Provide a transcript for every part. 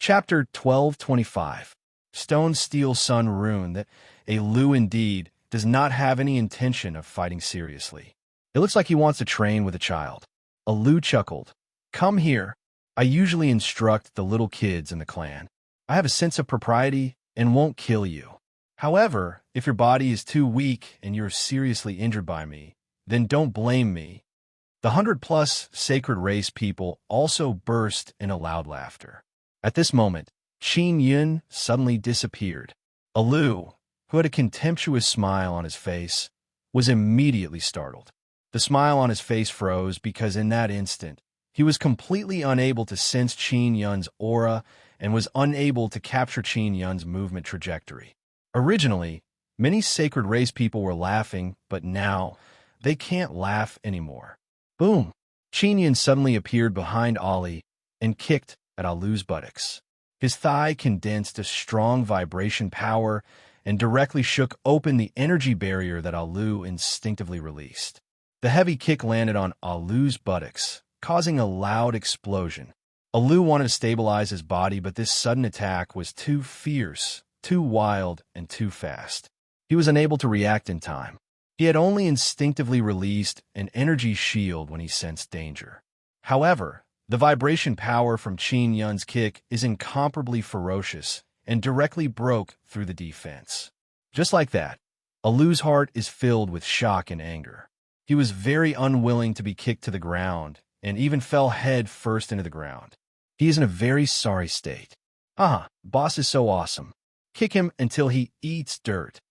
Chapter 1225. Stone Steel Sun Rune that a Lu indeed does not have any intention of fighting seriously. It looks like he wants to train with a child. A Lu chuckled. Come here. I usually instruct the little kids in the clan. I have a sense of propriety and won't kill you. However, if your body is too weak and you're seriously injured by me, then don't blame me. The 100+ sacred race people also burst into loud laughter. At this moment, Qin Yun suddenly disappeared. A Lu, who had a contemptuous smile on his face, was immediately startled. The smile on his face froze because in that instant, he was completely unable to sense Qin Yun's aura and was unable to capture Qin Yun's movement trajectory. Originally, many sacred race people were laughing, but now, they can't laugh anymore. Boom! Qin Yun suddenly appeared behind Ali and kicked at Alu's buttocks. His thigh condensed a strong vibration power and directly shook open the energy barrier that Alu instinctively released. The heavy kick landed on Alu's buttocks, causing a loud explosion. Alu wanted to stabilize his body, but this sudden attack was too fierce, too wild, and too fast. He was unable to react in time. He had only instinctively released an energy shield when he sensed danger. However, the vibration power from Qin Yun's kick is incomparably ferocious and directly broke through the defense. Just like that, Alu's heart is filled with shock and anger. He was very unwilling to be kicked to the ground and even fell head first into the ground. He is in a very sorry state. Boss is so awesome. Kick him until he eats dirt.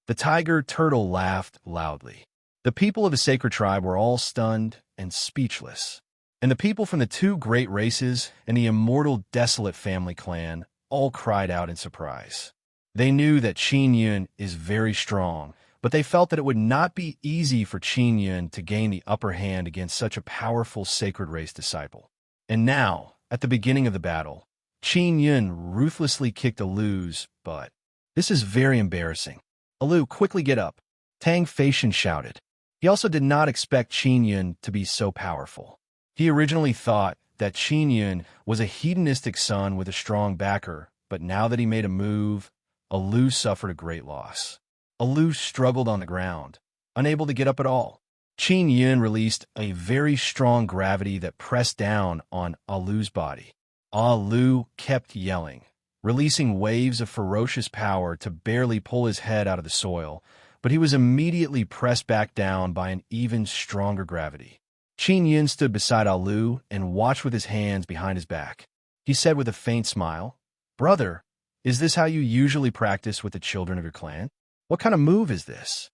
The tiger turtle laughed loudly. The people of the sacred tribe were all stunned and speechless. And the people from the two great races and the immortal desolate family clan all cried out in surprise. They knew that Qin Yun is very strong, but they felt that it would not be easy for Qin Yun to gain the upper hand against such a powerful sacred race disciple. And now, at the beginning of the battle, Qin Yun ruthlessly kicked Alu's butt. This is very embarrassing. Alu, quickly get up, Tang Feishan shouted. He also did not expect Qin Yun to be so powerful. He originally thought that Qin Yun was a hedonistic son with a strong backer, but now that he made a move, Alu suffered a great loss. Alu struggled on the ground, unable to get up at all. Qin Yun released a very strong gravity that pressed down on Alu's body. Alu kept yelling, releasing waves of ferocious power to barely pull his head out of the soil, but he was immediately pressed back down by an even stronger gravity. Qin Yun stood beside Alu and watched with his hands behind his back. He said with a faint smile, Brother, is this how you usually practice with the children of your clan? What kind of move is this?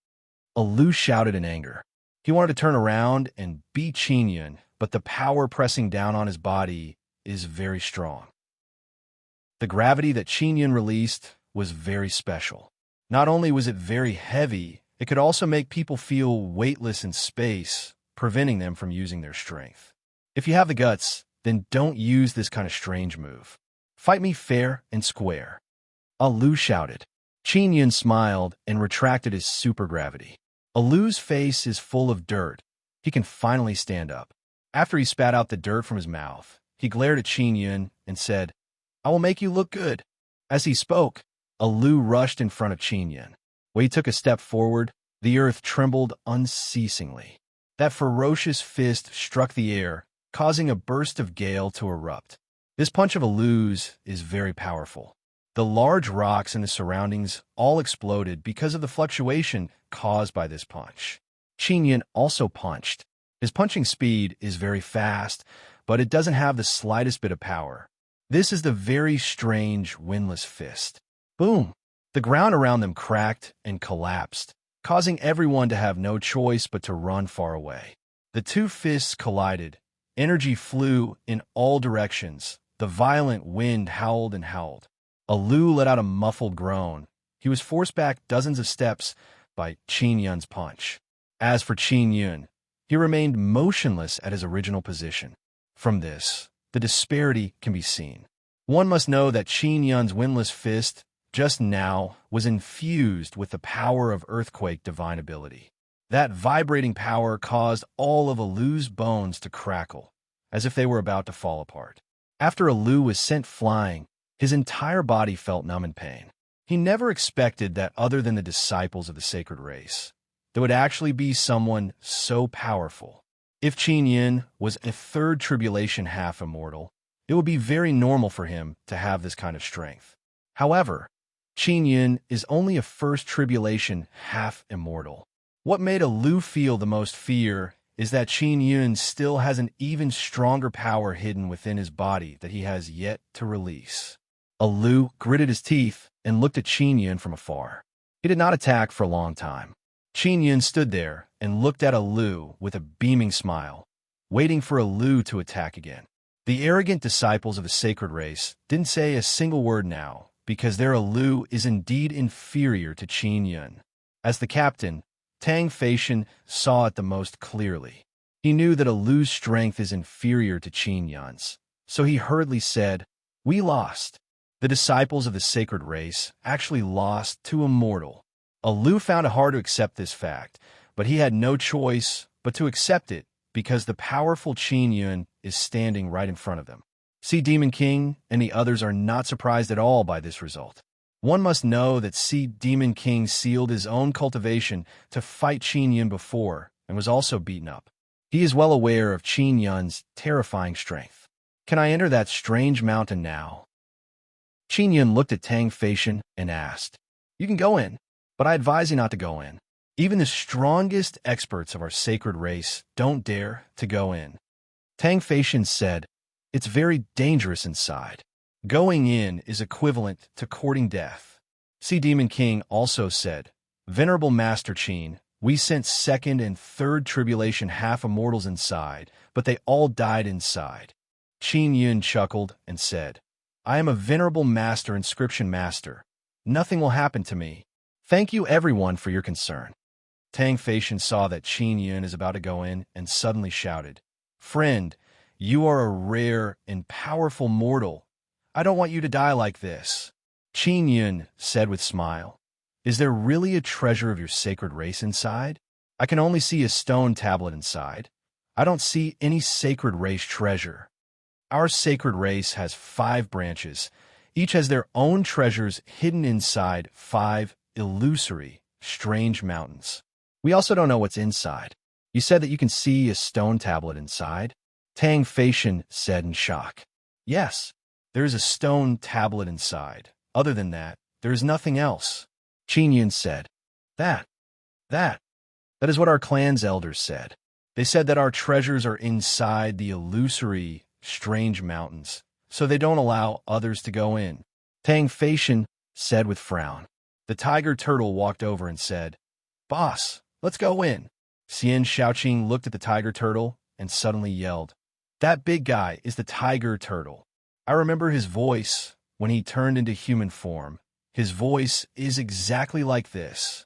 Alu shouted in anger. He wanted to turn around and beat Qin Yun, but the power pressing down on his body is very strong. The gravity that Qin Yun released was very special. Not only was it very heavy, it could also make people feel weightless in space, preventing them from using their strength. If you have the guts, then don't use this kind of strange move. Fight me fair and square. Alu shouted. Qin Yun smiled and retracted his supergravity. Alu's face is full of dirt. He can finally stand up. After he spat out the dirt from his mouth, he glared at Qin Yun and said, I will make you look good. As he spoke, Alu rushed in front of Qin Yun. When he took a step forward, the earth trembled unceasingly. That ferocious fist struck the air, causing a burst of gale to erupt. This punch of Alu's is very powerful. The large rocks in the surroundings all exploded because of the fluctuation caused by this punch. Qin Yun also punched. His punching speed is very fast, but it doesn't have the slightest bit of power. This is the very strange windless fist. Boom! The ground around them cracked and collapsed, causing everyone to have no choice but to run far away. The two fists collided. Energy flew in all directions. The violent wind howled and howled. Alu let out a muffled groan. He was forced back dozens of steps by Qin Yun's punch. As for Qin Yun, he remained motionless at his original position. From this, the disparity can be seen. One must know that Qin Yun's windless fist just now was infused with the power of earthquake divine ability. That vibrating power caused all of Alu's bones to crackle, as if they were about to fall apart. After Alu was sent flying, His entire body felt numb in pain. He never expected that other than the disciples of the sacred race, there would actually be someone so powerful. If Qin Yin was a third tribulation half immortal, it would be very normal for him to have this kind of strength. However, Qin Yin is only a first tribulation half immortal. What made Lu feel the most fear is that Qin Yin still has an even stronger power hidden within his body that he has yet to release. Lu gritted his teeth and looked at Qin Yin from afar. He did not attack for a long time. Qin Yin stood there and looked at Lu with a beaming smile, waiting for Lu to attack again. The arrogant disciples of the sacred race didn't say a single word now, because their Lu is indeed inferior to Qin Yin. As the captain, Tang Feishan saw it the most clearly. He knew that Lu's strength is inferior to Qin Yin's, so he hurriedly said, "We lost." The disciples of the sacred race actually lost to a mortal. Lu found it hard to accept this fact, but he had no choice but to accept it because the powerful Qin Yin is standing right in front of them. Sea Demon King and the others are not surprised at all by this result. One must know that Sea Demon King sealed his own cultivation to fight Qin Yin before and was also beaten up. He is well aware of Qin Yin's terrifying strength. "Can I enter that strange mountain now?" Qin Yin looked at Tang Feishan and asked. "You can go in, but I advise you not to go in. Even the strongest experts of our sacred race don't dare to go in." Tang Feishan said, "It's very dangerous inside. Going in is equivalent to courting death." Sea Demon King also said, "Venerable Master Qin, we sent second and third tribulation half-immortals inside, but they all died inside." Qin Yin chuckled and said, "I am a venerable master inscription master. Nothing will happen to me. Thank you everyone for your concern." Tang Feishan saw that Qin Yin is about to go in and suddenly shouted, "Friend, you are a rare and powerful mortal. I don't want you to die like this." Qin Yin said with a smile, "Is there really a treasure of your sacred race inside? I can only see a stone tablet inside. I don't see any sacred race treasure. Our sacred race has 5 branches. Each has their own treasures hidden inside 5 illusory, strange mountains. We also don't know what's inside. You said that you can see a stone tablet inside?" Tang Feishan said in shock. "Yes, there is a stone tablet inside. Other than that, there is nothing else." Qin Yin said, That is what our clan's elders said. They said that our treasures are inside the illusory, strange mountains, so they don't allow others to go in." Tang Feishan said with frown. The tiger turtle walked over and said, "Boss, let's go in." Xian Shaoqing looked at the tiger turtle and suddenly yelled, "That big guy is the tiger turtle. I remember his voice when he turned into human form. His voice is exactly like this."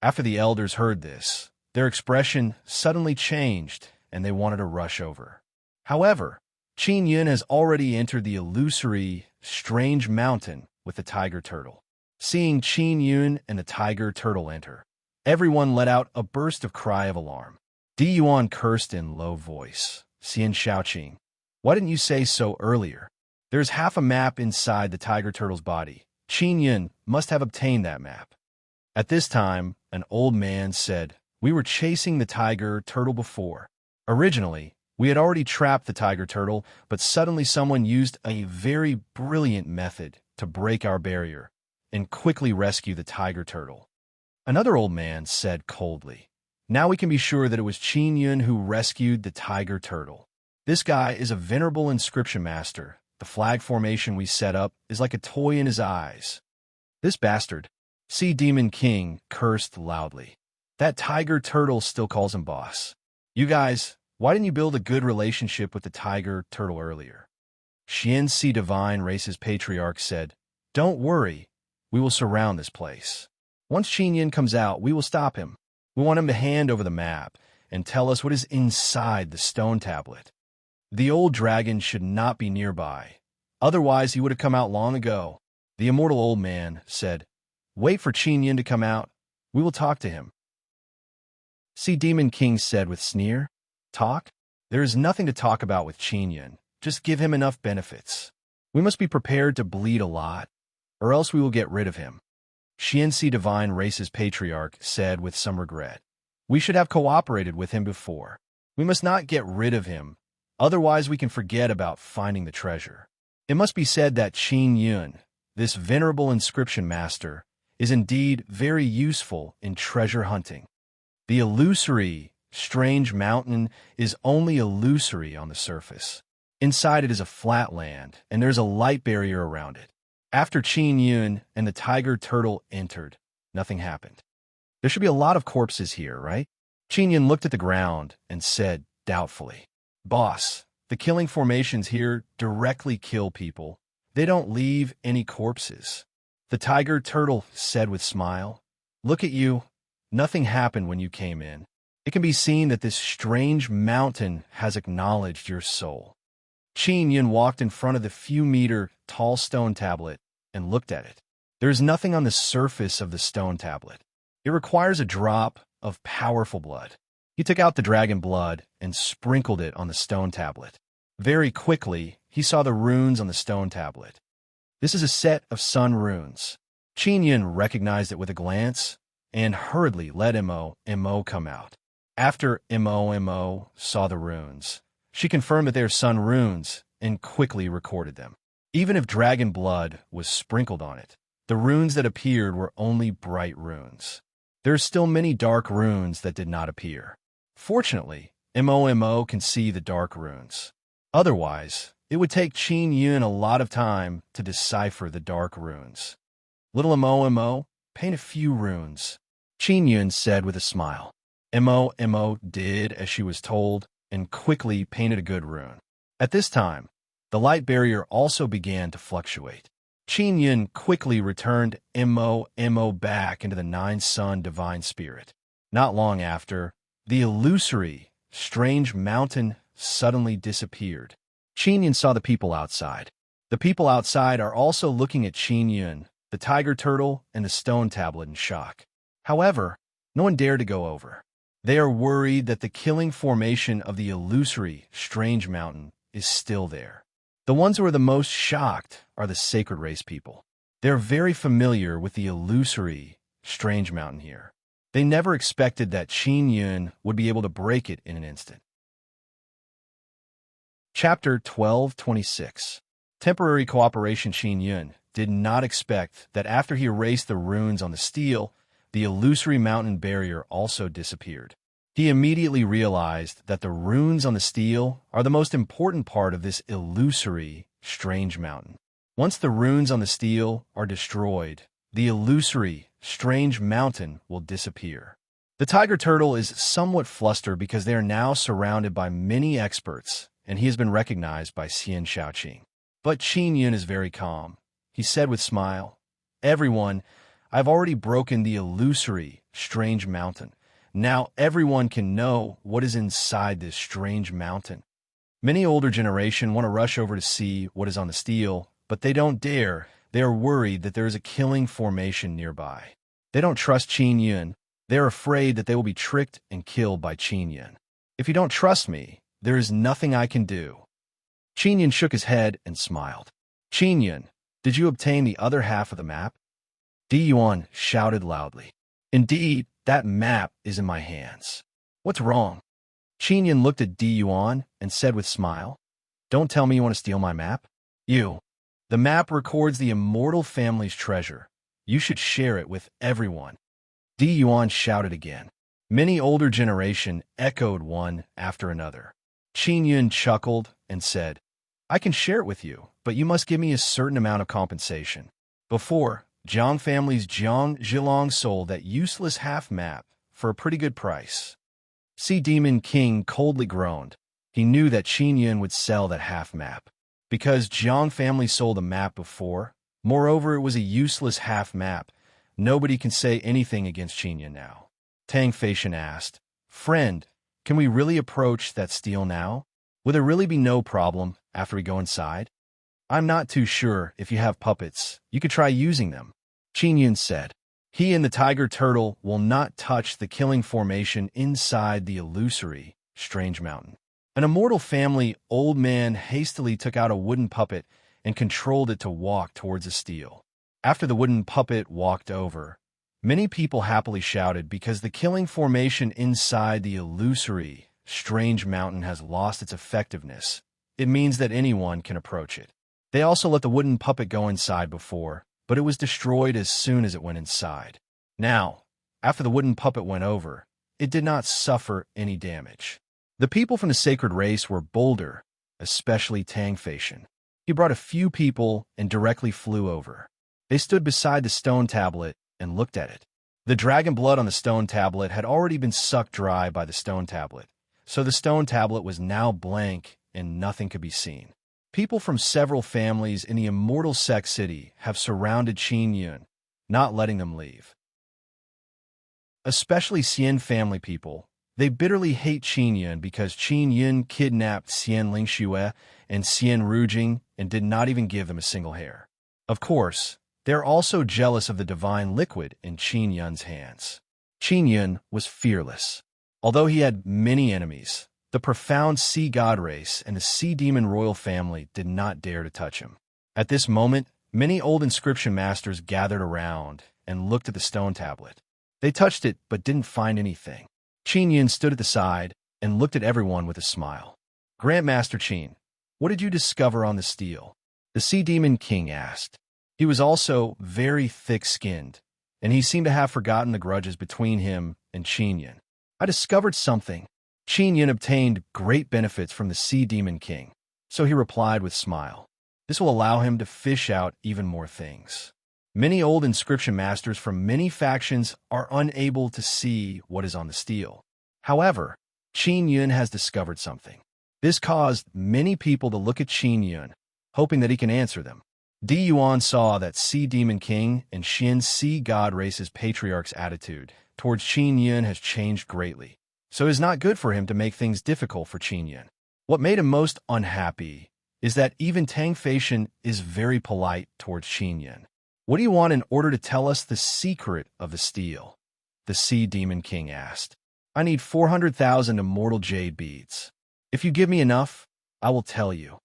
After the elders heard this, their expression suddenly changed and they wanted to rush over. However, Qin Yin has already entered the illusory, strange mountain with the tiger turtle. Seeing Qin Yin and the tiger turtle enter, everyone let out a burst of cry of alarm. Di Yuan cursed in low voice, "Xian Shaoqing, why didn't you say so earlier? There's half a map inside the tiger turtle's body. Qin Yin must have obtained that map." At this time, an old man said, "We were chasing the tiger turtle before. Originally, we had already trapped the tiger turtle, but suddenly someone used a very brilliant method to break our barrier and quickly rescue the tiger turtle." Another old man said coldly, "Now we can be sure that it was Qin Yin who rescued the tiger turtle. This guy is a venerable inscription master. The flag formation we set up is like a toy in his eyes." "This bastard," Sea Demon King cursed loudly. "That tiger turtle still calls him boss. You guys, why didn't you build a good relationship with the tiger turtle earlier?" Xian Si Divine Race's patriarch said, "Don't worry, we will surround this place. Once Qin Yin comes out, we will stop him. We want him to hand over the map and tell us what is inside the stone tablet. The old dragon should not be nearby. Otherwise, he would have come out long ago." The immortal old man said, "Wait for Qin Yin to come out. We will talk to him." Sea Demon King said with sneer, "Talk? There is nothing to talk about with Qin Yin. Just give him enough benefits. We must be prepared to bleed a lot, or else we will get rid of him. Xianxi Divine Race's patriarch said with some regret. We should have cooperated with him before. We must not get rid of him, otherwise we can forget about finding the treasure. It must be said that Qin Yun, this venerable inscription master, is indeed very useful in treasure hunting. The illusory, strange mountain is only illusory on the surface. Inside it is a flat land, and there's a light barrier around it. After Qin Yun and the tiger turtle entered, nothing happened. There should be a lot of corpses here, right? Qin Yun looked at the ground and said doubtfully, Boss, the killing formations here directly kill people. They don't leave any corpses. The tiger turtle said with smile, Look at you. Nothing happened when you came in. It can be seen that this strange mountain has acknowledged your soul. Qin Yun walked in front of the few-meter tall stone tablet and looked at it. There is nothing on the surface of the stone tablet. It requires a drop of powerful blood. He took out the dragon blood and sprinkled it on the stone tablet. Very quickly, he saw the runes on the stone tablet. This is a set of sun runes. Qin Yun recognized it with a glance and hurriedly let Mo come out. After Mo saw the runes, she confirmed that they are sun runes and quickly recorded them. Even if dragon blood was sprinkled on it, the runes that appeared were only bright runes. There are still many dark runes that did not appear. Fortunately, Mo can see the dark runes. Otherwise, it would take Qin Yun a lot of time to decipher the dark runes. Little Mo, paint a few runes, Qin Yun said with a smile. Mo did as she was told and quickly painted a good rune. At this time, the light barrier also began to fluctuate. Qin Yun quickly returned Mo back into the nine-sun divine spirit. Not long after, the illusory, strange mountain suddenly disappeared. Qin Yun saw the people outside. The people outside are also looking at Qin Yun, the tiger turtle, and the stone tablet in shock. However, no one dared to go over. They are worried that the killing formation of the illusory, strange mountain is still there. The ones who are the most shocked are the sacred race people. They are very familiar with the illusory, strange mountain here. They never expected that Qin Yun would be able to break it in an instant. Chapter 1226. Temporary cooperation. Qin Yun did not expect that after he erased the runes on the steel, the illusory mountain barrier also disappeared. He immediately realized that the runes on the steel are the most important part of this illusory, strange mountain. Once the runes on the steel are destroyed, the illusory, strange mountain will disappear. The tiger turtle is somewhat flustered because they are now surrounded by many experts, and he has been recognized by Xian Shaoqing. But Qin Yun is very calm. He said with smile, Everyone, I've already broken the illusory, strange mountain. Now everyone can know what is inside this strange mountain. Many older generation want to rush over to see what is on the steel, but they don't dare. They are worried that there is a killing formation nearby. They don't trust Qin Yun. They are afraid that they will be tricked and killed by Qin Yun. If you don't trust me, there is nothing I can do. Qin Yun shook his head and smiled. Qin Yun, did you obtain the other half of the map? Di Yuan shouted loudly. Indeed, that map is in my hands. What's wrong? Qin Yun looked at Di Yuan and said with smile, Don't tell me you want to steal my map. The map records the immortal family's treasure. You should share it with everyone. Di Yuan shouted again. Many older generation echoed one after another. Qin Yun chuckled and said, I can share it with you, but you must give me a certain amount of compensation. Before, Jiang family's Jiang Zhilong sold that useless half map for a pretty good price. Sea Demon King coldly groaned. He knew that Qin Yun would sell that half map. Because Jiang family sold a map before, moreover it was a useless half map, nobody can say anything against Qin Yun now. Tang Feishan asked, Friend, can we really approach that steel now? Will there really be no problem after we go inside? I'm not too sure if you have puppets. You could try using them. Qin Yun said. He and the tiger turtle will not touch the killing formation inside the illusory, strange mountain. An immortal family old man hastily took out a wooden puppet and controlled it to walk towards the steel. After the wooden puppet walked over, many people happily shouted because the killing formation inside the illusory, strange mountain has lost its effectiveness. It means that anyone can approach it. They also let the wooden puppet go inside before, but it was destroyed as soon as it went inside. Now, after the wooden puppet went over, it did not suffer any damage. The people from the sacred race were bolder, especially Tangfacian. He brought a few people and directly flew over. They stood beside the stone tablet and looked at it. The dragon blood on the stone tablet had already been sucked dry by the stone tablet, so the stone tablet was now blank and nothing could be seen. People from several families in the immortal Sect City have surrounded Qin Yun, not letting them leave. Especially Xian family people, they bitterly hate Qin Yun because Qin Yun kidnapped Xian Lingxue and Xian Rujing and did not even give them a single hair. Of course, they're also jealous of the divine liquid in Qin Yun's hands. Qin Yun was fearless. Although he had many enemies, the profound sea god race and the sea demon royal family did not dare to touch him. At this moment, many old inscription masters gathered around and looked at the stone tablet. They touched it but didn't find anything. Qin Yun stood at the side and looked at everyone with a smile. Grandmaster Qin, what did you discover on the steel? The Sea Demon King asked. He was also very thick-skinned, and he seemed to have forgotten the grudges between him and Qin Yun. I discovered something. Qin Yun obtained great benefits from the Sea Demon King, so he replied with a smile. This will allow him to fish out even more things. Many old inscription masters from many factions are unable to see what is on the steel. However, Qin Yun has discovered something. This caused many people to look at Qin Yun, hoping that he can answer them. Di Yuan saw that Sea Demon King and Xian Sea God Race's patriarch's attitude towards Qin Yun has changed greatly, so it is not good for him to make things difficult for Qin Yun. What made him most unhappy is that even Tangfacian is very polite towards Qin Yun. What do you want in order to tell us the secret of the steel? The Sea Demon King asked. I need 400,000 immortal jade beads. If you give me enough, I will tell you.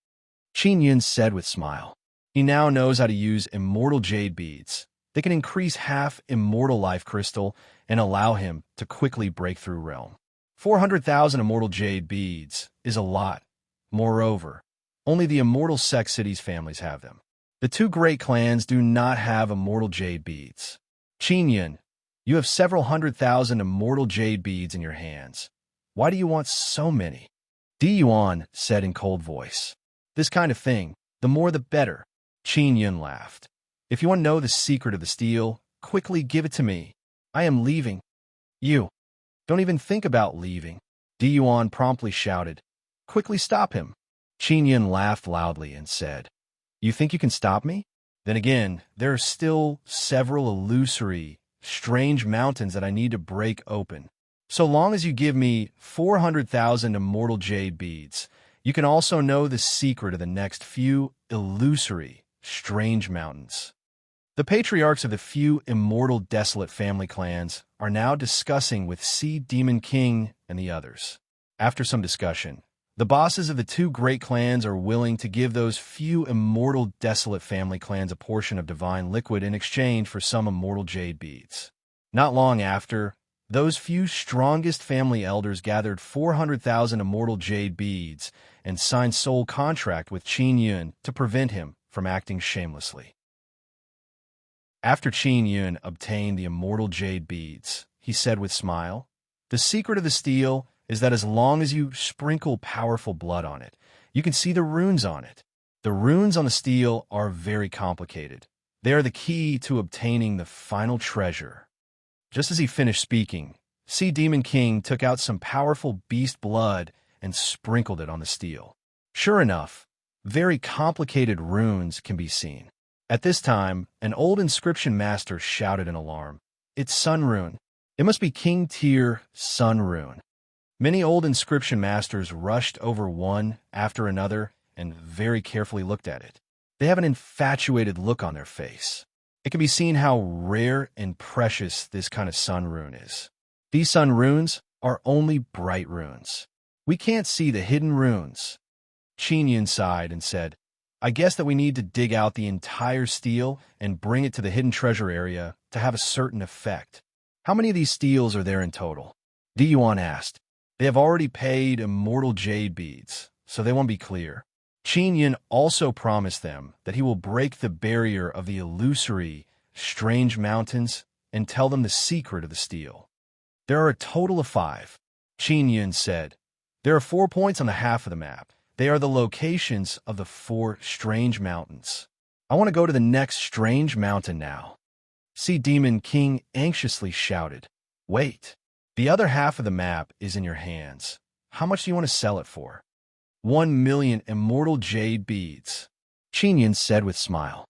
Qin Yun said with a smile. He now knows how to use immortal jade beads. They can increase half immortal life crystal and allow him to quickly break through realm. 400,000 immortal jade beads is a lot. Moreover, only the immortal Sect Cities families have them. The two great clans do not have immortal jade beads. Qin Yun, you have several 100,000 immortal jade beads in your hands. Why do you want so many? Di Yuan said in cold voice. This kind of thing, the more the better. Qin Yun laughed. If you want to know the secret of the steel, quickly give it to me. I am leaving. You. Don't even think about leaving. Di Yuan promptly shouted. Quickly stop him. Qin Yun laughed loudly and said, You think you can stop me? Then again, there are still several illusory, strange mountains that I need to break open. So long as you give me 400,000 immortal jade beads, you can also know the secret of the next few illusory, strange mountains. The patriarchs of the few immortal desolate family clans are now discussing with Sea Demon King and the others. After some discussion, the bosses of the two great clans are willing to give those few immortal desolate family clans a portion of divine liquid in exchange for some immortal jade beads. Not long after, those few strongest family elders gathered 400,000 immortal jade beads and signed soul contract with Qin Yun to prevent him from acting shamelessly. After Qin Yun obtained the immortal jade beads, he said with a smile, The secret of the steel is that as long as you sprinkle powerful blood on it, you can see the runes on it. The runes on the steel are very complicated. They are the key to obtaining the final treasure. Just as he finished speaking, Sea Demon King took out some powerful beast blood and sprinkled it on the steel. Sure enough, very complicated runes can be seen. At this time, an old inscription master shouted in alarm, It's Sun Rune. It must be King Tier Sun Rune. Many old inscription masters rushed over one after another and very carefully looked at it. They have an infatuated look on their face. It can be seen how rare and precious this kind of sun rune is. These sun runes are only bright runes. We can't see the hidden runes. Qin Yun sighed and said, I guess that we need to dig out the entire steel and bring it to the hidden treasure area to have a certain effect. How many of these steels are there in total? Di Yuan asked. They have already paid immortal jade beads, so they won't be clear. Qin Yin also promised them that he will break the barrier of the illusory, strange mountains and tell them the secret of the steel. There are a total of 5. Qin Yin said. There are 4 points on the half of the map. They are the locations of the 4 strange mountains. I want to go to the next strange mountain now. Sea Demon King anxiously shouted. Wait. The other half of the map is in your hands. How much do you want to sell it for? 1 million immortal jade beads. Qin Yin said with smile.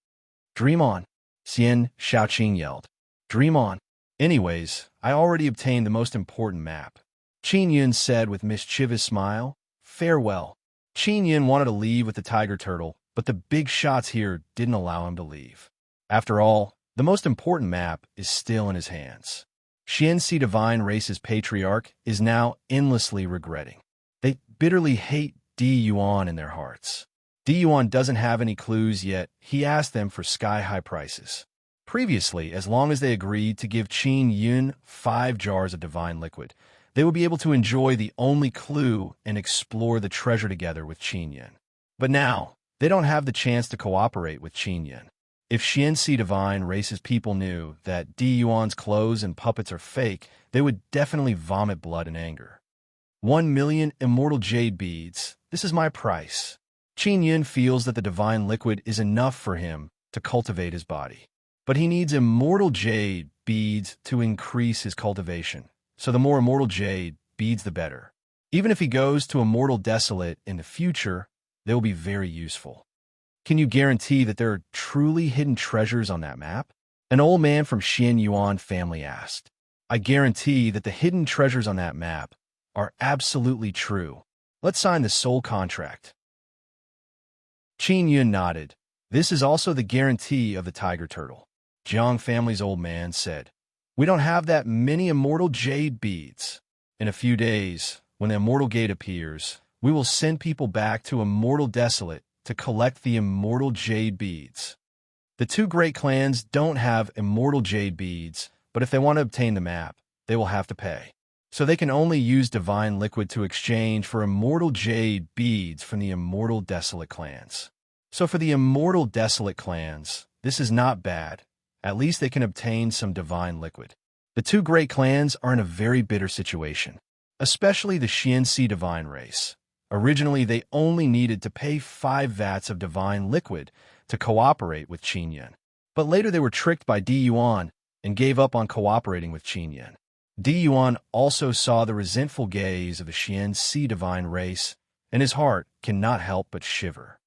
Dream on. Xian Shaoqing yelled. Dream on. Anyways, I already obtained the most important map. Qin Yin said with mischievous smile. Farewell. Qin Yin wanted to leave with the tiger turtle, but the big shots here didn't allow him to leave. After all, the most important map is still in his hands. Xianxi Divine Race's patriarch is now endlessly regretting. They bitterly hate Di Yuan in their hearts. Di Yuan doesn't have any clues yet. He asked them for sky-high prices. Previously, as long as they agreed to give Qin Yun 5 jars of divine liquid, they would be able to enjoy the only clue and explore the treasure together with Qin Yun. But now, they don't have the chance to cooperate with Qin Yun. If Xianxi Divine Race's people knew that Di Yuan's clothes and puppets are fake, they would definitely vomit blood in anger. 1 million immortal jade beads. This is my price. Qin Yun feels that the divine liquid is enough for him to cultivate his body. But he needs immortal jade beads to increase his cultivation. So the more immortal jade beads, the better. Even if he goes to Immortal Desolate in the future, they will be very useful. Can you guarantee that there are truly hidden treasures on that map? An old man from Xian Yuan family asked. I guarantee that the hidden treasures on that map are absolutely true. Let's sign the soul contract. Qin Yun nodded. This is also the guarantee of the tiger turtle. Jiang family's old man said. We don't have that many immortal jade beads. In a few days, when the immortal gate appears, we will send people back to Immortal Desolate to collect the immortal jade beads. The 2 great clans don't have immortal jade beads, but if they want to obtain the map, they will have to pay. So they can only use divine liquid to exchange for immortal jade beads from the Immortal Desolate clans. So for the Immortal Desolate clans, this is not bad. At least they can obtain some divine liquid. The 2 great clans are in a very bitter situation, especially the Xianxi Divine Race. Originally, they only needed to pay 5 vats of divine liquid to cooperate with Qin Yun. But later they were tricked by Di Yuan and gave up on cooperating with Qin Yun. Di Yuan also saw the resentful gaze of the Xianxi Divine Race, and his heart cannot help but shiver.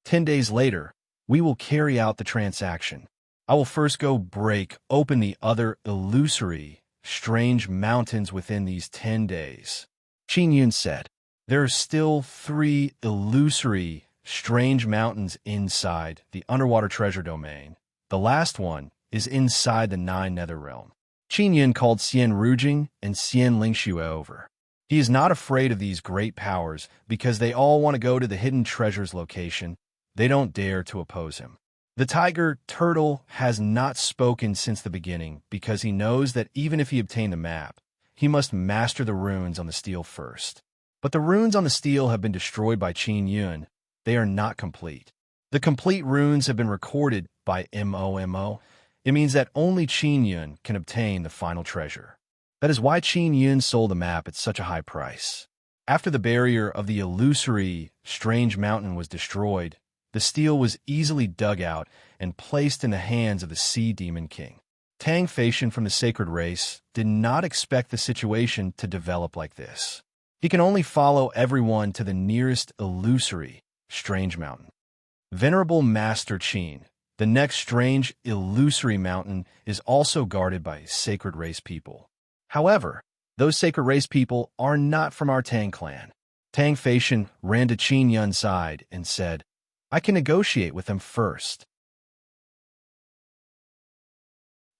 10 days later, we will carry out the transaction. I will first go break open the other illusory, strange mountains within these 10 days. Qin Yun said. There are still 3 illusory, strange mountains inside the underwater treasure domain. The last one is inside the 9 nether realm. Qin Yun called Xian Rujing and Xian Lingxue over. He is not afraid of these great powers because they all want to go to the hidden treasures location. They don't dare to oppose him. The tiger turtle has not spoken since the beginning because he knows that even if he obtained the map, he must master the runes on the steel first. But the runes on the steel have been destroyed by Qin Yun. They are not complete. The complete runes have been recorded by MOMO. It means that only Qin Yun can obtain the final treasure. That is why Qin Yun sold the map at such a high price. After the barrier of the illusory, strange mountain was destroyed, the steel was easily dug out and placed in the hands of the Sea Demon King. Tang Feishan from the Sacred Race did not expect the situation to develop like this. He can only follow everyone to the nearest illusory, strange mountain. Venerable Master Qin, the next strange, illusory mountain is also guarded by Sacred Race people. However, those Sacred Race people are not from our Tang clan. Tang Feishan ran to Qin Yun's side and said, I can negotiate with them first.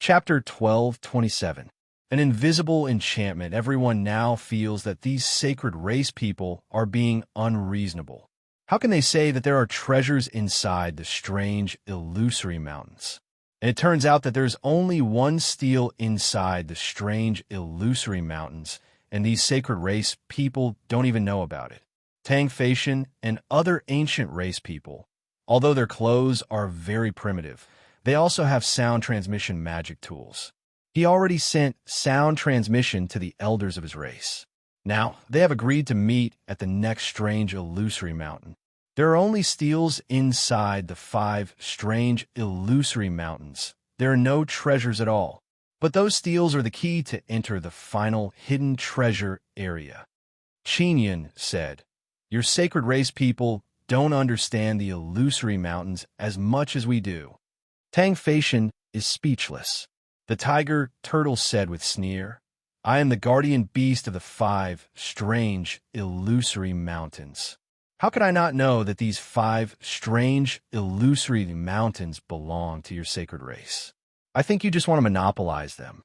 Chapter 12:27. An invisible enchantment. Everyone now feels that these Sacred Race people are being unreasonable. How can they say that there are treasures inside the strange, illusory mountains? And it turns out that there's only one steel inside the strange, illusory mountains, and these sacred race people don't even know about it. Tang Feishan and other ancient race people, although their clothes are very primitive, they also have sound transmission magic tools. He already sent sound transmission to the elders of his race. Now, they have agreed to meet at the next strange, illusory mountain. There are only steels inside the 5 strange, illusory mountains. There are no treasures at all. But those steels are the key to enter the final hidden treasure area. Qingyun said, "Your sacred race people don't understand the illusory mountains as much as we do." Tang Feishan is speechless. The tiger turtle said with sneer, "I am the guardian beast of the 5 strange, illusory mountains. How could I not know that these 5 strange, illusory mountains belong to your sacred race? I think you just want to monopolize them."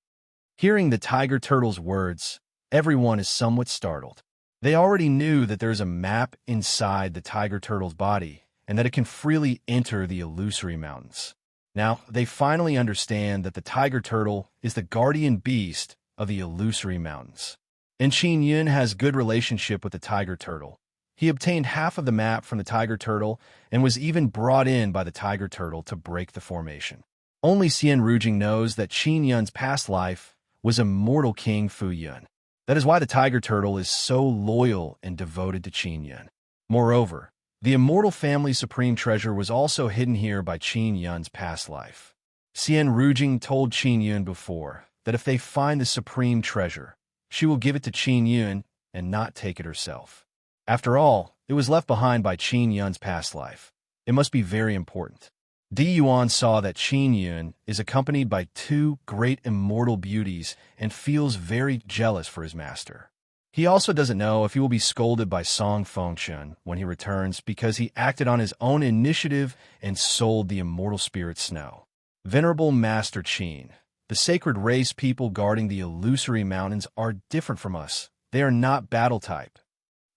Hearing the tiger turtle's words, everyone is somewhat startled. They already knew that there's a map inside the tiger turtle's body and that it can freely enter the illusory mountains. Now, they finally understand that the tiger turtle is the guardian beast of the illusory mountains. And Qingyun has good relationship with the tiger turtle. He obtained half of the map from the tiger turtle and was even brought in by the tiger turtle to break the formation. Only Xian Rujing knows that Qin Yun's past life was immortal King Fu Yun. That is why the tiger turtle is so loyal and devoted to Qin Yun. Moreover, the immortal family supreme treasure was also hidden here by Qin Yun's past life. Xian Rujing told Qin Yun before that if they find the supreme treasure, she will give it to Qin Yun and not take it herself. After all, it was left behind by Qin Yun's past life. It must be very important. Di Yuan saw that Qin Yun is accompanied by 2 great immortal beauties and feels very jealous for his master. He also doesn't know if he will be scolded by Song Fengchun when he returns because he acted on his own initiative and sold the immortal spirit Snow. Venerable Master Qin, the sacred race people guarding the illusory mountains are different from us. They are not battle type.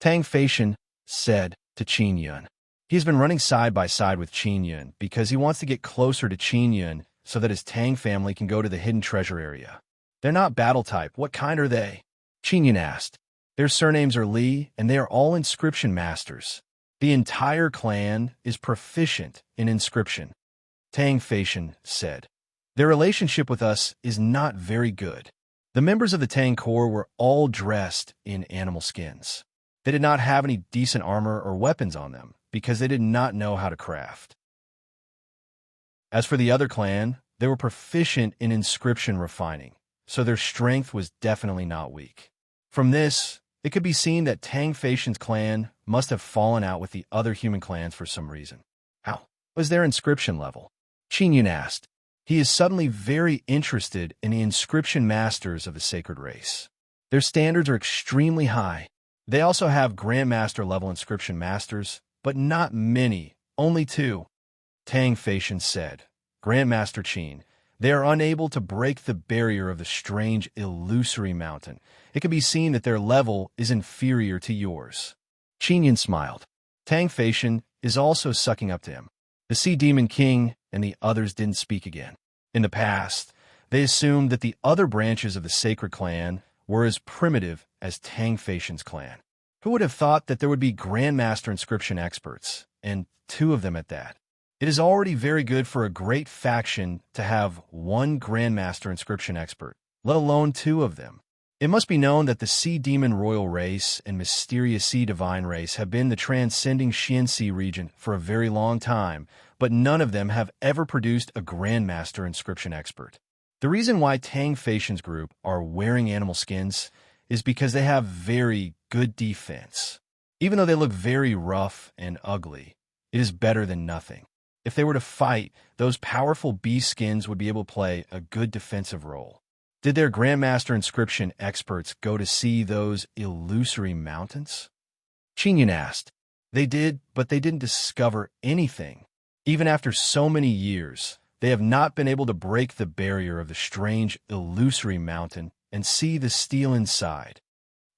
Tang Feishan said to Qin Yun. He has been running side by side with Qin Yun because he wants to get closer to Qin Yun so that his Tang family can go to the hidden treasure area. They're not battle type. What kind are they? Qin Yun asked. Their surnames are Li, and they are all inscription masters. The entire clan is proficient in inscription. Tang Feishan said. Their relationship with us is not very good. The members of the Tang Corps were all dressed in animal skins. They did not have any decent armor or weapons on them because they did not know how to craft. As for the other clan, they were proficient in inscription refining, so their strength was definitely not weak. From this, it could be seen that Tang Feishan's clan must have fallen out with the other human clans for some reason. How was their inscription level? Qin Yun asked. He is suddenly very interested in the inscription masters of the sacred race. Their standards are extremely high. They also have Grandmaster level inscription masters, but not many, only 2. Tang Feishan said, Grandmaster Qin, they are unable to break the barrier of the strange, illusory mountain. It can be seen that their level is inferior to yours. Qin Yun smiled. Tang Feishan is also sucking up to him. The Sea Demon King and the others didn't speak again. In the past, they assumed that the other branches of the sacred clan were as primitive as Tang Feishan's clan. Who would have thought that there would be Grandmaster inscription experts, and 2 of them at that? It is already very good for a great faction to have 1 Grandmaster inscription expert, let alone 2 of them. It must be known that the Sea Demon Royal Race and Mysterious Sea Divine Race have been the transcending Xianxi region for a very long time, but none of them have ever produced a Grandmaster inscription expert. The reason why Tang Feishan's group are wearing animal skins is because they have very good defense. Even though they look very rough and ugly, it is better than nothing. If they were to fight, those powerful beast skins would be able to play a good defensive role. Did their Grandmaster inscription experts go to see those illusory mountains? Qin Yun asked. They did, but they didn't discover anything. Even after so many years, they have not been able to break the barrier of the strange, illusory mountain and see the steel inside.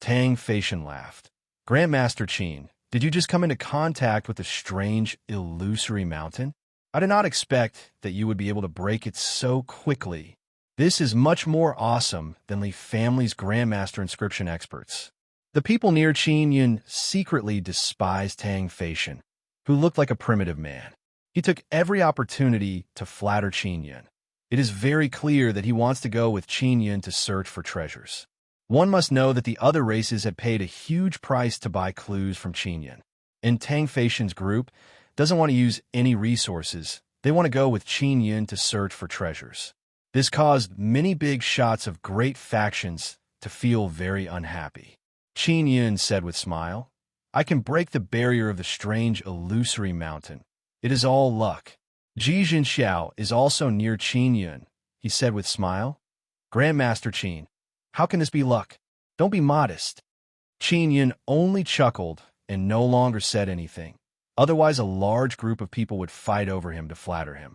Tang Feishan laughed. Grandmaster Qin, Did you just come into contact with a strange, illusory mountain? I did not expect that you would be able to break it so quickly. This is much more awesome than Li family's Grandmaster inscription experts. The people near Qin Yun secretly despised Tang Feishan, who looked like a primitive man. He took every opportunity to flatter Qin Yun. It is very clear that he wants to go with Qin Yun to search for treasures. One must know that the other races had paid a huge price to buy clues from Qin Yun. And Tang Feishan's group doesn't want to use any resources. They want to go with Qin Yun to search for treasures. This caused many big shots of great factions to feel very unhappy. Qin Yun said with smile, I can break the barrier of the strange illusory mountain. It is all luck. Ji Jinxiao is also near Qin Yun, he said with smile. Grandmaster Qin, how can this be luck? Don't be modest. Qin Yun only chuckled and no longer said anything. Otherwise, a large group of people would fight over him to flatter him.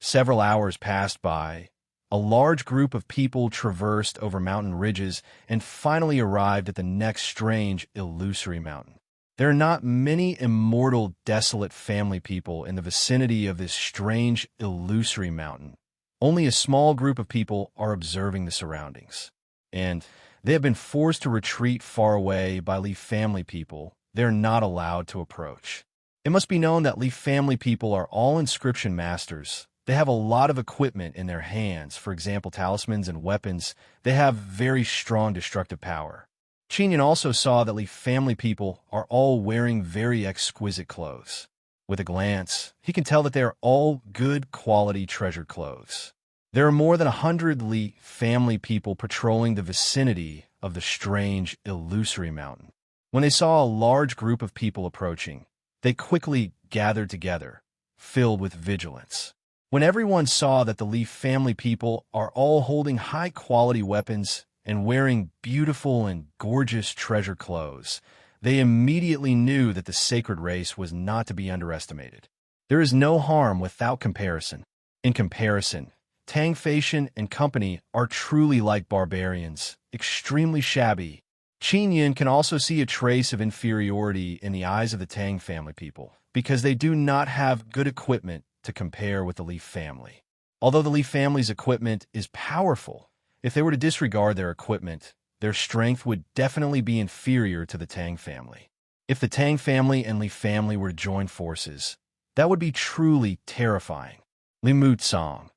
Several hours passed by. A large group of people traversed over mountain ridges and finally arrived at the next strange, illusory mountain. There are not many immortal, desolate family people in the vicinity of this strange, illusory mountain. Only a small group of people are observing the surroundings. And they have been forced to retreat far away by Li family people. They're not allowed to approach. It must be known that Li family people are all inscription masters. They have a lot of equipment in their hands, for example, talismans and weapons. They have very strong destructive power. Qin Yun also saw that Li family people are all wearing very exquisite clothes. With a glance, he can tell that they are all good quality treasured clothes. There are more than 100 Li family people patrolling the vicinity of the strange, illusory mountain. When they saw a large group of people approaching, they quickly gathered together, filled with vigilance. When everyone saw that the Li family people are all holding high-quality weapons and wearing beautiful and gorgeous treasure clothes, they immediately knew that the sacred race was not to be underestimated. There is no harm without comparison. In comparison, Tang Feishan and company are truly like barbarians, extremely shabby. Qin Yun can also see a trace of inferiority in the eyes of the Tang family people, because they do not have good equipment to compare with the Li family. Although the Li family's equipment is powerful, if they were to disregard their equipment, their strength would definitely be inferior to the Tang family. If the Tang family and Li family were to join forces, that would be truly terrifying. Li Mutsong,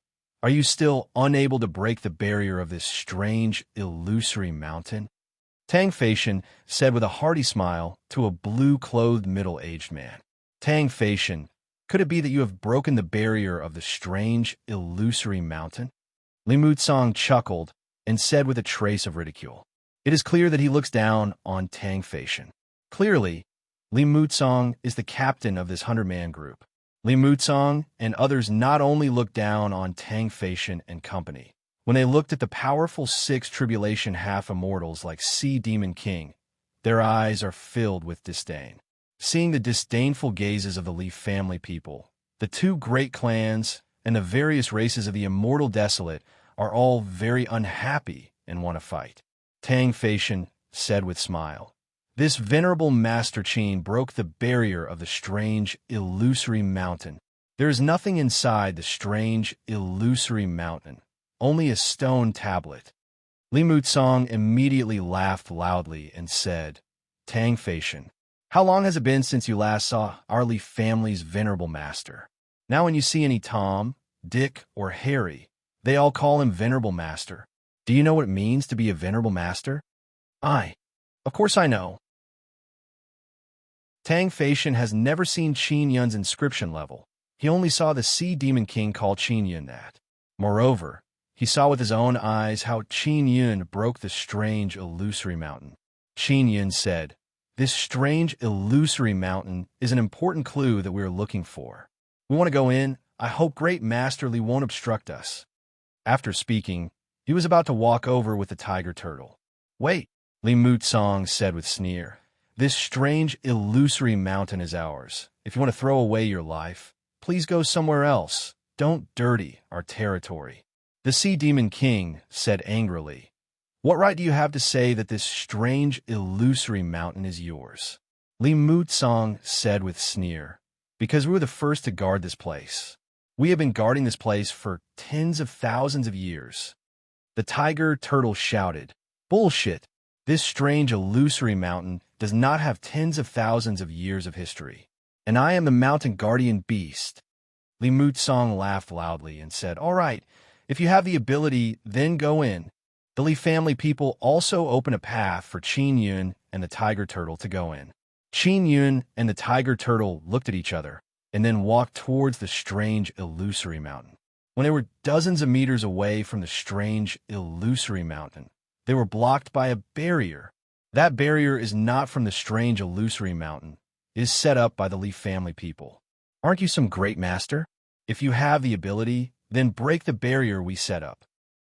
are you still unable to break the barrier of this strange, illusory mountain? Tang Feishan said with a hearty smile to a blue-clothed middle-aged man. Tang Feishan, could it be that you have broken the barrier of the strange, illusory mountain? Li Mutsong chuckled and said with a trace of ridicule. It is clear that he looks down on Tang Feishan. Clearly, Li Mutsong is the captain of this 100-man group. Li Mutsong and others not only looked down on Tang Feishan and company. When they looked at the powerful 6 tribulation half-immortals like Sea Demon King, their eyes are filled with disdain. Seeing the disdainful gazes of the Li family people, the 2 great clans, and the various races of the immortal desolate are all very unhappy and want to fight. Tang Feishan said with smile, this venerable Master Qin broke the barrier of the strange, illusory mountain. There is nothing inside the strange, illusory mountain, only a stone tablet. Li Mutsong immediately laughed loudly and said, Tang Feishan, how long has it been since you last saw our Li family's venerable master? Now when you see any Tom, Dick, or Harry, they all call him venerable master. Do you know what it means to be a venerable master? Of course I know. Tang Feishan has never seen Qin Yun's inscription level. He only saw the Sea Demon King call Qin Yun that. Moreover, he saw with his own eyes how Qin Yun broke the strange, illusory mountain. Qin Yun said, this strange, illusory mountain is an important clue that we are looking for. We want to go in. I hope Great Master Li won't obstruct us. After speaking, he was about to walk over with the tiger turtle. Wait, Li Mutsong said with sneer. This strange, illusory mountain is ours. If you want to throw away your life, please go somewhere else. Don't dirty our territory. The Sea Demon King said angrily. What right do you have to say that this strange, illusory mountain is yours? Li Mutsong said with sneer. Because we were the first to guard this place. We have been guarding this place for tens of thousands of years. The tiger turtle shouted. Bullshit! This strange, illusory mountain does not have tens of thousands of years of history. And I am the mountain guardian beast. Li Mutsong laughed loudly and said, All right, if you have the ability, then go in. The Li family people also opened a path for Qin Yun and the tiger turtle to go in. Qin Yun and the tiger turtle looked at each other and then walked towards the strange, illusory mountain. When they were dozens of meters away from the strange, illusory mountain, they were blocked by a barrier. That barrier is not from the strange, illusory mountain. It is set up by the Li family people. Aren't you some great master? If you have the ability, then break the barrier we set up.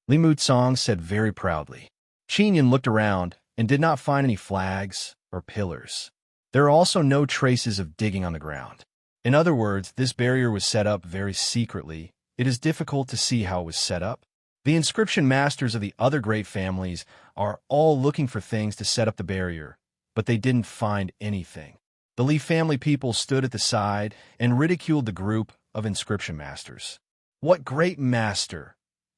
Li Mutsong said very proudly. Qin Yun looked around and did not find any flags or pillars. There are also no traces of digging on the ground. In other words, this barrier was set up very secretly. It is difficult to see how it was set up. The inscription masters of the other great families are all looking for things to set up the barrier, but they didn't find anything. The Li family people stood at the side and ridiculed the group of inscription masters. What great master!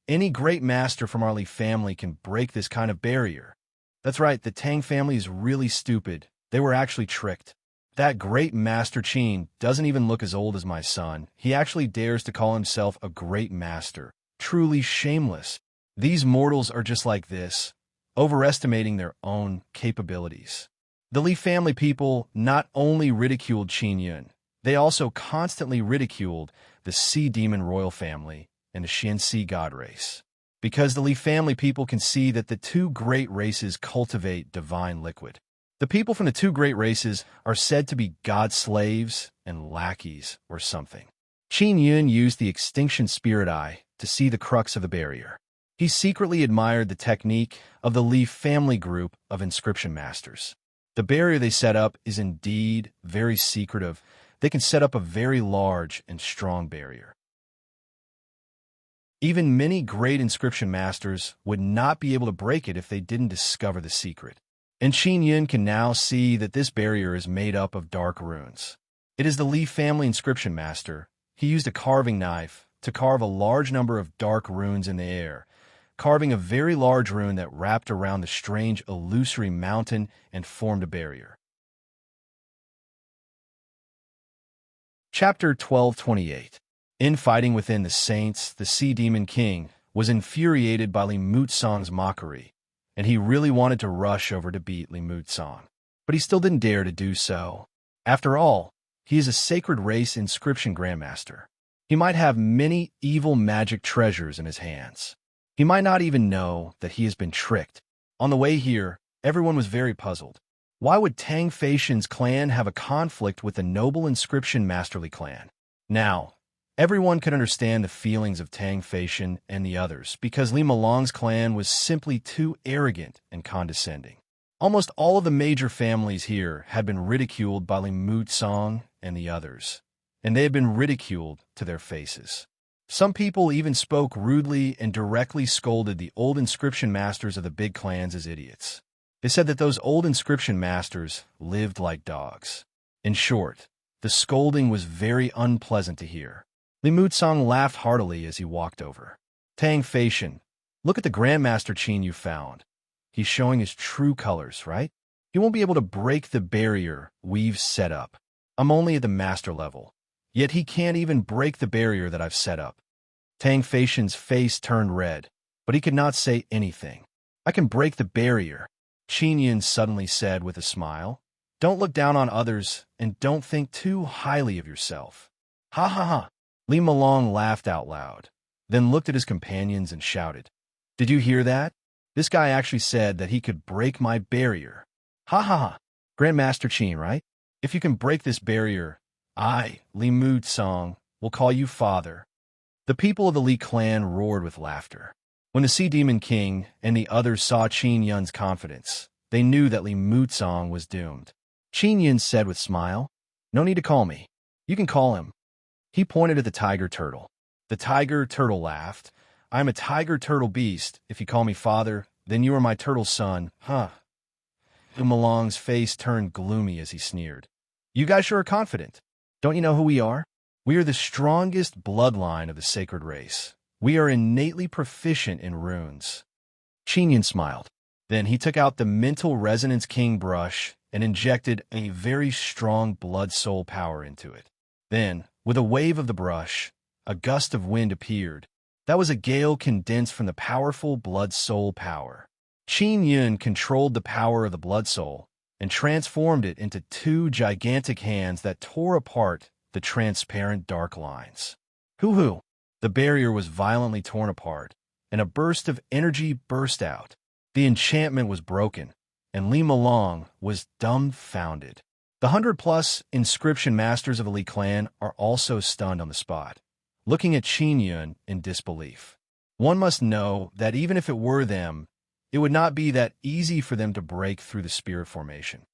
Any great master from our Li family can break this kind of barrier. That's right, the Tang family is really stupid. They were actually tricked. That great master Qin doesn't even look as old as my son. He actually dares to call himself a great master. Truly shameless. These mortals are just like this, overestimating their own capabilities. The Li family people not only ridiculed Qin Yun, they also constantly ridiculed the Sea Demon royal family and the Xianxi god race. Because the Li family people can see that the two great races cultivate divine liquid. The people from the two great races are said to be god slaves and lackeys or something. Qin Yun used the extinction spirit eye to see the crux of the barrier. He secretly admired the technique of the Li family group of inscription masters. The barrier they set up is indeed very secretive. They can set up a very large and strong barrier. Even many great inscription masters would not be able to break it if they didn't discover the secret. And Qin Yun can now see that this barrier is made up of dark runes. It is the Li family inscription master. He used a carving knife to carve a large number of dark runes in the air, carving a very large rune that wrapped around the strange, illusory mountain and formed a barrier. Chapter 1228. Infighting within the saints, the Sea Demon King was infuriated by Li Mutsong's mockery, and he really wanted to rush over to beat Li Mutsong. But he still didn't dare to do so. After all, he is a sacred race inscription grandmaster. He might have many evil magic treasures in his hands. He might not even know that he has been tricked. On the way here, everyone was very puzzled. Why would Tang Feishan's clan have a conflict with the noble inscription masterly clan? Now, everyone could understand the feelings of Tang Feishan and the others because Li Malong's clan was simply too arrogant and condescending. Almost all of the major families here had been ridiculed by Li Mutsong and the others, and they had been ridiculed to their faces. Some people even spoke rudely and directly scolded the old inscription masters of the big clans as idiots. They said that those old inscription masters lived like dogs. In short, the scolding was very unpleasant to hear. Li Mutsong laughed heartily as he walked over. Tang Feishan, look at the Grandmaster Qin you found. He's showing his true colors, right? He won't be able to break the barrier we've set up. I'm only at the master level. Yet he can't even break the barrier that I've set up. Tang Feishan's face turned red, but he could not say anything. I can break the barrier, Qin Yun suddenly said with a smile. Don't look down on others and don't think too highly of yourself. Ha ha ha. Li Malong laughed out loud, then looked at his companions and shouted. Did you hear that? This guy actually said that he could break my barrier. Ha ha ha. Grandmaster Qin, right? If you can break this barrier, I, Li Mutsong, will call you father. The people of the Li clan roared with laughter. When the Sea Demon King and the others saw Qin Yun's confidence, they knew that Li Mutsong was doomed. Qin Yun said with a smile, No need to call me. You can call him. He pointed at the tiger turtle. The tiger turtle laughed. I am a tiger turtle beast. If you call me father, Then you are my turtle son, huh? Umalong's face turned gloomy as he sneered. You guys sure are confident. Don't you know who we are? We are the strongest bloodline of the sacred race. We are innately proficient in runes. Chinyan smiled. Then he took out the mental resonance king brush and injected a very strong blood-soul power into it. Then, with a wave of the brush, a gust of wind appeared. That was a gale condensed from the powerful blood-soul power. Qin Yun controlled the power of the blood soul and transformed it into two gigantic hands that tore apart the transparent dark lines. Hoo-hoo! The barrier was violently torn apart, and a burst of energy burst out. The enchantment was broken, and Li Malong was dumbfounded. The 100-plus inscription masters of the Li clan are also stunned on the spot, looking at Qin Yun in disbelief. One must know that even if it were them, it would not be that easy for them to break through the spirit formation.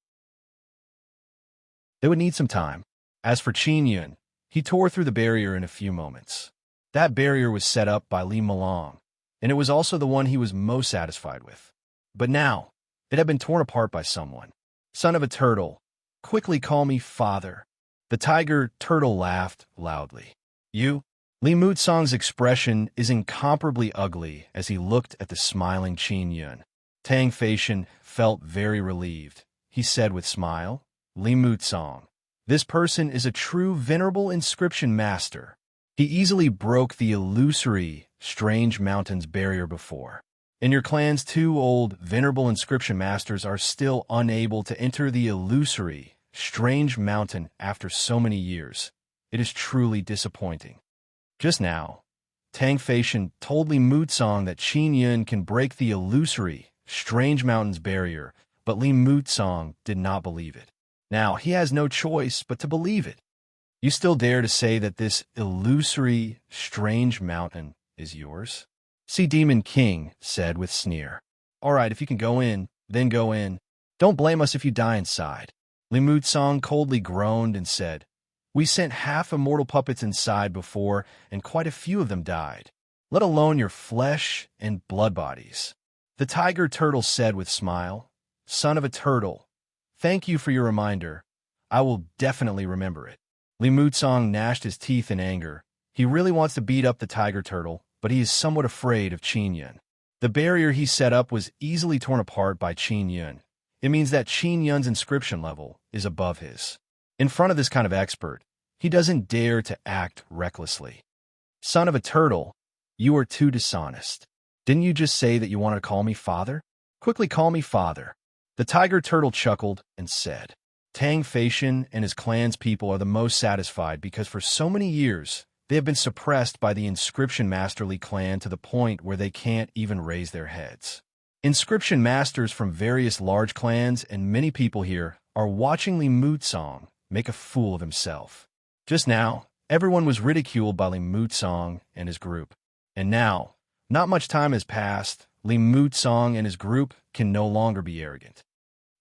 They would need some time. As for Qin Yun, he tore through the barrier in a few moments. That barrier was set up by Li Malong, and it was also the one he was most satisfied with. But now, it had been torn apart by someone. Son of a turtle, quickly call me father. The tiger turtle laughed loudly. You? Li Mutsong's expression is incomparably ugly as he looked at the smiling Qin Yun. Tang Feishan felt very relieved. He said with smile, Li Mutsong, this person is a true venerable inscription master. He easily broke the illusory, strange mountains barrier before. And your clan's two old, venerable inscription masters are still unable to enter the illusory, strange mountain after so many years. It is truly disappointing. Just now, Tang Feishan told Li Mutsong that Qin Yun can break the illusory, strange mountains barrier, but Li Mutsong did not believe it. Now, he has no choice but to believe it. You still dare to say that this illusory, strange mountain is yours? Sea Demon King said with sneer. All right, if you can go in, then go in. Don't blame us if you die inside. Li Mutsong coldly groaned and said, we sent half immortal puppets inside before, and quite a few of them died, let alone your flesh and blood bodies. The tiger turtle said with smile, son of a turtle, thank you for your reminder. I will definitely remember it. Li Mutsong gnashed his teeth in anger. He really wants to beat up the tiger turtle, but he is somewhat afraid of Qin Yun. The barrier he set up was easily torn apart by Qin Yun. It means that Qin Yun's inscription level is above his. In front of this kind of expert, he doesn't dare to act recklessly. Son of a turtle, you are too dishonest. Didn't you just say that you wanted to call me father? Quickly call me father. The tiger turtle chuckled and said, Tang Feishan and his clan's people are the most satisfied because for so many years, they have been suppressed by the Inscription Masterly clan to the point where they can't even raise their heads. Inscription masters from various large clans and many people here are watching Li Mutsong make a fool of himself. Just now, everyone was ridiculed by Li Mutsong and his group. And now, not much time has passed, Li Mutsong and his group can no longer be arrogant.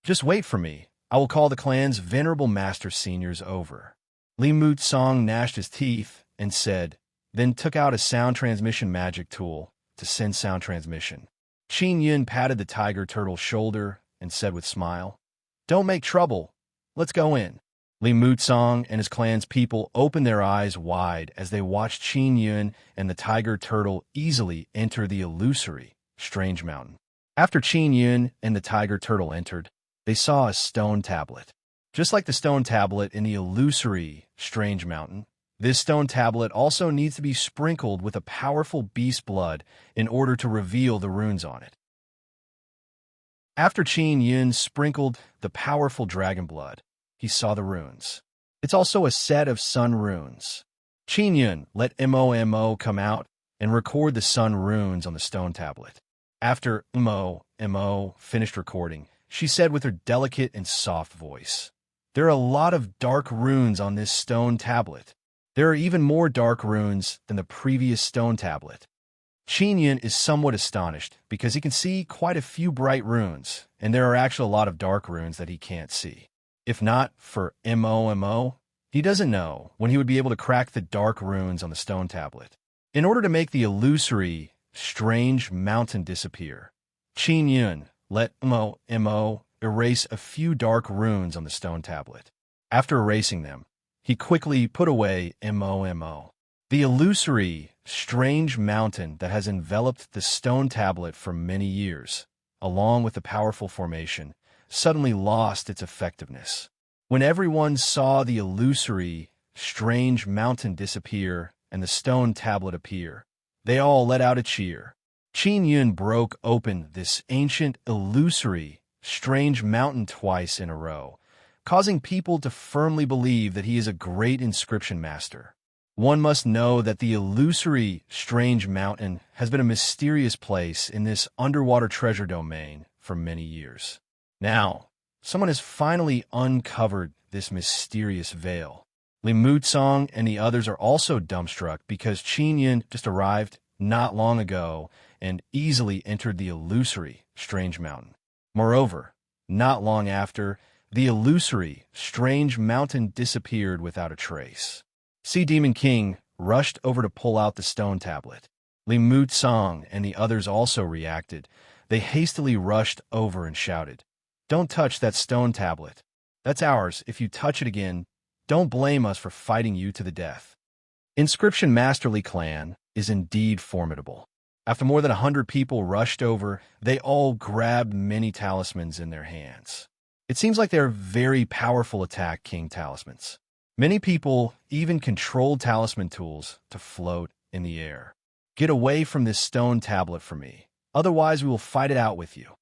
Just wait for me. I will call the clan's venerable master seniors over. Li Mutsong gnashed his teeth and said, then took out a sound transmission magic tool to send sound transmission. Qin Yun patted the tiger turtle's shoulder and said with smile, don't make trouble. Let's go in. Li Mutsong and his clan's people opened their eyes wide as they watched Qin Yun and the tiger turtle easily enter the illusory, strange mountain. After Qin Yun and the tiger turtle entered, they saw a stone tablet. Just like the stone tablet in the illusory, strange mountain, this stone tablet also needs to be sprinkled with a powerful beast blood in order to reveal the runes on it. After Qin Yun sprinkled the powerful dragon blood, he saw the runes. It's also a set of sun runes. Qin Yun let Mo come out and record the sun runes on the stone tablet. After Mo finished recording, she said with her delicate and soft voice, there are a lot of dark runes on this stone tablet. There are even more dark runes than the previous stone tablet. Qin Yun is somewhat astonished because he can see quite a few bright runes, and there are actually a lot of dark runes that he can't see. If not for Mo, he doesn't know when he would be able to crack the dark runes on the stone tablet. In order to make the illusory, strange mountain disappear, Qin Yun let Mo erase a few dark runes on the stone tablet. After erasing them, he quickly put away Mo. The illusory, strange mountain that has enveloped the stone tablet for many years, along with the powerful formation, suddenly lost its effectiveness. When everyone saw the illusory, strange mountain disappear and the stone tablet appear, they all let out a cheer. Qin Yun broke open this ancient, illusory, strange mountain twice in a row, causing people to firmly believe that he is a great inscription master. One must know that the illusory, strange mountain has been a mysterious place in this underwater treasure domain for many years. Now, someone has finally uncovered this mysterious veil. Li Mutsong and the others are also dumbstruck because Qin Yun just arrived not long ago and easily entered the illusory, strange mountain. Moreover, not long after, the illusory, strange mountain disappeared without a trace. Sea Demon King rushed over to pull out the stone tablet. Li Mutsong and the others also reacted. They hastily rushed over and shouted, "Don't touch that stone tablet. That's ours. If you touch it again, don't blame us for fighting you to the death." Inscription Masterly Clan is indeed formidable. After more than 100 people rushed over, they all grabbed many talismans in their hands. It seems like they're very powerful attack king talismans. Many people even controlled talisman tools to float in the air. "Get away from this stone tablet for me. Otherwise, we will fight it out with you."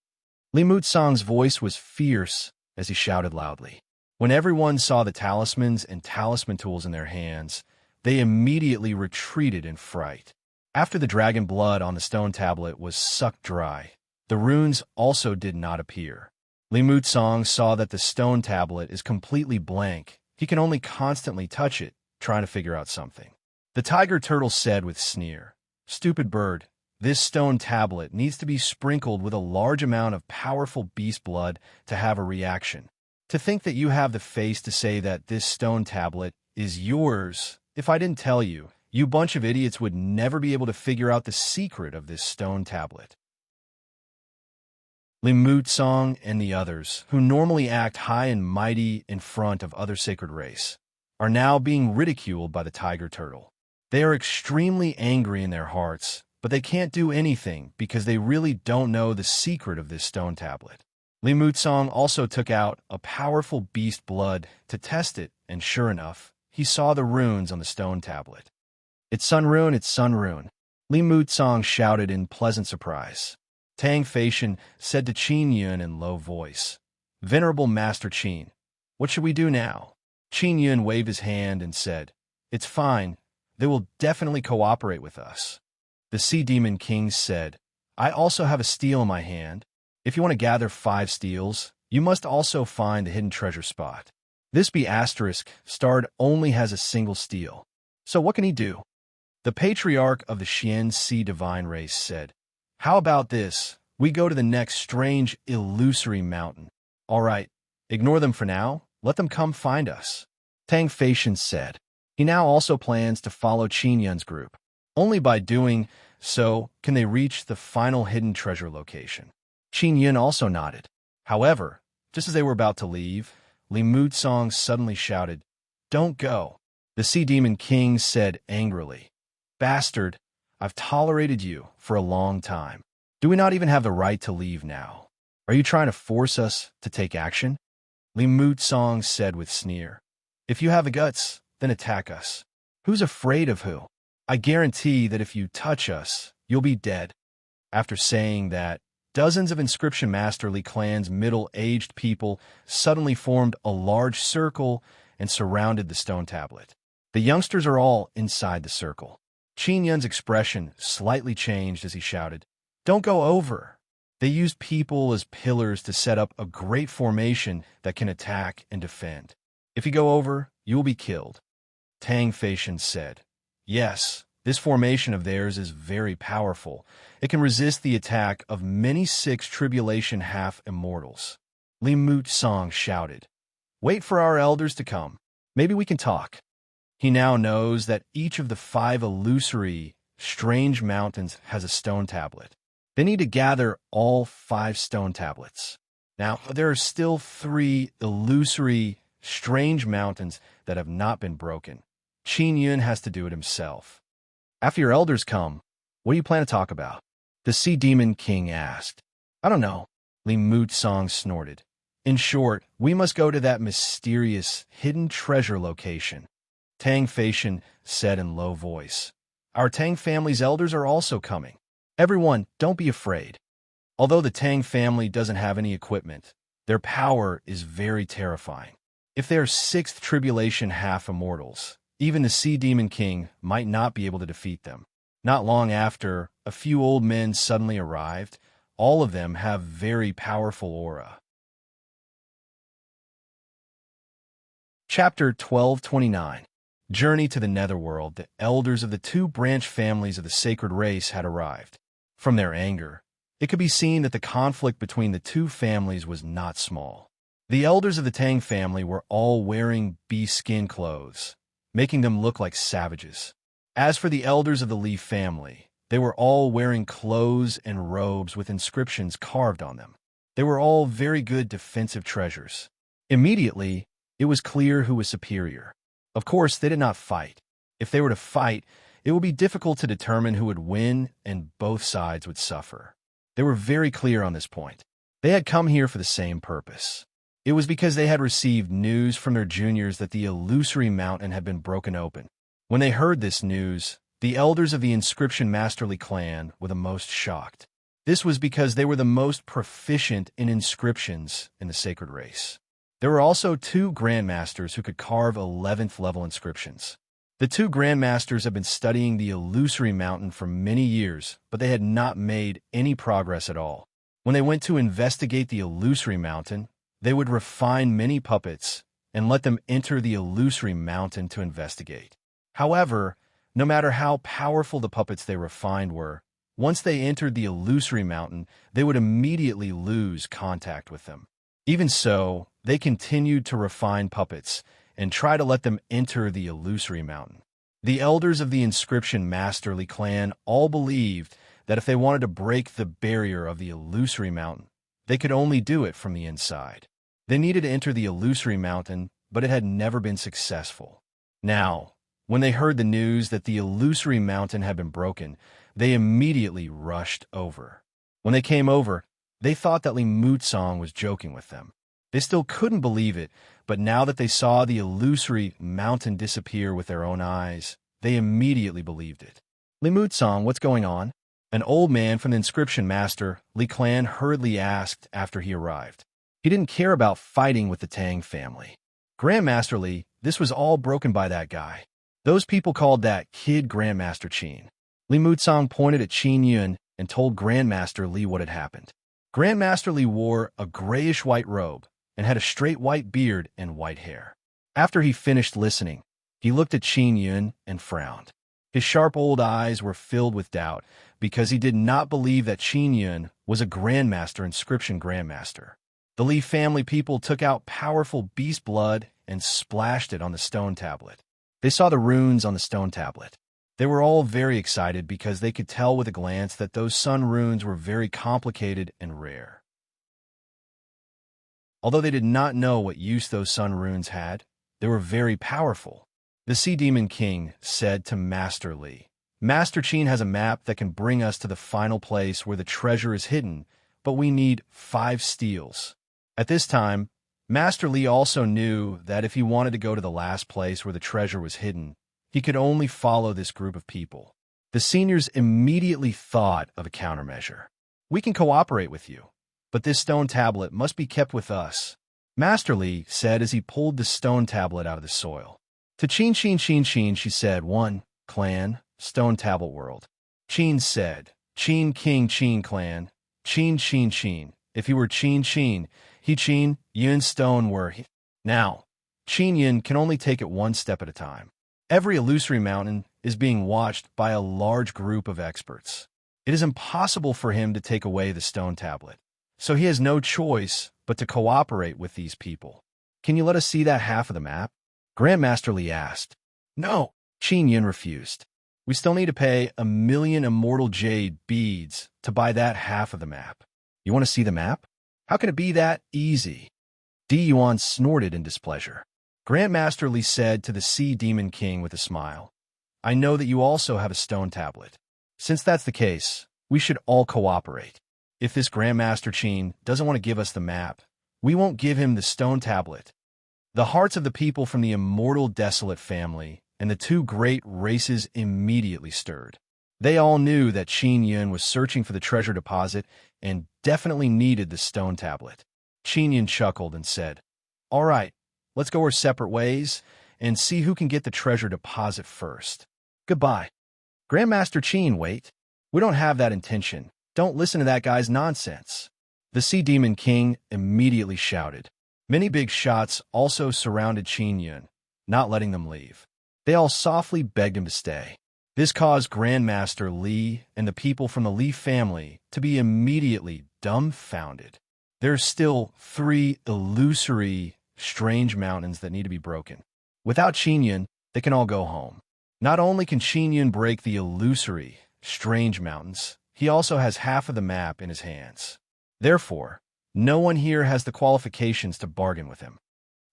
Li Mutsong's voice was fierce as he shouted loudly. When everyone saw the talismans and talisman tools in their hands, they immediately retreated in fright. After the dragon blood on the stone tablet was sucked dry, the runes also did not appear. Li Mutsong saw that the stone tablet is completely blank. He can only constantly touch it, trying to figure out something. The tiger turtle said with sneer, "Stupid bird, this stone tablet needs to be sprinkled with a large amount of powerful beast blood to have a reaction. To think that you have the face to say that this stone tablet is yours. If I didn't tell you, you bunch of idiots would never be able to figure out the secret of this stone tablet." Li Mutsong and the others, who normally act high and mighty in front of other sacred race, are now being ridiculed by the tiger turtle. They are extremely angry in their hearts, but they can't do anything because they really don't know the secret of this stone tablet. Li Mutsong also took out a powerful beast blood to test it, and sure enough, he saw the runes on the stone tablet. "It's Sun Rune, it's Sun Rune," Li Mutsong shouted in pleasant surprise. Tang Feishan said to Qin Yun in low voice, "Venerable Master Qin, what should we do now?" Qin Yun waved his hand and said, "It's fine. They will definitely cooperate with us." The Sea Demon King said, "I also have a steel in my hand. If you want to gather 5 steels, you must also find the hidden treasure spot. This be asterisk starred only has a single steel. So what can he do?" The patriarch of the Xian Sea divine race said, "How about this? We go to the next strange, illusory mountain. All right, ignore them for now. Let them come find us." Tang Feishan said. He now also plans to follow Qin Yun's group. Only by doing so can they reach the final hidden treasure location. Qin Yun also nodded. However, just as they were about to leave, Li Mutsong suddenly shouted, "Don't go." The Sea Demon King said angrily, "Bastard, I've tolerated you for a long time. Do we not even have the right to leave now? Are you trying to force us to take action?" Li Mutsong said with sneer, "If you have the guts, then attack us. Who's afraid of who? I guarantee that if you touch us, you'll be dead." After saying that, dozens of Inscription Masterly Clan's middle-aged people suddenly formed a large circle and surrounded the stone tablet. The youngsters are all inside the circle. Qin Yun's expression slightly changed as he shouted, "Don't go over." They used people as pillars to set up a great formation that can attack and defend. "If you go over, you will be killed." Tang Feishan said, "Yes, this formation of theirs is very powerful. It can resist the attack of many 6 tribulation half-immortals." Li Mutsong shouted, "Wait for our elders to come. Maybe we can talk." He now knows that each of the 5 illusory, strange mountains has a stone tablet. They need to gather all 5 stone tablets. Now, there are still 3 illusory, strange mountains that have not been broken. Qin Yun has to do it himself. After your elders come, what do you plan to talk about? The Sea Demon King asked. I don't know, Li Mutsong snorted. In short, we must go to that mysterious, hidden treasure location. Tang Feishan said in low voice. Our Tang family's elders are also coming. Everyone, don't be afraid. Although the Tang family doesn't have any equipment, their power is very terrifying. If they are 6th tribulation half-immortals, even the Sea Demon King might not be able to defeat them. Not long after, a few old men suddenly arrived. All of them have very powerful aura. Chapter 1229. Journey to the Netherworld. The elders of the 2 branch families of the sacred race had arrived. From their anger, it could be seen that the conflict between the 2 families was not small. The elders of the Tang family were all wearing bee skin clothes, making them look like savages. As for the elders of the Li family, they were all wearing clothes and robes with inscriptions carved on them. They were all very good defensive treasures. Immediately, it was clear who was superior. Of course, they did not fight. If they were to fight, it would be difficult to determine who would win, and both sides would suffer. They were very clear on this point. They had come here for the same purpose. It was because they had received news from their juniors that the illusory mountain had been broken open. When they heard this news, the elders of the Inscription Masterly clan were the most shocked. This was because they were the most proficient in inscriptions in the sacred race. There were also 2 grandmasters who could carve 11th level inscriptions. The 2 grandmasters had been studying the illusory mountain for many years, but they had not made any progress at all. When they went to investigate the illusory mountain, they would refine many puppets and let them enter the illusory mountain to investigate. However, no matter how powerful the puppets they refined were, once they entered the illusory mountain, they would immediately lose contact with them. Even so, they continued to refine puppets and try to let them enter the illusory mountain. The elders of the Inscription Masterly clan all believed that if they wanted to break the barrier of the illusory mountain, they could only do it from the inside. They needed to enter the illusory mountain, but it had never been successful. Now, when they heard the news that the illusory mountain had been broken, they immediately rushed over. When they came over, they thought that Li Mutsong was joking with them. They still couldn't believe it, but now that they saw the illusory mountain disappear with their own eyes, they immediately believed it. Li Mutsong, what's going on? An old man from the Inscription Master Li clan hurriedly asked after he arrived. He didn't care about fighting with the Tang family. Grandmaster Li, this was all broken by that guy. Those people called that kid Grandmaster Qin. Li Mutsong pointed at Qin Yun and told Grandmaster Li what had happened. Grandmaster Li wore a grayish-white robe and had a straight white beard and white hair. After he finished listening, he looked at Qin Yun and frowned. His sharp old eyes were filled with doubt because he did not believe that Qin Yun was a Grandmaster Inscription Grandmaster. The Li family people took out powerful beast blood and splashed it on the stone tablet. They saw the runes on the stone tablet. They were all very excited because they could tell with a glance that those sun runes were very complicated and rare. Although they did not know what use those sun runes had, they were very powerful. The Sea Demon King said to Master Li, Master Qin has a map that can bring us to the final place where the treasure is hidden, but we need 5 steals. At this time, Master Li also knew that if he wanted to go to the last place where the treasure was hidden, he could only follow this group of people. The seniors immediately thought of a countermeasure. We can cooperate with you, but this stone tablet must be kept with us, Master Li said as he pulled the stone tablet out of the soil. To Qin, she said, 1, clan, stone tablet world. Qin said, Qin King Qin clan, Qin. If he were Qin, he Qin, Yun stone were he. Now, Qin Yun can only take it 1 step at a time. Every illusory mountain is being watched by a large group of experts. It is impossible for him to take away the stone tablet, so he has no choice but to cooperate with these people. Can you let us see that half of the map? Grandmaster Li asked. No, Qin Yun refused. We still need to pay 1,000,000 immortal jade beads to buy that half of the map. You want to see the map? How can it be that easy? Di Yuan snorted in displeasure. Grandmaster Li said to the Sea Demon King with a smile, I know that you also have a stone tablet. Since that's the case, we should all cooperate. If this Grandmaster Qin doesn't want to give us the map, we won't give him the stone tablet. The hearts of the people from the immortal Desolate family and the two great races immediately stirred. They all knew that Qin Yun was searching for the treasure deposit and definitely needed the stone tablet. Qin Yun chuckled and said, All right, let's go our separate ways and see who can get the treasure deposit first. Goodbye. Grandmaster Qin, wait. We don't have that intention. Don't listen to that guy's nonsense. The Sea Demon King immediately shouted. Many big shots also surrounded Qin Yun, not letting them leave. They all softly begged him to stay. This caused Grandmaster Li and the people from the Li family to be immediately dumbfounded. There's still 3 illusory, strange mountains that need to be broken. Without Qin Yun, they can all go home. Not only can Qin Yun break the illusory, strange mountains, he also has half of the map in his hands. Therefore, no one here has the qualifications to bargain with him.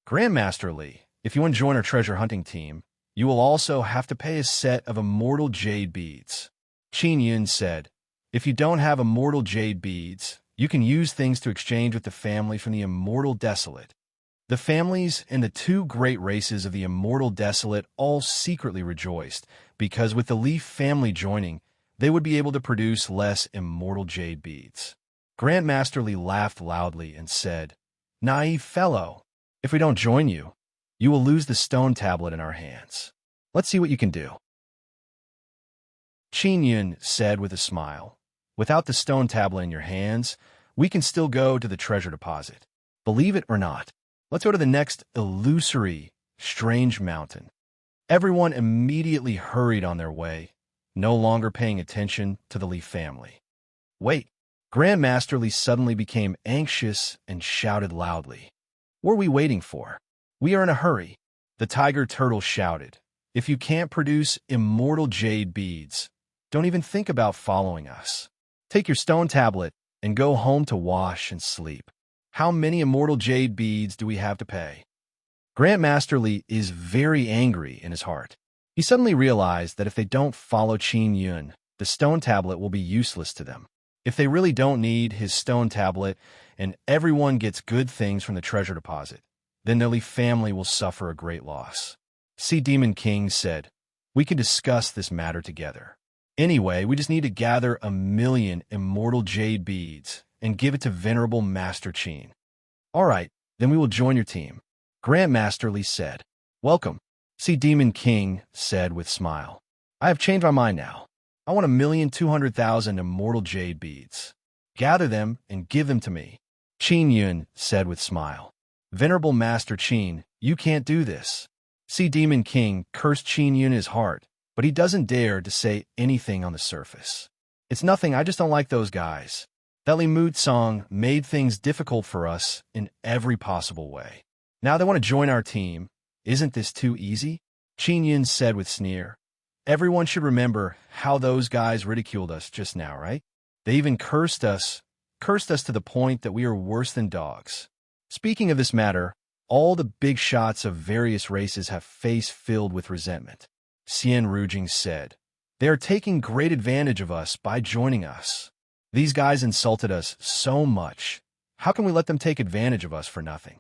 Grandmaster Li, if you want to join our treasure hunting team, you will also have to pay a set of immortal jade beads. Qin Yun said, If you don't have immortal jade beads, you can use things to exchange with the family from the immortal Desolate. The families and the two great races of the immortal Desolate all secretly rejoiced, because with the Leaf family joining, they would be able to produce less immortal jade beads. Grandmaster Li laughed loudly and said, Naive fellow, if we don't join you, you will lose the stone tablet in our hands. Let's see what you can do. Qin Yun said with a smile, Without the stone tablet in your hands, we can still go to the treasure deposit. Believe it or not, let's go to the next illusory, strange mountain. Everyone immediately hurried on their way, no longer paying attention to the Li family. Wait, Grandmaster Li suddenly became anxious and shouted loudly. What are we waiting for? We are in a hurry. The tiger turtle shouted. If you can't produce immortal jade beads, don't even think about following us. Take your stone tablet and go home to wash and sleep. How many immortal jade beads do we have to pay? Grandmaster Li is very angry in his heart. He suddenly realized that if they don't follow Qin Yun, the stone tablet will be useless to them. If they really don't need his stone tablet and everyone gets good things from the treasure deposit, then the Li family will suffer a great loss. Sea Demon King said, We can discuss this matter together. Anyway, we just need to gather 1,000,000 immortal jade beads and give it to Venerable Master Qin. All right, then we will join your team. Grandmaster Li said. Welcome, Sea Demon King said with smile. I have changed my mind now. I want 1,200,000 immortal jade beads. Gather them and give them to me. Qin Yun said with smile. Venerable Master Qin, you can't do this. Sea Demon King cursed Qin Yun in his heart, but he doesn't dare to say anything on the surface. It's nothing, I just don't like those guys. That Li Moot song made things difficult for us in every possible way. Now they want to join our team. Isn't this too easy? Qin Yun said with sneer. Everyone should remember how those guys ridiculed us just now, right? They even cursed us to the point that we are worse than dogs. Speaking of this matter, all the big shots of various races have face filled with resentment. Xian Rujing said, They are taking great advantage of us by joining us. These guys insulted us so much. How can we let them take advantage of us for nothing?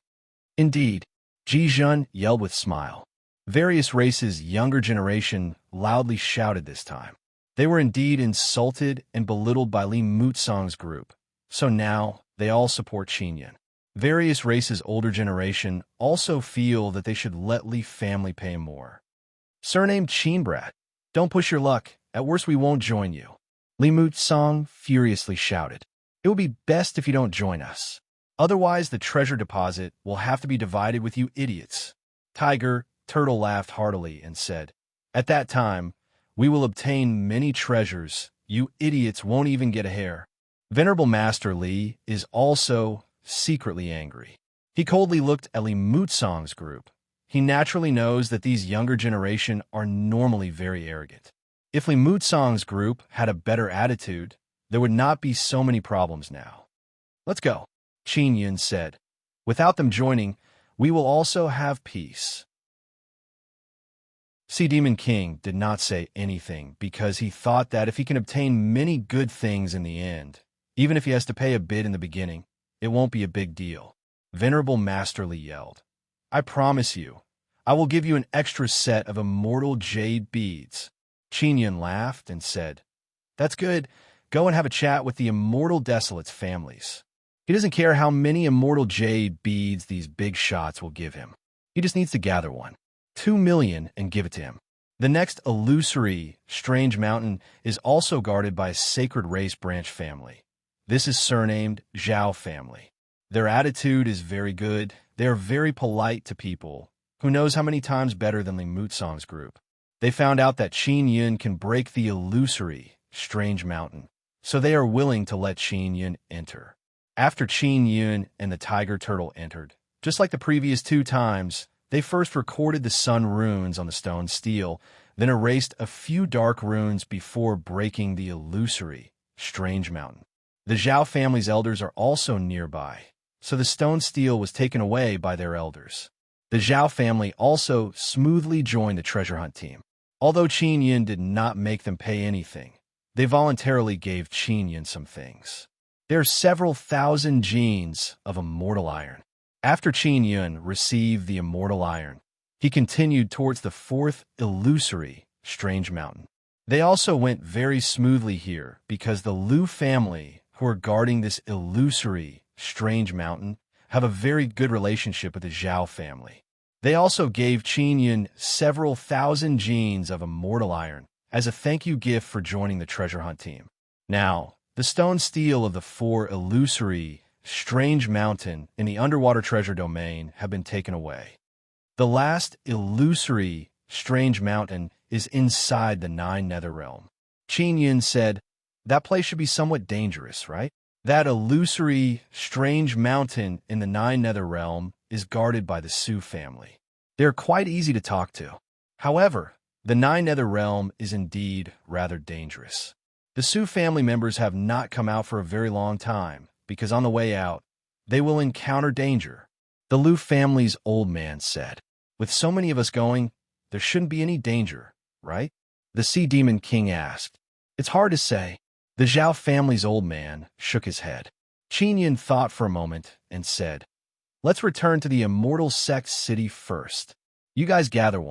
Indeed, Ji Jun yelled with smile. Various races' younger generation loudly shouted this time. They were indeed insulted and belittled by Li Mutsong's group, so now they all support Qin Yun. Various races' older generation also feel that they should let Li family pay more. Surnamed Qin Brat, don't push your luck, at worst we won't join you. Li Mutsong furiously shouted. It would be best if you don't join us. Otherwise the treasure deposit will have to be divided with you idiots. Tiger Turtle laughed heartily and said, At that time, we will obtain many treasures. You idiots won't even get a hair. Venerable Master Li is also secretly angry. He coldly looked at Li Mutsong's group. He naturally knows that these younger generation are normally very arrogant. If Li Mutsong's group had a better attitude, there would not be so many problems now. Let's go, Qin Yun said. Without them joining, we will also have peace. Sea Demon King did not say anything because he thought that if he can obtain many good things in the end, even if he has to pay a bid in the beginning, it won't be a big deal. Venerable Master Li yelled, I promise you, I will give you an extra set of immortal jade beads. Qin Yun laughed and said, That's good. Go and have a chat with the immortal desolates' families. He doesn't care how many immortal jade beads these big shots will give him. He just needs to gather 2 million and give it to him. The next illusory, strange mountain is also guarded by a sacred race branch family. This is surnamed Zhao family. Their attitude is very good. They are very polite to people. Who knows how many times better than Li Mutsong's group. They found out that Qin Yun can break the illusory, strange mountain, so they are willing to let Qin Yun enter. After Qin Yun and the tiger turtle entered, just like the previous 2 times, they first recorded the sun runes on the stone stele, then erased a few dark runes before breaking the illusory, strange mountain. The Zhao family's elders are also nearby, so the stone stele was taken away by their elders. The Zhao family also smoothly joined the treasure hunt team. Although Qin Yun did not make them pay anything, they voluntarily gave Qin Yun some things. There are several thousand genes of immortal iron. After Qin Yun received the immortal iron, he continued towards the 4th illusory, strange mountain. They also went very smoothly here because the Lu family, who are guarding this illusory, strange mountain, have a very good relationship with the Zhao family. They also gave Qin Yun several thousand genes of immortal iron as a thank you gift for joining the treasure hunt team. Now, the stone stele of the 4 illusory, strange mountain in the underwater treasure domain have been taken away. The last illusory, strange mountain is inside the 9 nether realm. Qin Yun said, That place should be somewhat dangerous, right? That illusory, strange mountain in the 9 nether realm is guarded by the Su family. They are quite easy to talk to. However, the 9 nether realm is indeed rather dangerous. The Su family members have not come out for a very long time, because on the way out, they will encounter danger. The Lu family's old man said, With so many of us going, there shouldn't be any danger, right? The Sea Demon King asked. It's hard to say. The Zhao family's old man shook his head. Qin Yun thought for a moment and said, Let's return to the immortal sect city first. You guys gather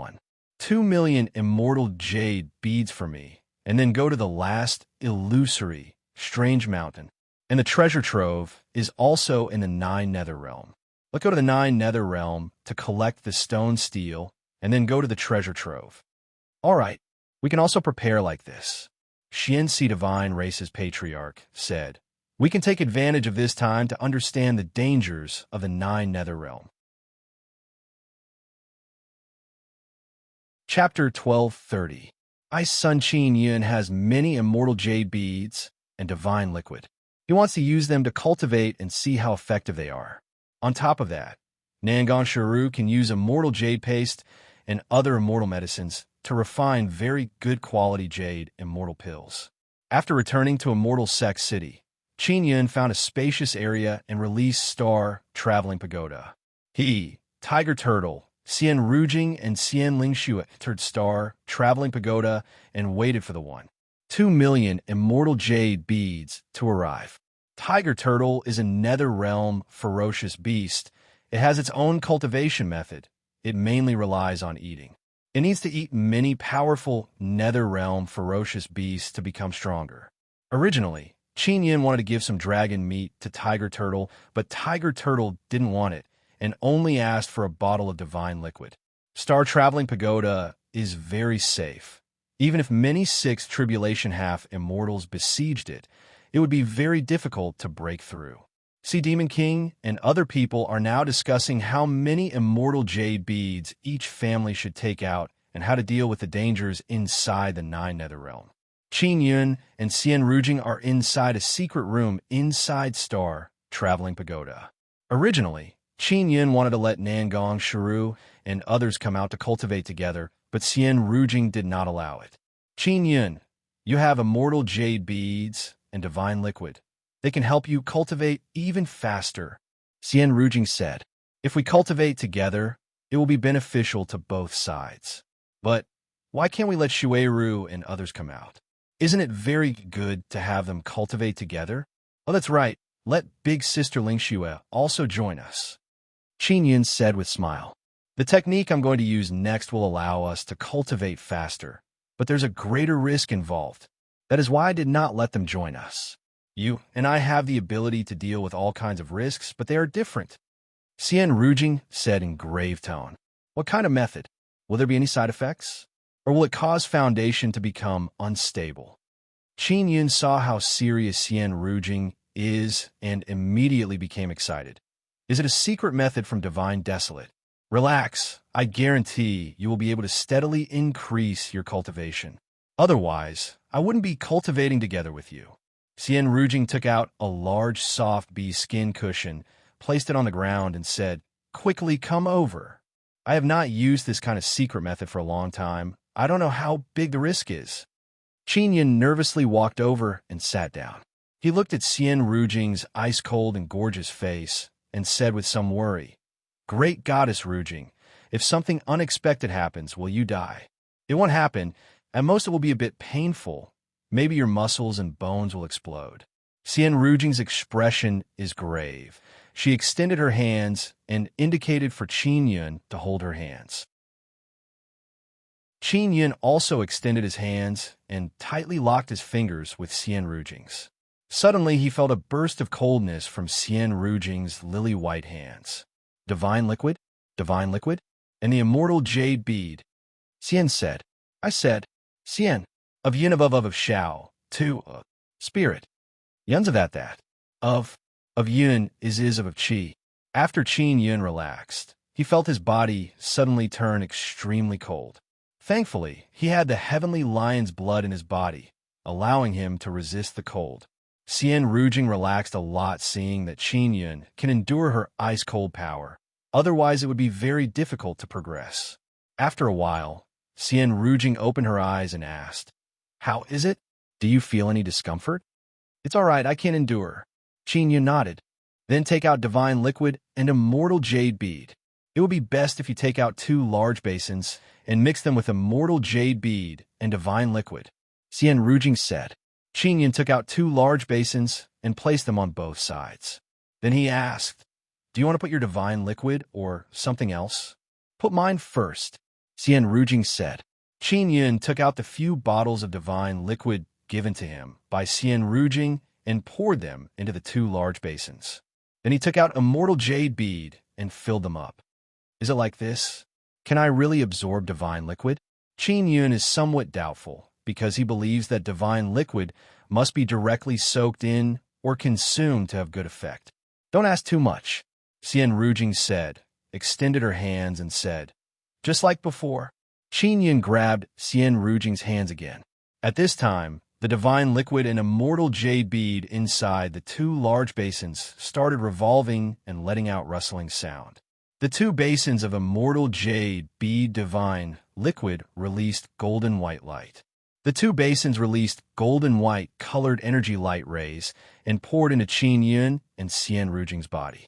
2 million immortal jade beads for me, and then go to the last illusory, strange mountain. And the treasure trove is also in the 9 nether realm. Let's go to the 9 nether realm to collect the stone stele, and then go to the treasure trove. All right, we can also prepare like this. Xianxi Divine Race's patriarch said, We can take advantage of this time to understand the dangers of the 9 nether realm. Chapter 1230. Ice Sun Qin Yun has many immortal jade beads and divine liquid. He wants to use them to cultivate and see how effective they are. On top of that, Nangong Shiru can use immortal jade paste and other immortal medicines to refine very good quality jade immortal pills. After returning to Immortal Sect City, Qin Yun found a spacious area and released Star Traveling Pagoda. He, Tiger Turtle, Xian Rujing, and Xian Lingshu entered Star Traveling Pagoda and waited for the 2 million immortal jade beads to arrive. Tiger Turtle is a nether realm ferocious beast. It has its own cultivation method. It mainly relies on eating. It needs to eat many powerful nether realm ferocious beasts to become stronger. Originally, Qin Yun wanted to give some dragon meat to Tiger Turtle, but Tiger Turtle didn't want it and only asked for a bottle of divine liquid. Star Traveling Pagoda is very safe. Even if many 6th Tribulation Half immortals besieged it, it would be very difficult to break through. Sea Demon King and other people are now discussing how many immortal jade beads each family should take out and how to deal with the dangers inside the 9 nether realm. Qin Yun and Xian Rujing are inside a secret room inside Star Traveling Pagoda. Originally, Qin Yun wanted to let Nangong Shiru and others come out to cultivate together, but Xian Rujing did not allow it. Qin Yun, you have immortal jade beads and divine liquid. They can help you cultivate even faster. Xian Rujing said, if we cultivate together, it will be beneficial to both sides. But why can't we let Shuiru and others come out? Isn't it very good to have them cultivate together? Oh, that's right. Let big sister Lingxue also join us. Qin Yun said with a smile. The technique I'm going to use next will allow us to cultivate faster, but there's a greater risk involved. That is why I did not let them join us. You and I have the ability to deal with all kinds of risks, but they are different. Xian Rujing said in grave tone. What kind of method? Will there be any side effects? Or will it cause foundation to become unstable? Qin Yun saw how serious Xian Rujing is and immediately became excited. Is it a secret method from Divine Desolate? Relax. I guarantee you will be able to steadily increase your cultivation. Otherwise, I wouldn't be cultivating together with you. Xian Rujing took out a large soft bee skin cushion, placed it on the ground, and said, quickly come over. I have not used this kind of secret method for a long time. I don't know how big the risk is. Qin Yun nervously walked over and sat down. He looked at Xian Rujing's ice-cold and gorgeous face and said with some worry, Great Goddess Rujing, if something unexpected happens, will you die? It won't happen. At most, it will be a bit painful. Maybe your muscles and bones will explode. Xian Rujing's expression is grave. She extended her hands and indicated for Qin Yun to hold her hands. Qin Yun also extended his hands and tightly locked his fingers with Xian Rujing's. Suddenly, he felt a burst of coldness from Xian Rujing's lily-white hands. Divine liquid? Divine liquid? And the immortal jade bead. Xian said. I said, Xian, of Yin of Shao, to, spirit. Yun's of that. Of Yun is of Qi. After Qin Yun relaxed, he felt his body suddenly turn extremely cold. Thankfully, he had the heavenly lion's blood in his body, allowing him to resist the cold. Xian Rujing relaxed a lot seeing that Qin Yun can endure her ice-cold power. Otherwise, it would be very difficult to progress. After a while, Xian Rujing opened her eyes and asked, How is it? Do you feel any discomfort? It's all right, I can endure. Qin Yun nodded. Then take out divine liquid and immortal jade bead. It would be best if you take out 2 large basins and mix them with immortal jade bead and divine liquid. Xian Rujing said. Qin Yun took out 2 large basins and placed them on both sides. Then he asked, Do you want to put your divine liquid or something else? Put mine first, Xian Rujing said. Qin Yun took out the few bottles of divine liquid given to him by Xian Rujing and poured them into the 2 large basins. Then he took out immortal jade bead and filled them up. Is it like this? Can I really absorb divine liquid? Qin Yun is somewhat doubtful, because he believes that divine liquid must be directly soaked in or consumed to have good effect. Don't ask too much, Xian Rujing said, extended her hands and said, Just like before. Qin Yun grabbed Xian Rujing's hands again. At this time, the divine liquid and immortal jade bead inside the 2 large basins started revolving and letting out rustling sound. The 2 basins of immortal jade bead divine liquid released golden white light. The 2 basins released golden white colored energy light rays and poured into Qin Yun and Xian Rujing's body.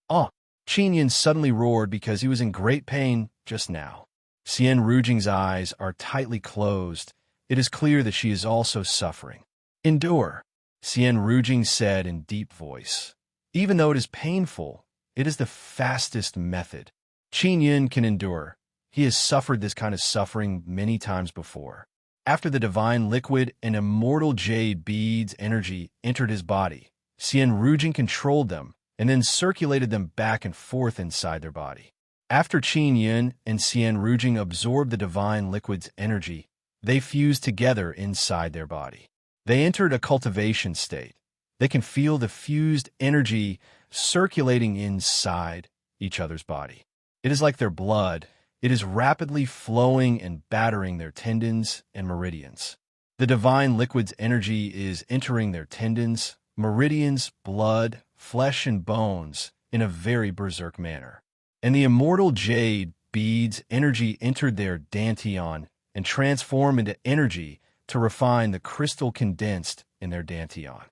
Oh! Qin Yun suddenly roared because he was in great pain just now. Xian Rujing's eyes are tightly closed. It is clear that she is also suffering. Endure, Xian Rujing said in deep voice. Even though it is painful, it is the fastest method. Qin Yun can endure. He has suffered this kind of suffering many times before. After the divine liquid and immortal jade beads energy entered his body, Xian Rujing controlled them and then circulated them back and forth inside their body. After Qin Yun and Xian Rujing absorbed the divine liquid's energy, they fused together inside their body. They entered a cultivation state. They can feel the fused energy circulating inside each other's body. It is like their blood. It is rapidly flowing and battering their tendons and meridians. The divine liquid's energy is entering their tendons, meridians, blood, flesh, and bones in a very berserk manner. And the immortal jade beads energy entered their dantian and transformed into energy to refine the crystal condensed in their dantian.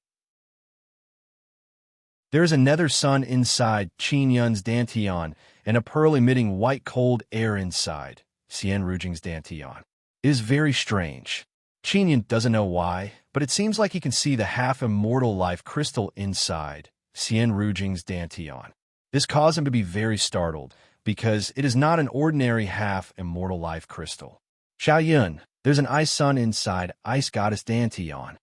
There is a nether sun inside Qin Yun's dantian and a pearl emitting white cold air inside Xian Rujing's dantian. It is very strange. Qin Yun doesn't know why, but it seems like he can see the half-immortal life crystal inside Xian Rujing's dantian. This caused him to be very startled, because it is not an ordinary half-immortal life crystal. Xiao Yun, there's an ice sun inside Ice Goddess dantian,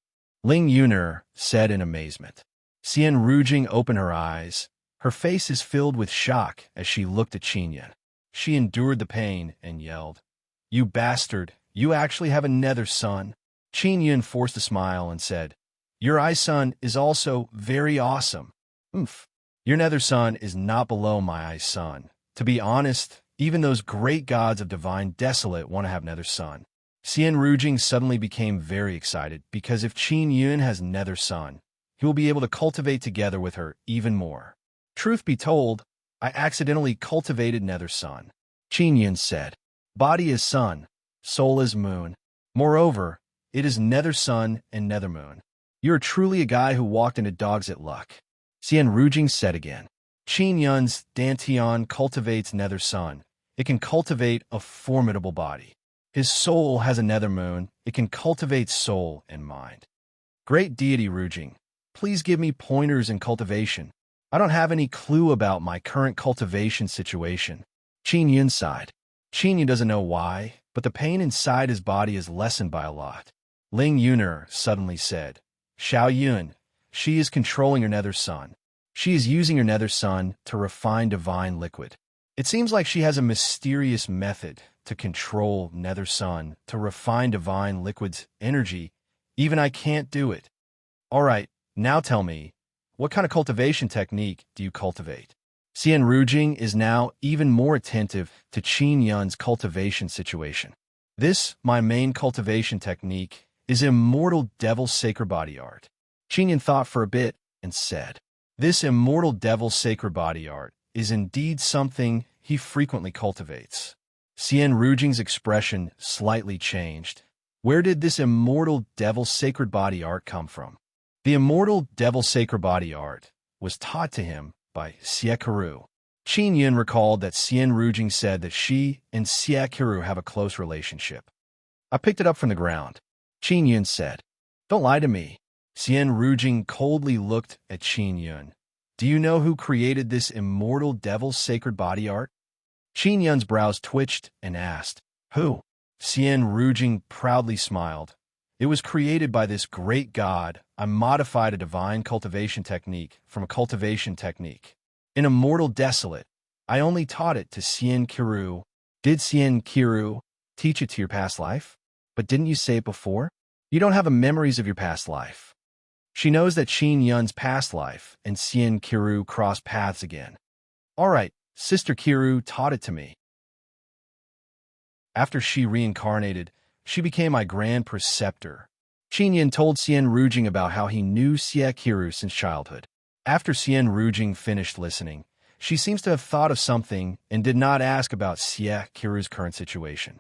Ling Yuner said in amazement. Xian Rujing opened her eyes. Her face is filled with shock as she looked at Qin Yun. She endured the pain and yelled, "You bastard, you actually have a nether sun." Qin Yun forced a smile and said, "Your ice sun is also very awesome. Oomph. Your nether sun is not below my ice sun. To be honest, even those great gods of divine desolate want to have nether sun." Xian Rujing suddenly became very excited because if Qin Yun has nether sun, he will be able to cultivate together with her even more. Truth be told, I accidentally cultivated nether sun, Qin Yun said. Body is sun, soul is moon. Moreover, it is nether sun and nether moon. You are truly a guy who walked into dogs at luck. Xian Rujing said again. Qin Yun's dantian cultivates nether sun. It can cultivate a formidable body. His soul has a nether moon. It can cultivate soul and mind. Great deity Rujing, please give me pointers in cultivation. I don't have any clue about my current cultivation situation. Qin Yun sighed. Qin Yun doesn't know why, but the pain inside his body is lessened by a lot. Ling Yuner suddenly said, Xiao Yun, she is controlling her nether sun. She is using her nether sun to refine divine liquid. It seems like she has a mysterious method to control nether sun to refine divine liquid's energy. Even I can't do it. All right, now tell me, what kind of cultivation technique do you cultivate? Xian Rujing is now even more attentive to Qin Yun's cultivation situation. This, my main cultivation technique, is immortal devil sacred body art. Qin Yun thought for a bit and said, this immortal devil sacred body art is indeed something he frequently cultivates. Xian Rujing's expression slightly changed. Where did this immortal devil sacred body art come from? The immortal devil sacred body art was taught to him by Xie Qiru. Qin Yun recalled that Xian Rujing said that she and Xie Qiru have a close relationship. I picked it up from the ground. Qin Yun said, don't lie to me. Xian Rujing coldly looked at Qin Yun. Do you know who created this immortal devil sacred body art? Qin Yun's brows twitched and asked, who? Xian Rujing proudly smiled. It was created by this great god. I modified a divine cultivation technique from a cultivation technique. An immortal desolate. I only taught it to Xian Qiru. Did Xian Qiru teach it to your past life? But didn't you say it before? You don't have a memories of your past life. She knows that Qin Yun's past life and Xian Qiru crossed paths again. All right, Sister Qiru taught it to me. After she reincarnated, she became my grand preceptor. Qin Yun told Xian Rujing about how he knew Xie Qiru since childhood. After Xian Rujing finished listening, she seems to have thought of something and did not ask about Xie Qiru's current situation.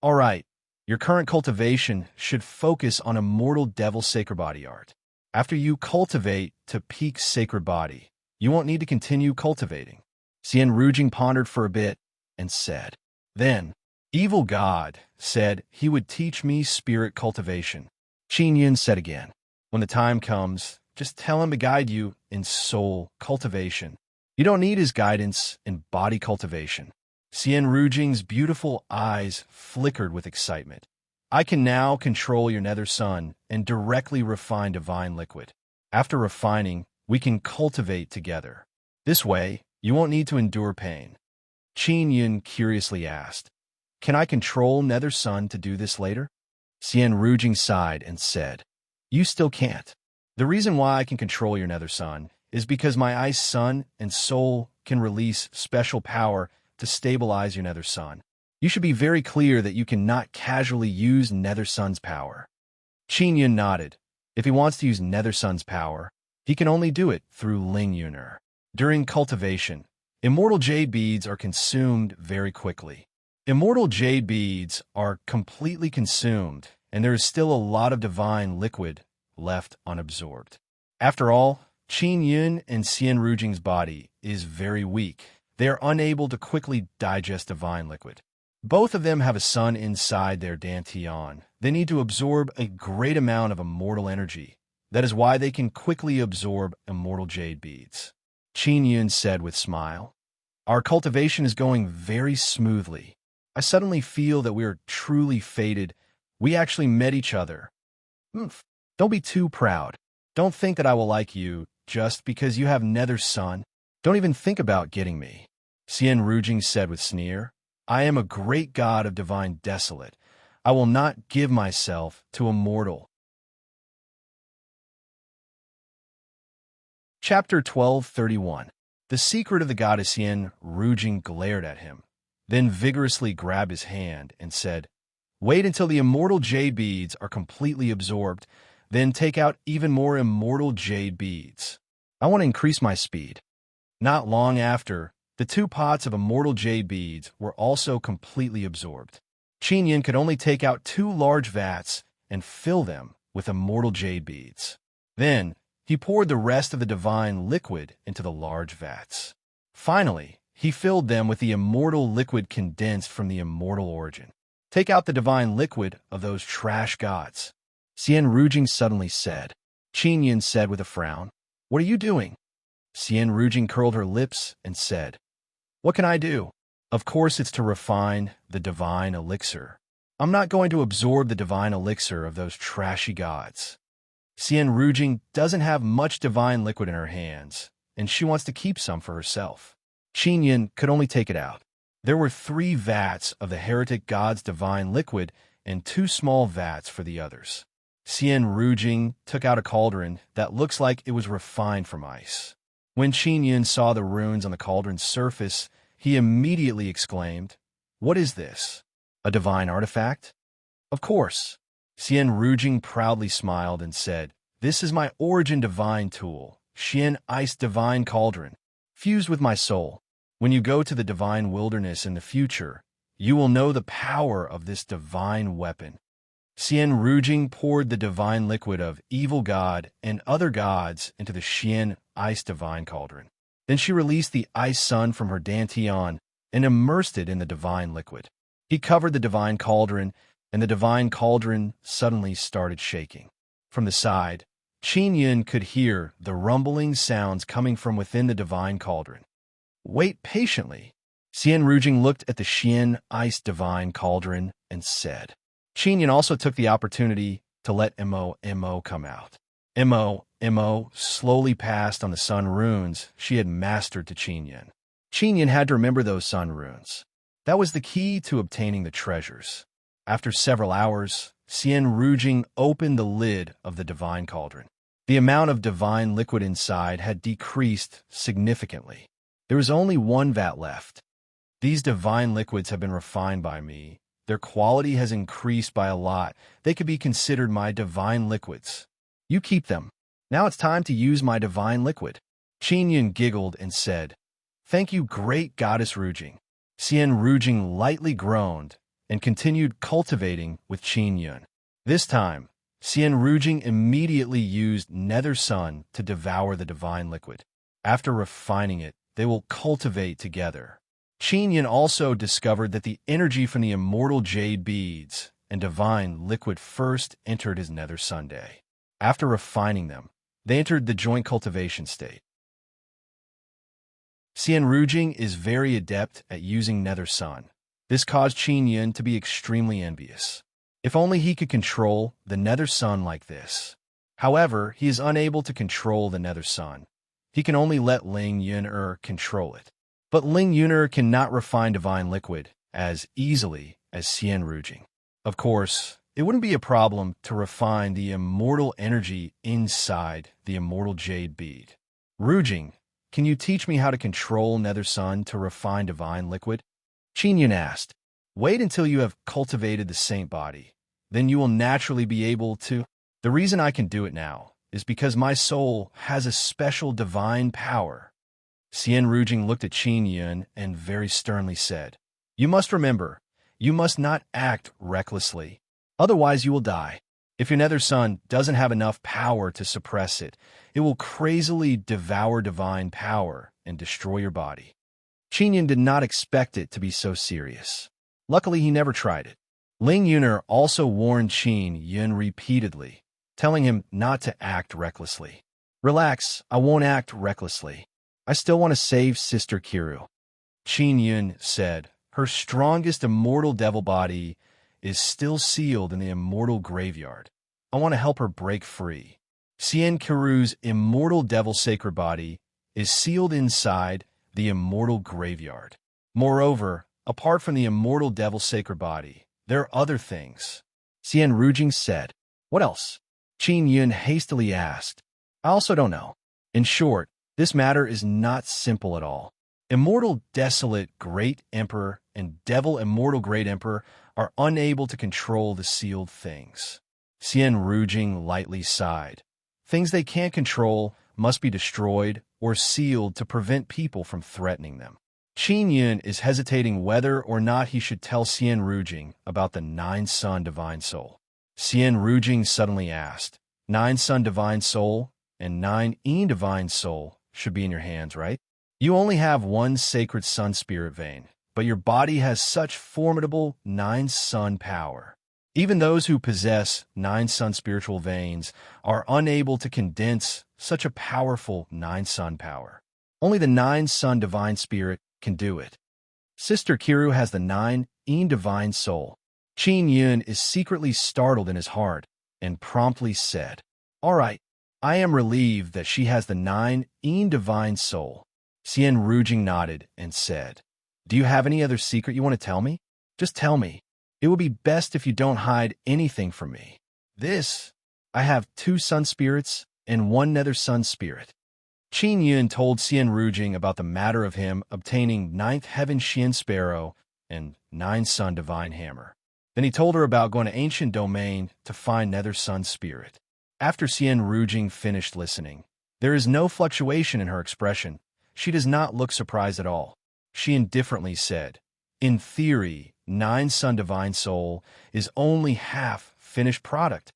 All right, your current cultivation should focus on immortal devil sacred body art. After you cultivate to peak sacred body, you won't need to continue cultivating. Xian Rujing pondered for a bit and said, then, evil god said he would teach me spirit cultivation. Qin Yun said again, when the time comes, just tell him to guide you in soul cultivation. You don't need his guidance in body cultivation. Xian Rujing's beautiful eyes flickered with excitement. I can now control your nether sun and directly refine divine liquid. After refining, we can cultivate together. This way, you won't need to endure pain. Qin Yun curiously asked, can I control nether sun to do this later? Xian Rujing sighed and said, you still can't. The reason why I can control your nether sun is because my ice sun and soul can release special power to stabilize your nether sun. You should be very clear that you cannot casually use nether sun's power. Qin Yun nodded. If he wants to use nether sun's power, he can only do it through Ling Yuner. During cultivation, immortal jade beads are consumed very quickly. Immortal jade beads are completely consumed and there is still a lot of divine liquid left unabsorbed. After all, Qin Yun and Xian Rujing's body is very weak. They are unable to quickly digest divine liquid. Both of them have a sun inside their dantian. They need to absorb a great amount of immortal energy. That is why they can quickly absorb immortal jade beads. Qin Yun said with a smile, "Our cultivation is going very smoothly. I suddenly feel that we are truly fated. We actually met each other. Don't be too proud. Don't think that I will like you just because you have nether sun. Don't even think about getting me." Xian Rujing said with sneer, "I am a great god of divine desolate. I will not give myself to a mortal." Chapter 12:31. The secret of the goddess Xian Rujing glared at him, then vigorously grabbed his hand and said, "Wait until the immortal jade beads are completely absorbed, then take out even more immortal jade beads. I want to increase my speed." Not long after, the 2 pots of immortal jade beads were also completely absorbed. Qin Yin could only take out 2 large vats and fill them with immortal jade beads. Then, he poured the rest of the divine liquid into the large vats. Finally, he filled them with the immortal liquid condensed from the immortal origin. "Take out the divine liquid of those trash gods," Xian Rujing suddenly said. Qin Yin said with a frown, "What are you doing?" Xian Rujing curled her lips and said, "What can I do? Of course it's to refine the divine elixir. I'm not going to absorb the divine elixir of those trashy gods." Xian Rujing doesn't have much divine liquid in her hands, and she wants to keep some for herself. Qin Yin could only take it out. There were 3 vats of the heretic god's divine liquid and 2 small vats for the others. Xian Rujing took out a cauldron that looks like it was refined from ice. When Qin Yin saw the runes on the cauldron's surface, he immediately exclaimed, "What is this? A divine artifact?" "Of course." Xian Rujing proudly smiled and said, "This is my origin divine tool, Xian Ice Divine Cauldron, fused with my soul. When you go to the divine wilderness in the future, you will know the power of this divine weapon." Xian Rujing poured the divine liquid of evil god and other gods into the Xian Ice Divine Cauldron. Then she released the ice sun from her dantian and immersed it in the divine liquid. He covered the divine cauldron, and the divine cauldron suddenly started shaking. From the side, Qin Yin could hear the rumbling sounds coming from within the divine cauldron. "Wait patiently." Xian Rujing looked at the Xian Ice Divine Cauldron and said. Qin Yin also took the opportunity to let Mo come out. Mo slowly passed on the sun runes she had mastered to Qin Yin. Qin Yin had to remember those sun runes. That was the key to obtaining the treasures. After several hours, Xian Rujing opened the lid of the divine cauldron. The amount of divine liquid inside had decreased significantly. There was only 1 vat left. "These divine liquids have been refined by me. Their quality has increased by a lot. They could be considered my divine liquids. You keep them. Now it's time to use my divine liquid." Qin Yin giggled and said, "Thank you, great goddess Rujing." Xian Rujing lightly groaned and continued cultivating with Qin Yin. This time, Xian Rujing immediately used nether sun to devour the divine liquid. After refining it, they will cultivate together. Qin Yin also discovered that the energy from the immortal jade beads and divine liquid first entered his nether sunday. After refining them, they entered the joint cultivation state. Xian Rujing is very adept at using nether sun. This caused Qin Yin to be extremely envious. If only he could control the nether sun like this. However, he is unable to control the nether sun. He can only let Ling Yun'er control it. But Ling Yun'er cannot refine divine liquid as easily as Xian Rujing. Of course, it wouldn't be a problem to refine the immortal energy inside the immortal jade bead. "Rujing, can you teach me how to control nether sun to refine divine liquid?" Qin Yin asked. "Wait until you have cultivated the saint body. Then you will naturally be able to." "The reason I can do it now is because my soul has a special divine power." Xian Rujing looked at Qin Yin and very sternly said, "You must remember, you must not act recklessly. Otherwise, you will die. If your nether sun doesn't have enough power to suppress it, it will crazily devour divine power and destroy your body. Qin Yun did not expect it to be so serious. Luckily, he never tried it. Ling Yuner also warned Qin Yun repeatedly, telling him not to act recklessly. Relax, I won't act recklessly. I still want to save Sister Kiru. Qin Yun said, her strongest immortal devil body is still sealed in the immortal graveyard. I want to help her break free. Sian Kiru's immortal devil sacred body is sealed inside the immortal graveyard. Moreover, apart from the immortal devil sacred body, there are other things. Xian Rujing said. What else? Qin Yun hastily asked. I also don't know. In short, this matter is not simple at all. Immortal Desolate Great Emperor and Devil Immortal Great Emperor are unable to control the sealed things. Xian Rujing lightly sighed. Things they can't control must be destroyed or sealed to prevent people from threatening them. Qin Yun is hesitating whether or not he should tell Xian Rujing about the Nine Sun Divine Soul. Xian Rujing suddenly asked, Nine Sun Divine Soul and Nine Yin Divine Soul should be in your hands, right? You only have one sacred sun spirit vein, but your body has such formidable Nine Sun power. Even those who possess Nine Sun spiritual veins are unable to condense such a powerful Nine Sun power. Only the Nine Sun Divine Spirit can do it. Sister Kiru has the Nine Yin Divine Soul. Qin Yun is secretly startled in his heart and promptly said, All right, I am relieved that she has the Nine Yin Divine Soul. Xian Rujing nodded and said, Do you have any other secret you want to tell me? Just tell me. It would be best if you don't hide anything from me. I have 2 sun spirits and 1 nether sun spirit. Qin Yun told Xian Rujing about the matter of him obtaining 9th Heaven Xian Sparrow and 9 Sun Divine Hammer. Then he told her about going to Ancient Domain to find Nether Sun Spirit. After Xian Rujing finished listening, there is no fluctuation in her expression. She does not look surprised at all. She indifferently said, In theory, 9 Sun Divine Soul is only half finished product.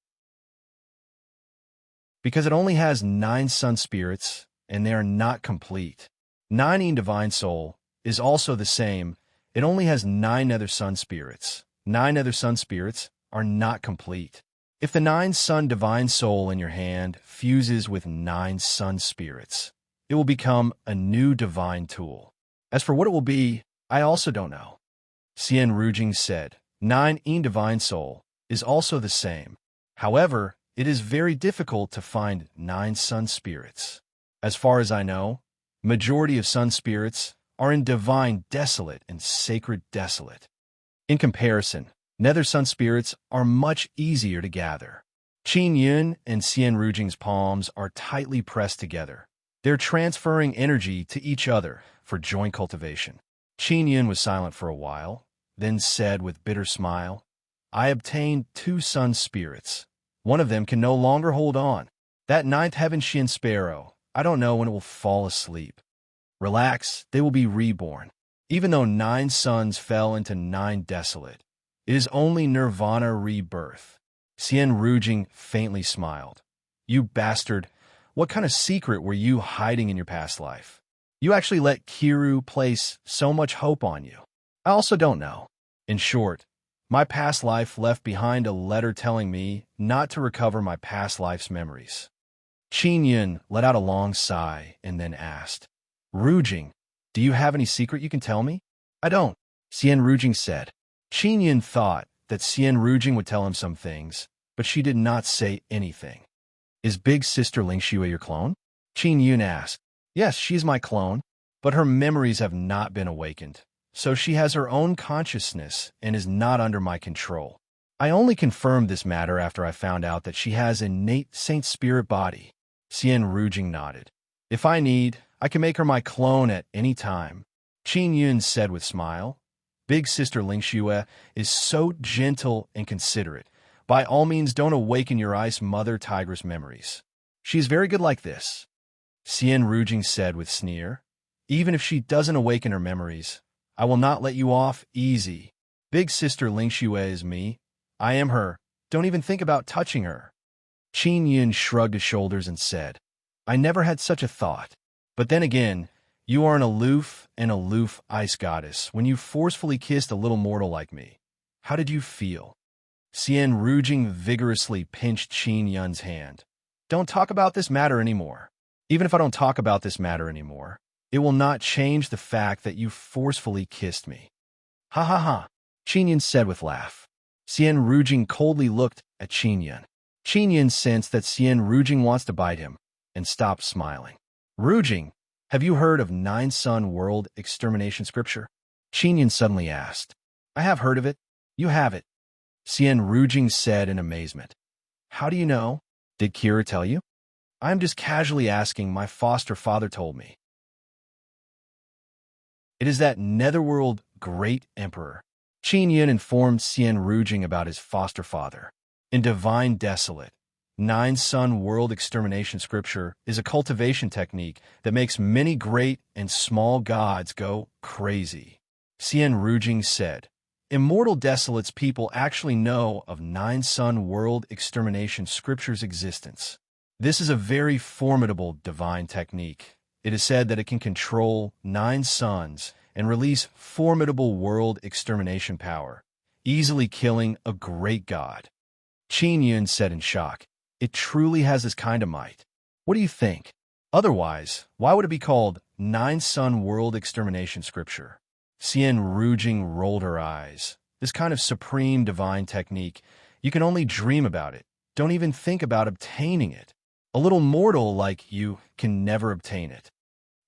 Because it only has 9 Sun Spirits, and they are not complete. 9 Yin Divine Soul is also the same. It only has 9 Nether Sun Spirits. 9 Nether Sun Spirits are not complete. If the 9 Sun Divine Soul in your hand fuses with 9 Sun Spirits, it will become a new divine tool. As for what it will be, I also don't know. Xian Rujing said, 9 Yin Divine Soul is also the same. However, it is very difficult to find 9 Sun Spirits. As far as I know, majority of Sun Spirits are in Divine Desolate and Sacred Desolate. In comparison, Nether Sun Spirits are much easier to gather. Qin Yun and Xian Rujing's palms are tightly pressed together. They're transferring energy to each other for joint cultivation. Qin Yun was silent for a while, then said with bitter smile, I obtained 2 Sun Spirits. One of them can no longer hold on. That 9th Heaven Xian Sparrow, I don't know when it will fall asleep. Relax, they will be reborn. Even though 9 suns fell into 9 desolate, it is only nirvana rebirth. Xian Rujing faintly smiled. You bastard, what kind of secret were you hiding in your past life? You actually let Kiru place so much hope on you. I also don't know. In short, my past life left behind a letter telling me not to recover my past life's memories. Qin Yun let out a long sigh and then asked, Rujing, do you have any secret you can tell me? I don't, Xian Rujing said. Qin Yun thought that Xian Rujing would tell him some things, but she did not say anything. Is Big Sister Lingxue your clone? Qin Yun asked. Yes, she's my clone, but her memories have not been awakened, so she has her own consciousness and is not under my control. I only confirmed this matter after I found out that she has an innate Saint Spirit body. Xian Rujing nodded. If I need, I can make her my clone at any time. Qin Yun said with smile. Big Sister Lingxue is so gentle and considerate. By all means, don't awaken your Ice Mother Tigress memories. She is very good like this. Xian Rujing said with sneer. Even if she doesn't awaken her memories, I will not let you off easy. Big Sister Lingxue is me. I am her Don't even think about touching her. Qin Yun shrugged his shoulders and said, I never had such a thought. But then again, you are an aloof ice goddess. When you forcefully kissed a little mortal like me, how did you feel? Xian Rujing vigorously pinched Qin Yun's hand. Don't talk about this matter anymore. Even if I don't talk about this matter anymore, it will not change the fact that you forcefully kissed me. Ha ha ha, Qin Yun said with laugh. Xian Rujing coldly looked at Qin Yun. Qin Yun sensed that Xian Rujing wants to bite him, and stopped smiling. Rujing, have you heard of Nine-Sun World Extermination Scripture? Qin Yun suddenly asked. I have heard of it. You have it. Xian Rujing said in amazement. How do you know? Did Kira tell you? I am just casually asking. My foster father told me. It is that netherworld great emperor. Qin Yun informed Xian Rujing about his foster father. In Divine Desolate, Nine-Sun World Extermination Scripture is a cultivation technique that makes many great and small gods go crazy. Xian Rujing said, Immortal Desolate's people actually know of Nine-Sun World Extermination Scripture's existence. This is a very formidable divine technique. It is said that it can control 9 suns and release formidable world extermination power, easily killing a great god. Qin Yun said in shock, It truly has this kind of might. What do you think? Otherwise, why would it be called Nine-Sun World Extermination Scripture? Xian Rujing rolled her eyes. This kind of supreme divine technique, you can only dream about it. Don't even think about obtaining it. A little mortal like you can never obtain it.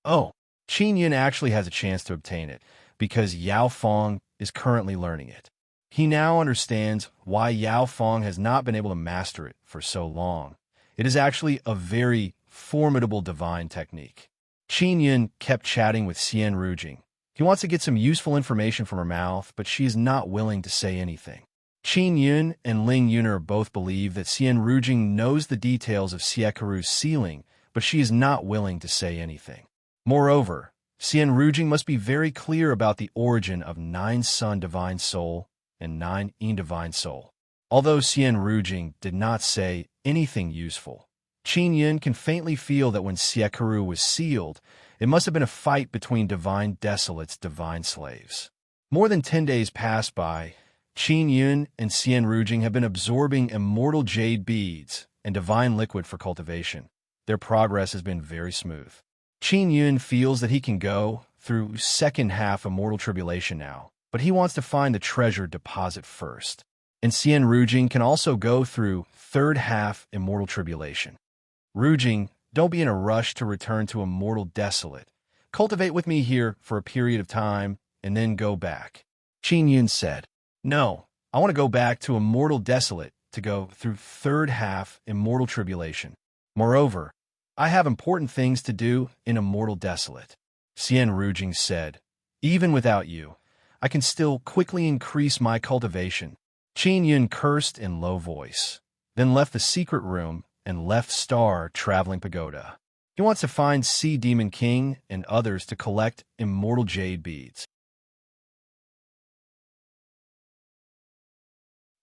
Oh, Qin Yun actually has a chance to obtain it, because Yao Fong is currently learning it. He now understands why Yao Fong has not been able to master it for so long. It is actually a very formidable divine technique. Qin Yun kept chatting with Xian Rujing. He wants to get some useful information from her mouth, but she is not willing to say anything. Qin Yun and Ling Yuner both believe that Xian Rujing knows the details of Siekaru's sealing, but she is not willing to say anything. Moreover, Xian Rujing must be very clear about the origin of 9 Sun Divine Soul and 9 Yin Divine Soul. Although Xian Rujing did not say anything useful, Qin Yun can faintly feel that when Siekaru was sealed, it must have been a fight between Divine Desolate's divine slaves. More than 10 days passed by. Qin Yun and Xian Rujing have been absorbing immortal jade beads and divine liquid for cultivation. Their progress has been very smooth. Qin Yun feels that he can go through second half immortal tribulation now, but he wants to find the treasure deposit first. And Xian Rujing can also go through third half immortal tribulation. Rujing, don't be in a rush to return to Immortal Desolate. Cultivate with me here for a period of time, and then go back. Qin Yun said, No, I want to go back to Immortal Desolate to go through third half Immortal Tribulation. Moreover, I have important things to do in Immortal Desolate. Xian Rujing said, Even without you, I can still quickly increase my cultivation. Qin Yun cursed in low voice, then left the secret room and left Star Traveling Pagoda. He wants to find Sea Demon King and others to collect immortal jade beads.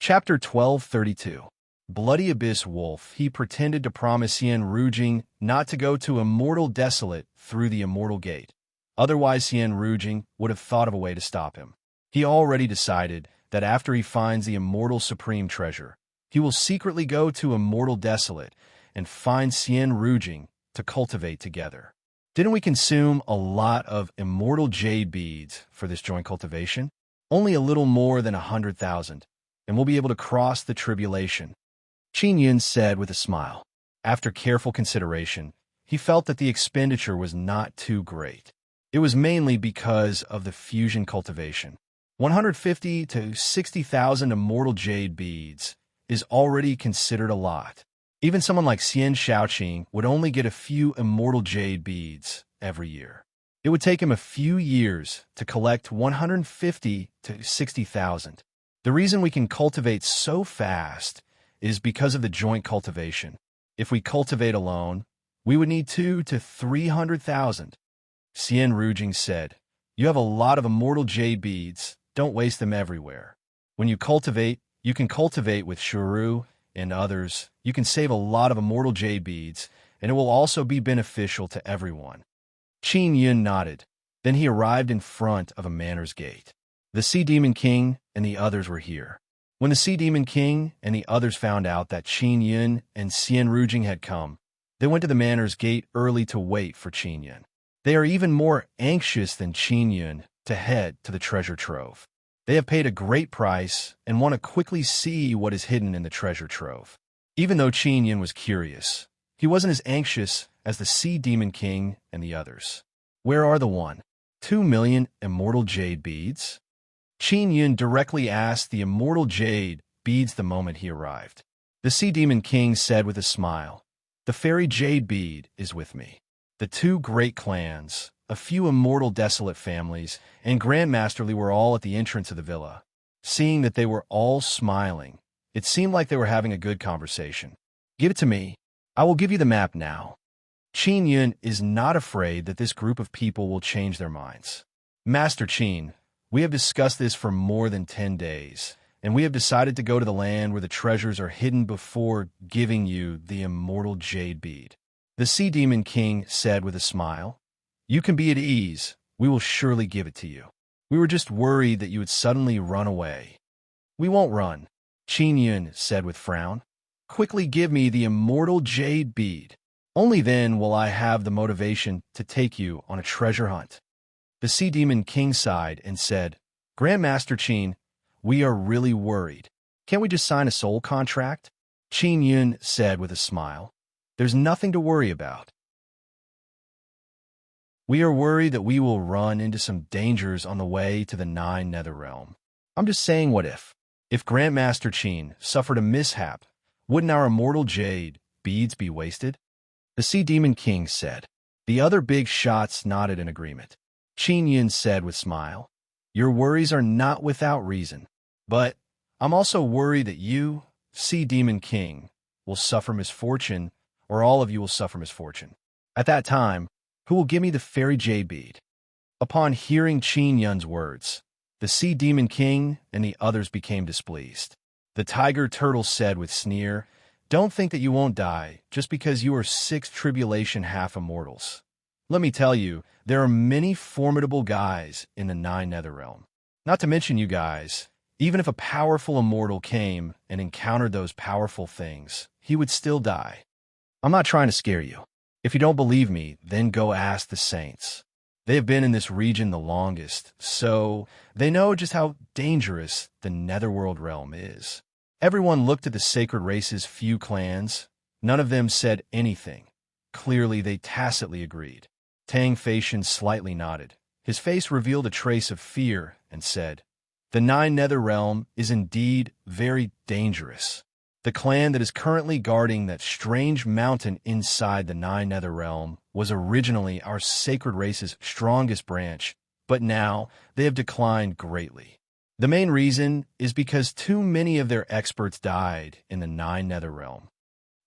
Chapter 1232. Bloody Abyss Wolf. He pretended to promise Xian Rujing not to go to Immortal Desolate through the Immortal Gate. Otherwise, Xian Rujing would have thought of a way to stop him. He already decided that after he finds the Immortal Supreme Treasure, he will secretly go to Immortal Desolate and find Xian Rujing to cultivate together. Didn't we consume a lot of immortal jade beads for this joint cultivation? Only a little more than 100,000, and we'll be able to cross the tribulation. Qin Yun said with a smile. After careful consideration, he felt that the expenditure was not too great. It was mainly because of the fusion cultivation. 150 to 60,000 immortal jade beads is already considered a lot. Even someone like Xian Shaoqing would only get a few immortal jade beads every year. It would take him a few years to collect 150 to 60,000. The reason we can cultivate so fast is because of the joint cultivation. If we cultivate alone, we would need 200 to 300,000. Xian Rujing said, You have a lot of immortal jade beads. Don't waste them everywhere. When you cultivate, You can cultivate with shuru and others. You can save a lot of immortal jade beads, and it will also be beneficial to everyone. Qin Yun nodded. Then he arrived in front of a manor's gate. The Sea Demon King and the others were here. When the Sea Demon King and the others found out that Qin Yun and Xian Rujing had come, they went to the manor's gate early to wait for Qin Yun. They are even more anxious than Qin Yun to head to the treasure trove. They have paid a great price and want to quickly see what is hidden in the treasure trove. Even though Qin Yun was curious, he wasn't as anxious as the Sea Demon King and the others. Where are the 2 million immortal jade beads? Qin Yun directly asked the immortal jade beads the moment he arrived. The Sea Demon King said with a smile, "The fairy jade bead is with me." The 2 great clans, a few immortal desolate families, and Grandmaster Li were all at the entrance of the villa. Seeing that they were all smiling, it seemed like they were having a good conversation. "Give it to me. I will give you the map now." Qin Yun is not afraid that this group of people will change their minds. "Master Qin, we have discussed this for more than 10 days, and we have decided to go to the land where the treasures are hidden before giving you the immortal jade bead." The Sea Demon King said with a smile, "You can be at ease. We will surely give it to you. We were just worried that you would suddenly run away." "We won't run," Qin Yun said with frown. "Quickly give me the immortal jade bead. Only then will I have the motivation to take you on a treasure hunt." The Sea Demon King sighed and said, "Grandmaster Qin, we are really worried. Can't we just sign a soul contract?" Qin Yun said with a smile, "There's nothing to worry about. We are worried that we will run into some dangers on the way to the 9 Nether Realm. I'm just saying, what if? If Grandmaster Qin suffered a mishap, wouldn't our immortal jade beads be wasted?" The Sea Demon King said. The other big shots nodded in agreement. Qin Yun said with a smile, "Your worries are not without reason. But I'm also worried that you, Sea Demon King, will suffer misfortune, or all of you will suffer misfortune. At that time, who will give me the fairy jade bead?" Upon hearing Qin Yun's words, the Sea Demon King and the others became displeased. The Tiger Turtle said with sneer, "Don't think that you won't die just because you are 6 tribulation half-immortals. Let me tell you, there are many formidable guys in the 9 Netherrealm. Not to mention you guys, even if a powerful immortal came and encountered those powerful things, he would still die. I'm not trying to scare you. If you don't believe me, then go ask the saints. They have been in this region the longest, so they know just how dangerous the Netherworld realm is." Everyone looked at the Sacred Race's few clans. None of them said anything. Clearly, they tacitly agreed. Tang Feishan slightly nodded. His face revealed a trace of fear and said, "The 9 Nether Realm is indeed very dangerous. The clan that is currently guarding that strange mountain inside the 9 Nether Realm was originally our Sacred Race's strongest branch, but now they have declined greatly. The main reason is because too many of their experts died in the 9 Nether Realm."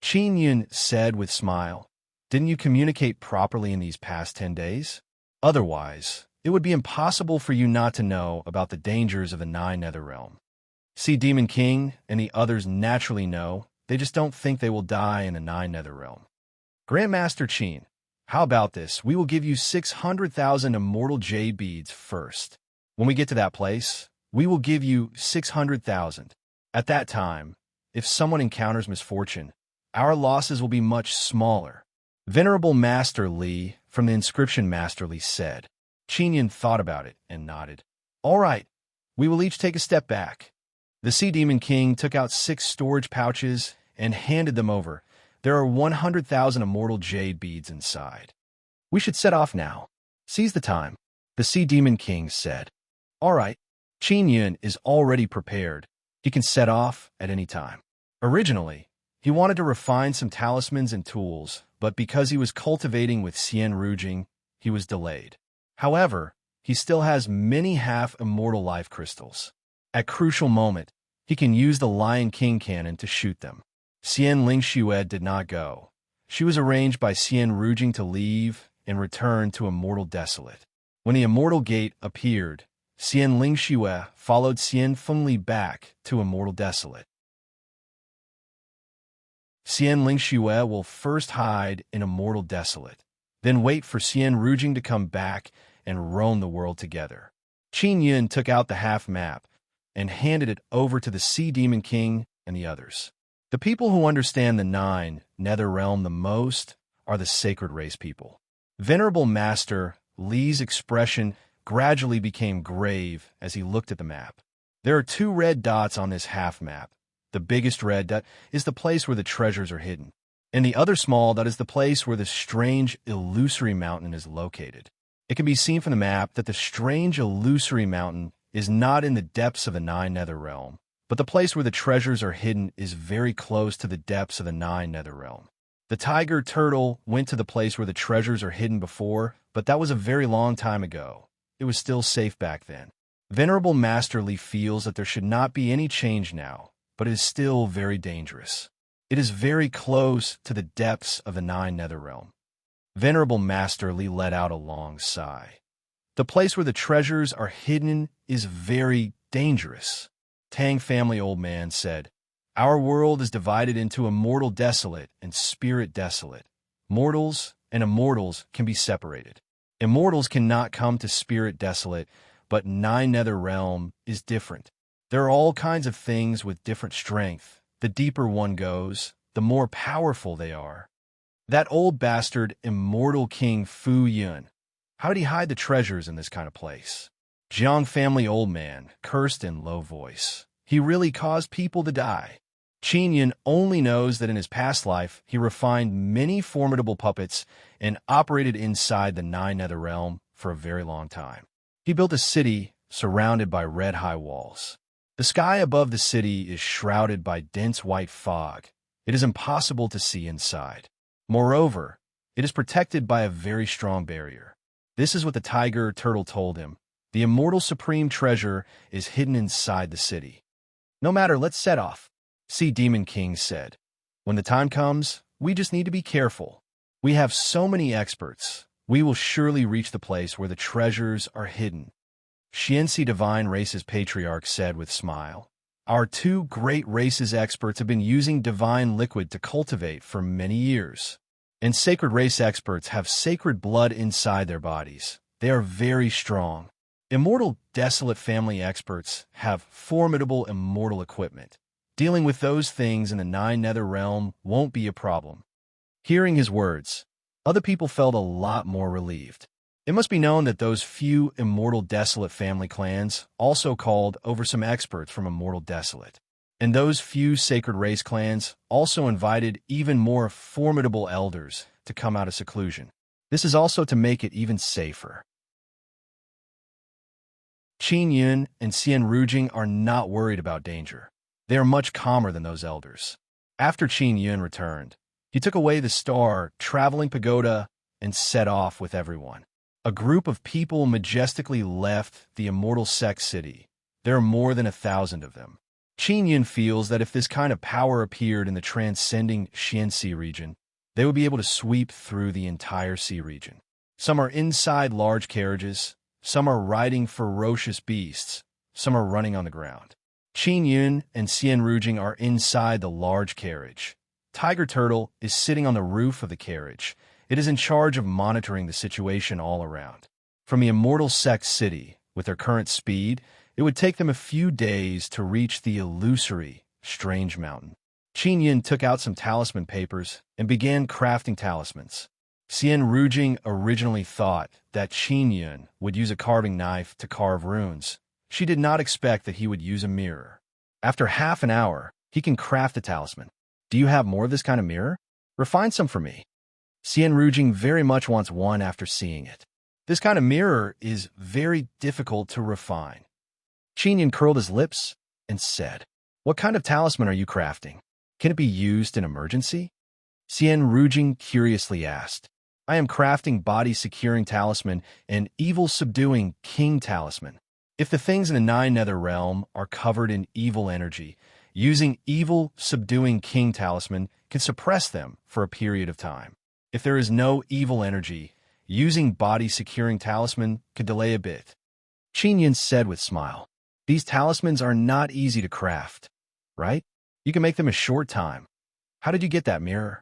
Qin Yun said with a smile, "Didn't you communicate properly in these past 10 days? Otherwise, it would be impossible for you not to know about the dangers of the 9 Nether Realm. Sea Demon King and the others naturally know, they just don't think they will die in the 9 Nether Realm. Grandmaster Qin, how about this? We will give you 600,000 immortal jade beads first. When we get to that place, we will give you 600,000. At that time, if someone encounters misfortune, our losses will be much smaller." Venerable Master Li from the Inscription Master Li said. Qin Yun thought about it and nodded. "All right, we will each take a step back." The Sea Demon King took out 6 storage pouches and handed them over. There are 100,000 immortal jade beads inside. "We should set off now. Seize the time," the Sea Demon King said. "All right." Qin Yun is already prepared. He can set off at any time. Originally, he wanted to refine some talismans and tools, but because he was cultivating with Xian Rujing, he was delayed. However, he still has many half-immortal life crystals. At crucial moment, he can use the Lion King cannon to shoot them. Xian Lingshued did not go. She was arranged by Xian Rujing to leave and return to Immortal Desolate. When the Immortal Gate appeared, Xian Lingxue followed Xian Fengli back to Immortal Desolate. Xian Lingxue will first hide in Immortal Desolate, then wait for Xian Rujing to come back and roam the world together. Qin Yun took out the half-map and handed it over to the Sea Demon King and the others. The people who understand the Nine Nether Realm the most are the Sacred Race people. Venerable Master Li's expression gradually became grave as he looked at the map. There are 2 red dots on this half-map. The biggest red dot is the place where the treasures are hidden, and the other small dot is the place where the strange illusory mountain is located. It can be seen from the map that the strange illusory mountain is not in the depths of the Nine Nether Realm, but the place where the treasures are hidden is very close to the depths of the Nine Nether Realm. The tiger turtle went to the place where the treasures are hidden before, but that was a very long time ago. It was still safe back then. Venerable Master Li feels that there should not be any change now, but it is still very dangerous. It is very close to the depths of the Nine Nether Realm. Venerable Master Li let out a long sigh. The place where the treasures are hidden is very dangerous. Tang family old man said, "Our world is divided into Immortal Desolate and Spirit Desolate. Mortals and immortals can be separated. Immortals cannot come to Spirit Desolate, but Nine Nether Realm is different. There are all kinds of things with different strength. The deeper one goes, the more powerful they are. That old bastard Immortal King Fu Yun, how did he hide the treasures in this kind of place?" Jiang family old man cursed in low voice. "He really caused people to die." Qin Yun only knows that in his past life, he refined many formidable puppets and operated inside the Nine Nether Realm for a very long time. He built a city surrounded by red high walls. The sky above the city is shrouded by dense white fog. It is impossible to see inside. Moreover, it is protected by a very strong barrier. This is what the tiger turtle told him. The immortal supreme treasure is hidden inside the city. "No matter, let's set off," Sea Demon King said. "When the time comes, we just need to be careful. We have so many experts. We will surely reach the place where the treasures are hidden." Xianxi Divine Races Patriarch said with smile, "Our 2 great races experts have been using divine liquid to cultivate for many years. And sacred race experts have sacred blood inside their bodies. They are very strong. Immortal Desolate family experts have formidable immortal equipment. Dealing with those things in the Nine Nether Realm won't be a problem." Hearing his words, other people felt a lot more relieved. It must be known that those few Immortal Desolate family clans also called over some experts from Immortal Desolate. And those few sacred race clans also invited even more formidable elders to come out of seclusion. This is also to make it even safer. Qin Yun and Xian Rujing are not worried about danger. They are much calmer than those elders. After Qin Yun returned, he took away the star traveling pagoda and set off with everyone. A group of people majestically left the Immortal Sect City. There are more than 1,000 of them. Qin Yun feels that if this kind of power appeared in the transcending Xianxi region, they would be able to sweep through the entire sea region. Some are inside large carriages, some are riding ferocious beasts, some are running on the ground. Qin Yun and Xian Rujing are inside the large carriage. Tiger Turtle is sitting on the roof of the carriage. It is in charge of monitoring the situation all around. From the Immortal Sect City, with their current speed, it would take them a few days to reach the illusory, strange mountain. Qin Yun took out some talisman papers and began crafting talismans. Xian Rujing originally thought that Qin Yun would use a carving knife to carve runes. She did not expect that he would use a mirror. After half an hour, he can craft a talisman. "Do you have more of this kind of mirror? Refine some for me." Xian Rujing very much wants one after seeing it. This kind of mirror is very difficult to refine. Qin Yun curled his lips and said, "What kind of talisman are you crafting? Can it be used in emergency?" Xian Rujing curiously asked, "I am crafting body-securing talisman and evil-subduing king talisman. If the things in the Nine Nether Realm are covered in evil energy, using evil-subduing king talisman can suppress them for a period of time. If there is no evil energy, using body-securing talisman could delay a bit." Qin Yin said with a smile. These talismans are not easy to craft, right? You can make them in a short time. How did you get that mirror?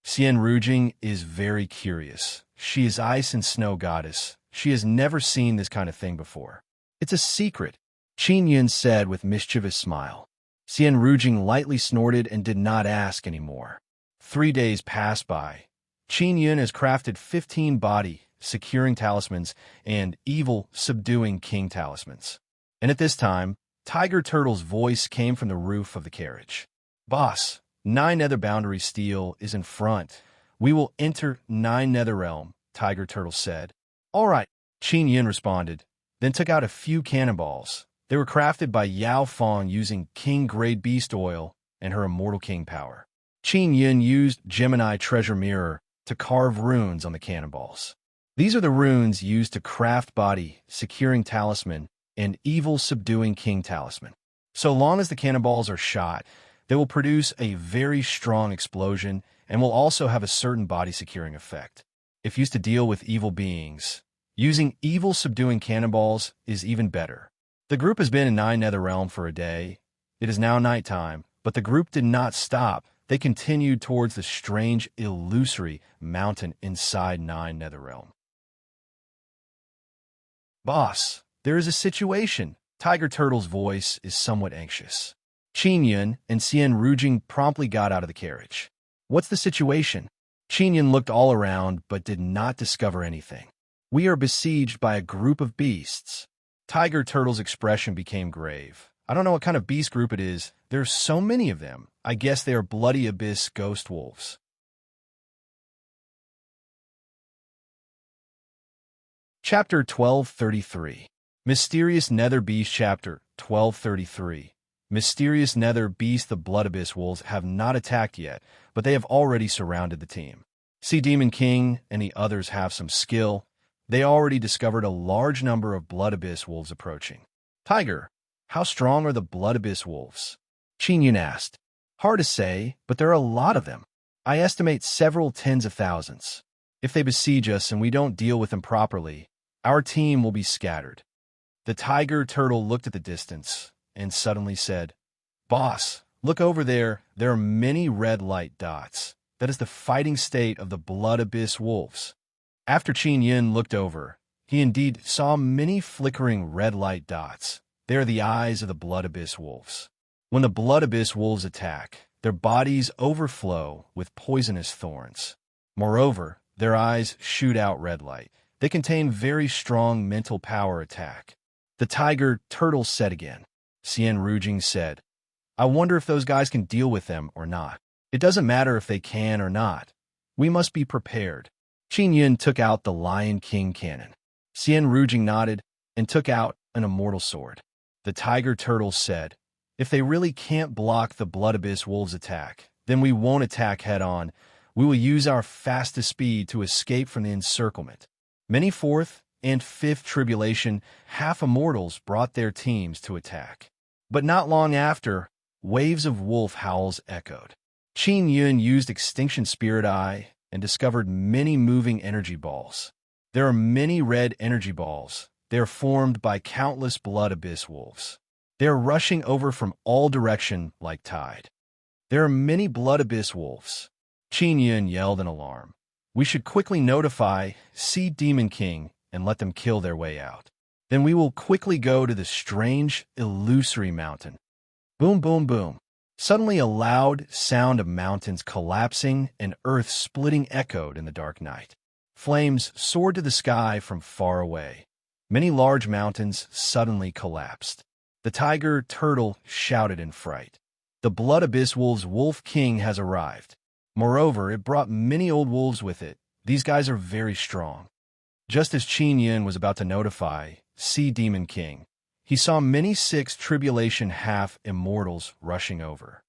Xian Rujing is very curious. She is ice and snow goddess. She has never seen this kind of thing before. It's a secret, Qin Yin said with mischievous smile. Xian Rujing lightly snorted and did not ask any more. 3 days passed by. Qin Yin has crafted 15 body, securing talismans, and evil, subduing king talismans. And at this time, Tiger Turtle's voice came from the roof of the carriage. Boss, 9 nether boundary steel is in front. We will enter 9 nether realm, Tiger Turtle said. All right, Qin Yin responded, then took out a few cannonballs. They were crafted by Yao Fong using king-grade beast oil and her immortal king power. Qin Yin used Gemini Treasure Mirror to carve runes on the cannonballs. These are the runes used to craft body, securing talisman, and evil subduing king talisman. So long as the cannonballs are shot, they will produce a very strong explosion and will also have a certain body securing effect. If used to deal with evil beings, using evil subduing cannonballs is even better. The group has been in 9 nether realm for a day. It is now nighttime, but the group did not stop. They continued towards the strange, illusory mountain inside 9 nether realm. Boss, there is a situation. Tiger Turtle's voice is somewhat anxious. Qin Yin and Xian Rujing promptly got out of the carriage. What's the situation? Qin Yin looked all around but did not discover anything. We are besieged by a group of beasts. Tiger Turtle's expression became grave. I don't know what kind of beast group it is. There's so many of them. I guess they are bloody abyss ghost wolves. Chapter 1233. Mysterious Nether Beast. Chapter 1233. Mysterious Nether Beast. The Blood Abyss Wolves have not attacked yet, but they have already surrounded the team. Sea Demon King and the others have some skill. They already discovered a large number of Blood Abyss Wolves approaching. Tiger, how strong are the Blood Abyss Wolves? Qin Yin asked. Hard to say, but there are a lot of them. I estimate several tens of thousands. If they besiege us and we don't deal with them properly, our team will be scattered. The Tiger Turtle looked at the distance and suddenly said, Boss, look over there. There are many red light dots. That is the fighting state of the Blood Abyss Wolves. After Qin Yin looked over, he indeed saw many flickering red light dots. They are the eyes of the Blood Abyss Wolves. When the Blood Abyss Wolves attack, their bodies overflow with poisonous thorns. Moreover, their eyes shoot out red light. They contain very strong mental power attack. The Tiger Turtle said again. Xian Rujing said, I wonder if those guys can deal with them or not. It doesn't matter if they can or not. We must be prepared. Qin Yin took out the Lion King cannon. Xian Rujing nodded and took out an immortal sword. The Tiger Turtle said, if they really can't block the Blood Abyss Wolves' attack, then we won't attack head-on. We will use our fastest speed to escape from the encirclement. Many 4th and 5th Tribulation half-immortals brought their teams to attack. But not long after, waves of wolf howls echoed. Qin Yin used Extinction Spirit Eye and discovered many moving energy balls. There are many red energy balls. They are formed by countless Blood Abyss Wolves. They are rushing over from all direction like tide. There are many Blood Abyss Wolves. Qin Yin yelled in alarm. We should quickly notify Sea Demon King and let them kill their way out. Then we will quickly go to the strange, illusory mountain. Boom, boom, boom. Suddenly a loud sound of mountains collapsing and earth splitting echoed in the dark night. Flames soared to the sky from far away. Many large mountains suddenly collapsed. The Tiger Turtle shouted in fright. The Blood Abyss Wolves' Wolf King has arrived. Moreover, it brought many old wolves with it. These guys are very strong. Just as Qin Yin was about to notify Sea Demon King, he saw many 6th Tribulation half-immortals rushing over.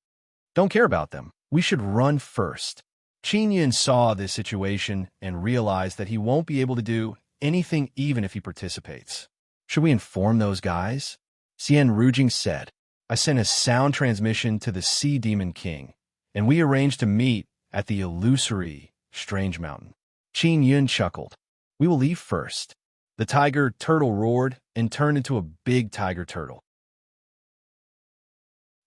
Don't care about them. We should run first. Qin Yin saw this situation and realized that he won't be able to do anything even if he participates. Should we inform those guys? Xian Rujing said. I sent a sound transmission to the Sea Demon King, and we arranged to meet at the illusory, strange mountain. Qin Yin chuckled. We will leave first. The tiger turtle roared and turned into a big tiger turtle.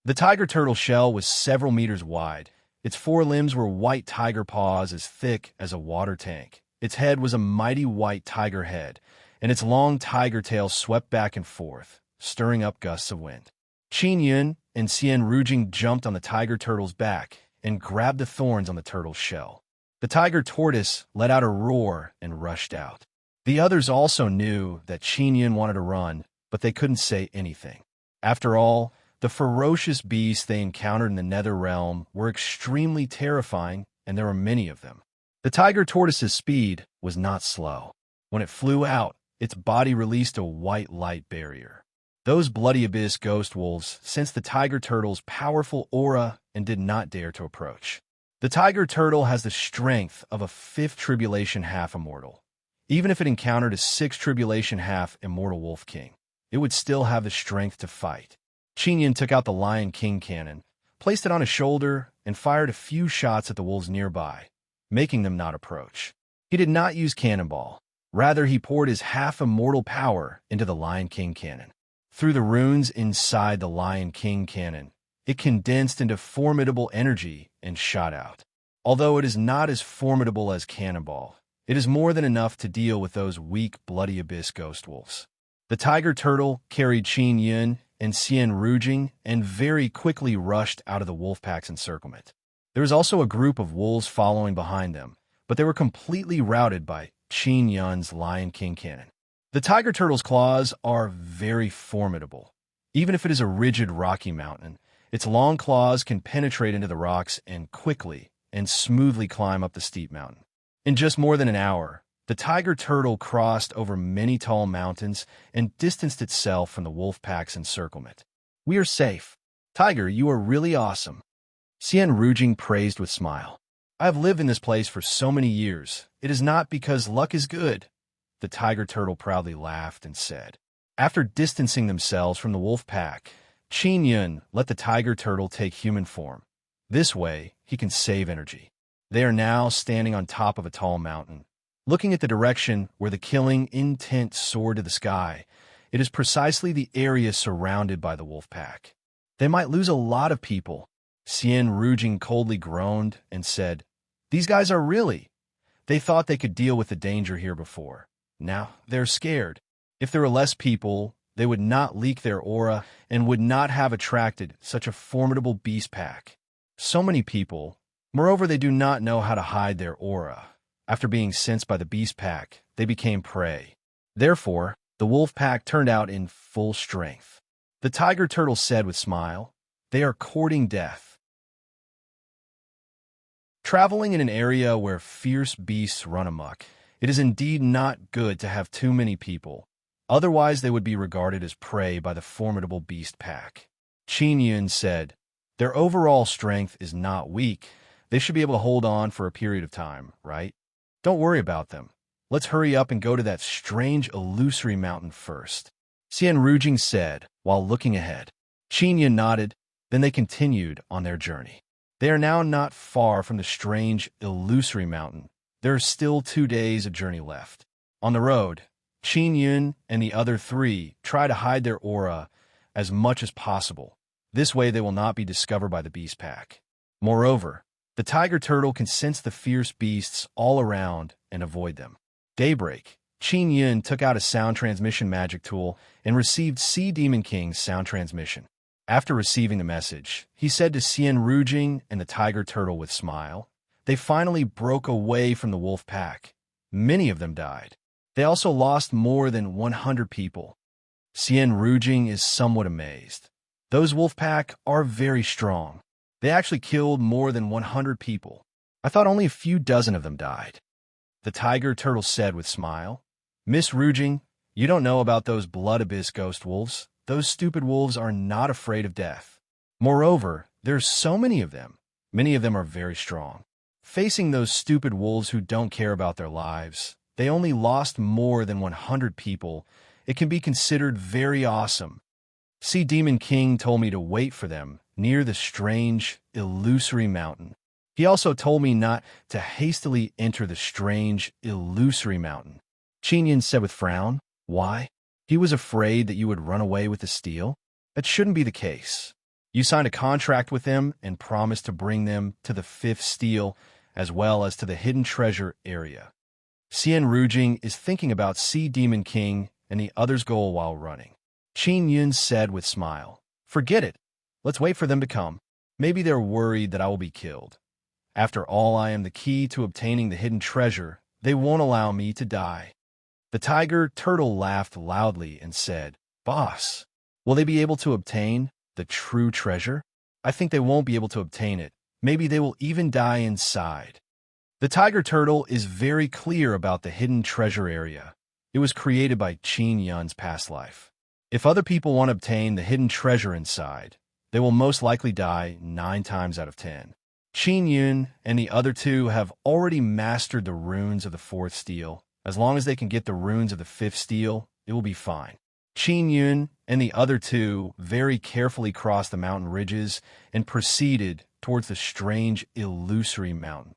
The tiger turtle shell was several meters wide. Its forelimbs were white tiger paws as thick as a water tank. Its head was a mighty white tiger head, and its long tiger tail swept back and forth, stirring up gusts of wind. Qin Yun and Xian Rujing jumped on the tiger turtle's back and grabbed the thorns on the turtle's shell. The tiger tortoise let out a roar and rushed out. The others also knew that Qin Yun wanted to run, but they couldn't say anything. After all, the ferocious beasts they encountered in the nether realm were extremely terrifying, and there were many of them. The tiger tortoise's speed was not slow. When it flew out, its body released a white light barrier. Those bloody abyss ghost wolves sensed the tiger turtle's powerful aura and did not dare to approach. The tiger turtle has the strength of a 5th tribulation half-immortal. Even if it encountered a 6th tribulation half-immortal wolf king, it would still have the strength to fight. Qin Yun took out the Lion King cannon, placed it on his shoulder, and fired a few shots at the wolves nearby, making them not approach. He did not use cannonball. Rather, he poured his half-immortal power into the Lion King cannon. Through the runes inside the Lion King cannon, it condensed into formidable energy and shot out. Although it is not as formidable as cannonball, it is more than enough to deal with those weak, bloody abyss ghost wolves. The tiger turtle carried Qin Yun and Xian Rujing and very quickly rushed out of the wolf pack's encirclement. There was also a group of wolves following behind them, but they were completely routed by Qin Yun's Lion King cannon. The tiger turtle's claws are very formidable. Even if it is a rigid rocky mountain, its long claws can penetrate into the rocks and quickly and smoothly climb up the steep mountain. In just more than an hour, the tiger turtle crossed over many tall mountains and distanced itself from the wolf pack's encirclement. "We are safe. Tiger, you are really awesome," Xian Rujing praised with smile. "I have lived in this place for so many years. It is not because luck is good," the tiger turtle proudly laughed and said. After distancing themselves from the wolf pack, Qin Yun let the tiger turtle take human form. This way, he can save energy. They are now standing on top of a tall mountain. Looking at the direction where the killing intent soared to the sky, it is precisely the area surrounded by the wolf pack. "They might lose a lot of people," Xian Rujing coldly groaned and said. "These guys are really. They thought they could deal with the danger here before. Now they're scared. If there were less people, they would not leak their aura and would not have attracted such a formidable beast pack. So many people. Moreover, they do not know how to hide their aura. After being sensed by the beast pack, they became prey. Therefore, the wolf pack turned out in full strength." The tiger turtle said with a smile, "They are courting death." Traveling in an area where fierce beasts run amok, it is indeed not good to have too many people. Otherwise, they would be regarded as prey by the formidable beast pack. Qin Yun said, "Their overall strength is not weak. They should be able to hold on for a period of time, right? Don't worry about them. Let's hurry up and go to that strange illusory mountain first," Xian Rujing said while looking ahead. Qin Yun nodded, then they continued on their journey. They are now not far from the strange illusory mountain. There are still 2 days of journey left. On the road, Qin Yun and the other 3 try to hide their aura as much as possible. This way they will not be discovered by the beast pack. Moreover, the tiger turtle can sense the fierce beasts all around and avoid them. Daybreak, Qin Yun took out a sound transmission magic tool and received Sea Demon King's sound transmission. After receiving the message, he said to Xian Rujing and the tiger turtle with a smile, "They finally broke away from the wolf pack. Many of them died. They also lost more than 100 people." Xian Rujing is somewhat amazed. Those wolf pack are very strong. They actually killed more than 100 people. I thought only a few dozen of them died. The tiger turtle said with a smile, "Miss Rujing, you don't know about those blood abyss ghost wolves. Those stupid wolves are not afraid of death. Moreover, there's so many of them. Many of them are very strong. Facing those stupid wolves who don't care about their lives, they only lost more than 100 people. It can be considered very awesome. Sea Demon King told me to wait for them near the strange, illusory mountain. He also told me not to hastily enter the strange, illusory mountain. Qin Yun said with frown. Why? He was afraid that you would run away with the steel? That shouldn't be the case. You signed a contract with them and promised to bring them to the fifth steel as well as to the hidden treasure area. Xian Rujing is thinking about Sea Demon King and the other's goal while running. Qin Yun said with smile. Forget it. Let's wait for them to come. Maybe they're worried that I will be killed. After all, I am the key to obtaining the hidden treasure. They won't allow me to die. The tiger turtle laughed loudly and said, Boss, will they be able to obtain the true treasure? I think they won't be able to obtain it. Maybe they will even die inside. The tiger turtle is very clear about the hidden treasure area. It was created by Qin Yun's past life. If other people want to obtain the hidden treasure inside, they will most likely die 9 times out of 10. Qin Yun and the other two have already mastered the runes of the fourth steel. As long as they can get the runes of the fifth steel, it will be fine. Qin Yun and the other two very carefully crossed the mountain ridges and proceeded towards the strange, illusory mountain.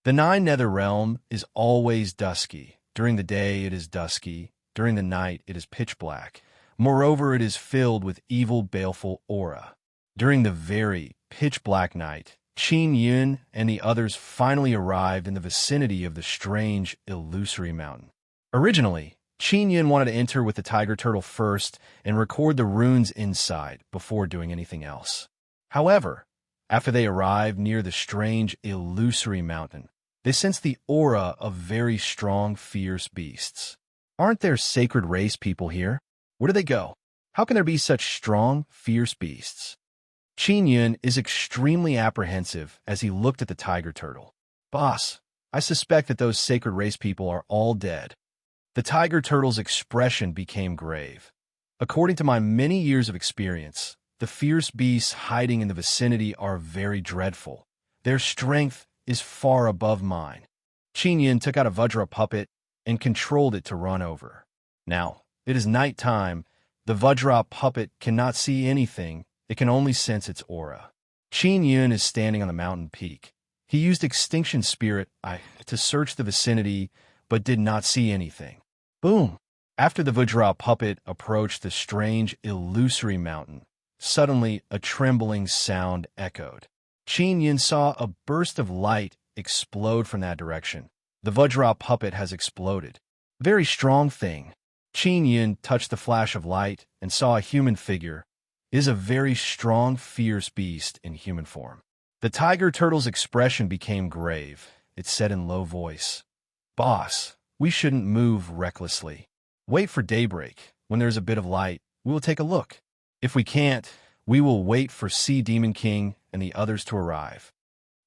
The Nine Nether Realm is always dusky. During the day it is dusky. During the night it is pitch black. Moreover, it is filled with evil, baleful aura. During the very pitch black night, Qin Yun and the others finally arrived in the vicinity of the strange, illusory mountain. Originally, Qin Yun wanted to enter with the tiger turtle first and record the runes inside before doing anything else. However, after they arrived near the strange, illusory mountain, they sensed the aura of very strong, fierce beasts. Aren't there sacred race people here? Where do they go? How can there be such strong, fierce beasts? Qin Yun is extremely apprehensive as he looked at the tiger turtle. Boss, I suspect that those sacred race people are all dead. The tiger turtle's expression became grave. According to my many years of experience, the fierce beasts hiding in the vicinity are very dreadful. Their strength is far above mine. Qin Yun took out a Vajra puppet and controlled it to run over. Now, it is night time. The Vajra puppet cannot see anything. It can only sense its aura. Qin Yun is standing on the mountain peak. He used Extinction Spirit to search the vicinity, but did not see anything. Boom! After the Vajra puppet approached the strange, illusory mountain, suddenly a trembling sound echoed. Qin Yun saw a burst of light explode from that direction. The Vajra puppet has exploded. Very strong thing. Qin Yun touched the flash of light and saw a human figure. It is a very strong, fierce beast in human form. The tiger turtle's expression became grave. It said in low voice, Boss, we shouldn't move recklessly. Wait for daybreak. When there's a bit of light, we will take a look. If we can't, we will wait for Sea Demon King and the others to arrive.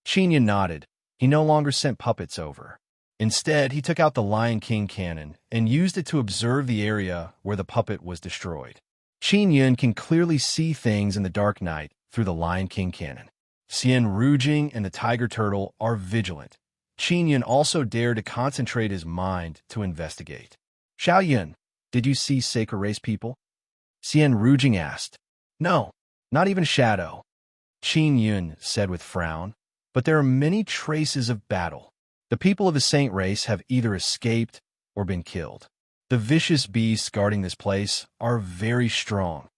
Qin Yun nodded. He no longer sent puppets over. Instead, he took out the Lion King cannon and used it to observe the area where the puppet was destroyed. Qin Yun can clearly see things in the dark night through the Lion King cannon. Xian Rujing and the tiger turtle are vigilant. Qin Yun also dared to concentrate his mind to investigate. Xiao Yun, did you see sacred race people? Xian Rujing asked. No, not even a shadow. Qin Yun said with frown, but there are many traces of battle. The people of the saint race have either escaped or been killed. The vicious beasts guarding this place are very strong.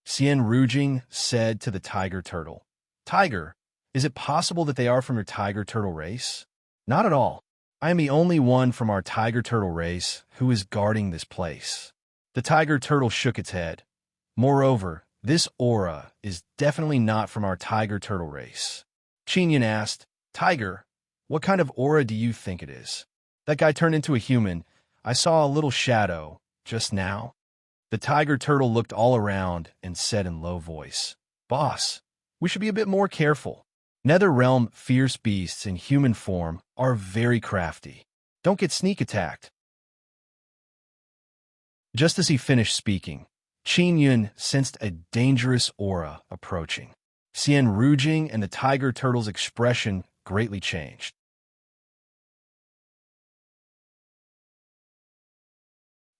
Xian Rujing said to the tiger turtle, Tiger, is it possible that they are from your tiger turtle race? Not at all. I am the only one from our tiger turtle race who is guarding this place. The tiger turtle shook its head. Moreover, this aura is definitely not from our tiger turtle race. Qin Yun asked, Tiger, what kind of aura do you think it is? That guy turned into a human. I saw a little shadow just now. The tiger turtle looked all around and said in low voice, Boss, we should be a bit more careful. Nether Realm fierce beasts in human form are very crafty. Don't get sneak attacked. Just as he finished speaking, Qin Yun sensed a dangerous aura approaching. Xian Rujing and the tiger turtle's expression greatly changed.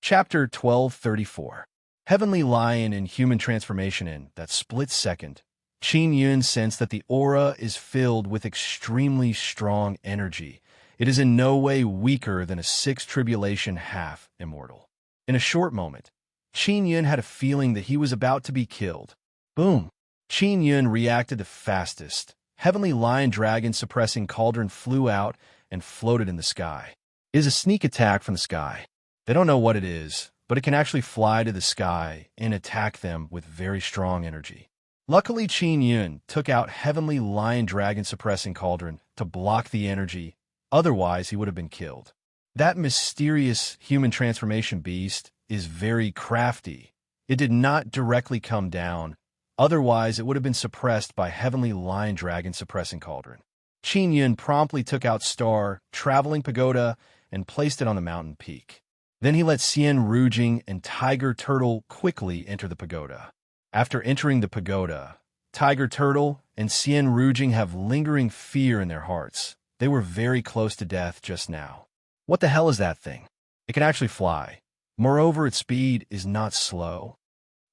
Chapter 1234. Heavenly Lion in Human Transformation. In that split second, Qin Yun sensed that the aura is filled with extremely strong energy. It is in no way weaker than a sixth tribulation half immortal. In a short moment, Qin Yun had a feeling that he was about to be killed. Boom! Qin Yun reacted the fastest. Heavenly Lion Dragon suppressing cauldron flew out and floated in the sky. It is a sneak attack from the sky. They don't know what it is, but it can actually fly to the sky and attack them with very strong energy. Luckily, Qin Yun took out Heavenly Lion Dragon suppressing cauldron to block the energy, otherwise he would have been killed. That mysterious human transformation beast is very crafty. It did not directly come down, otherwise it would have been suppressed by Heavenly Lion Dragon suppressing cauldron. Qin Yun promptly took out Star, Traveling Pagoda, and placed it on the mountain peak. Then he let Xian Rujing and Tiger Turtle quickly enter the pagoda. After entering the pagoda, Tiger Turtle and Xian Rujing have lingering fear in their hearts. They were very close to death just now. What the hell is that thing? It can actually fly. Moreover, its speed is not slow.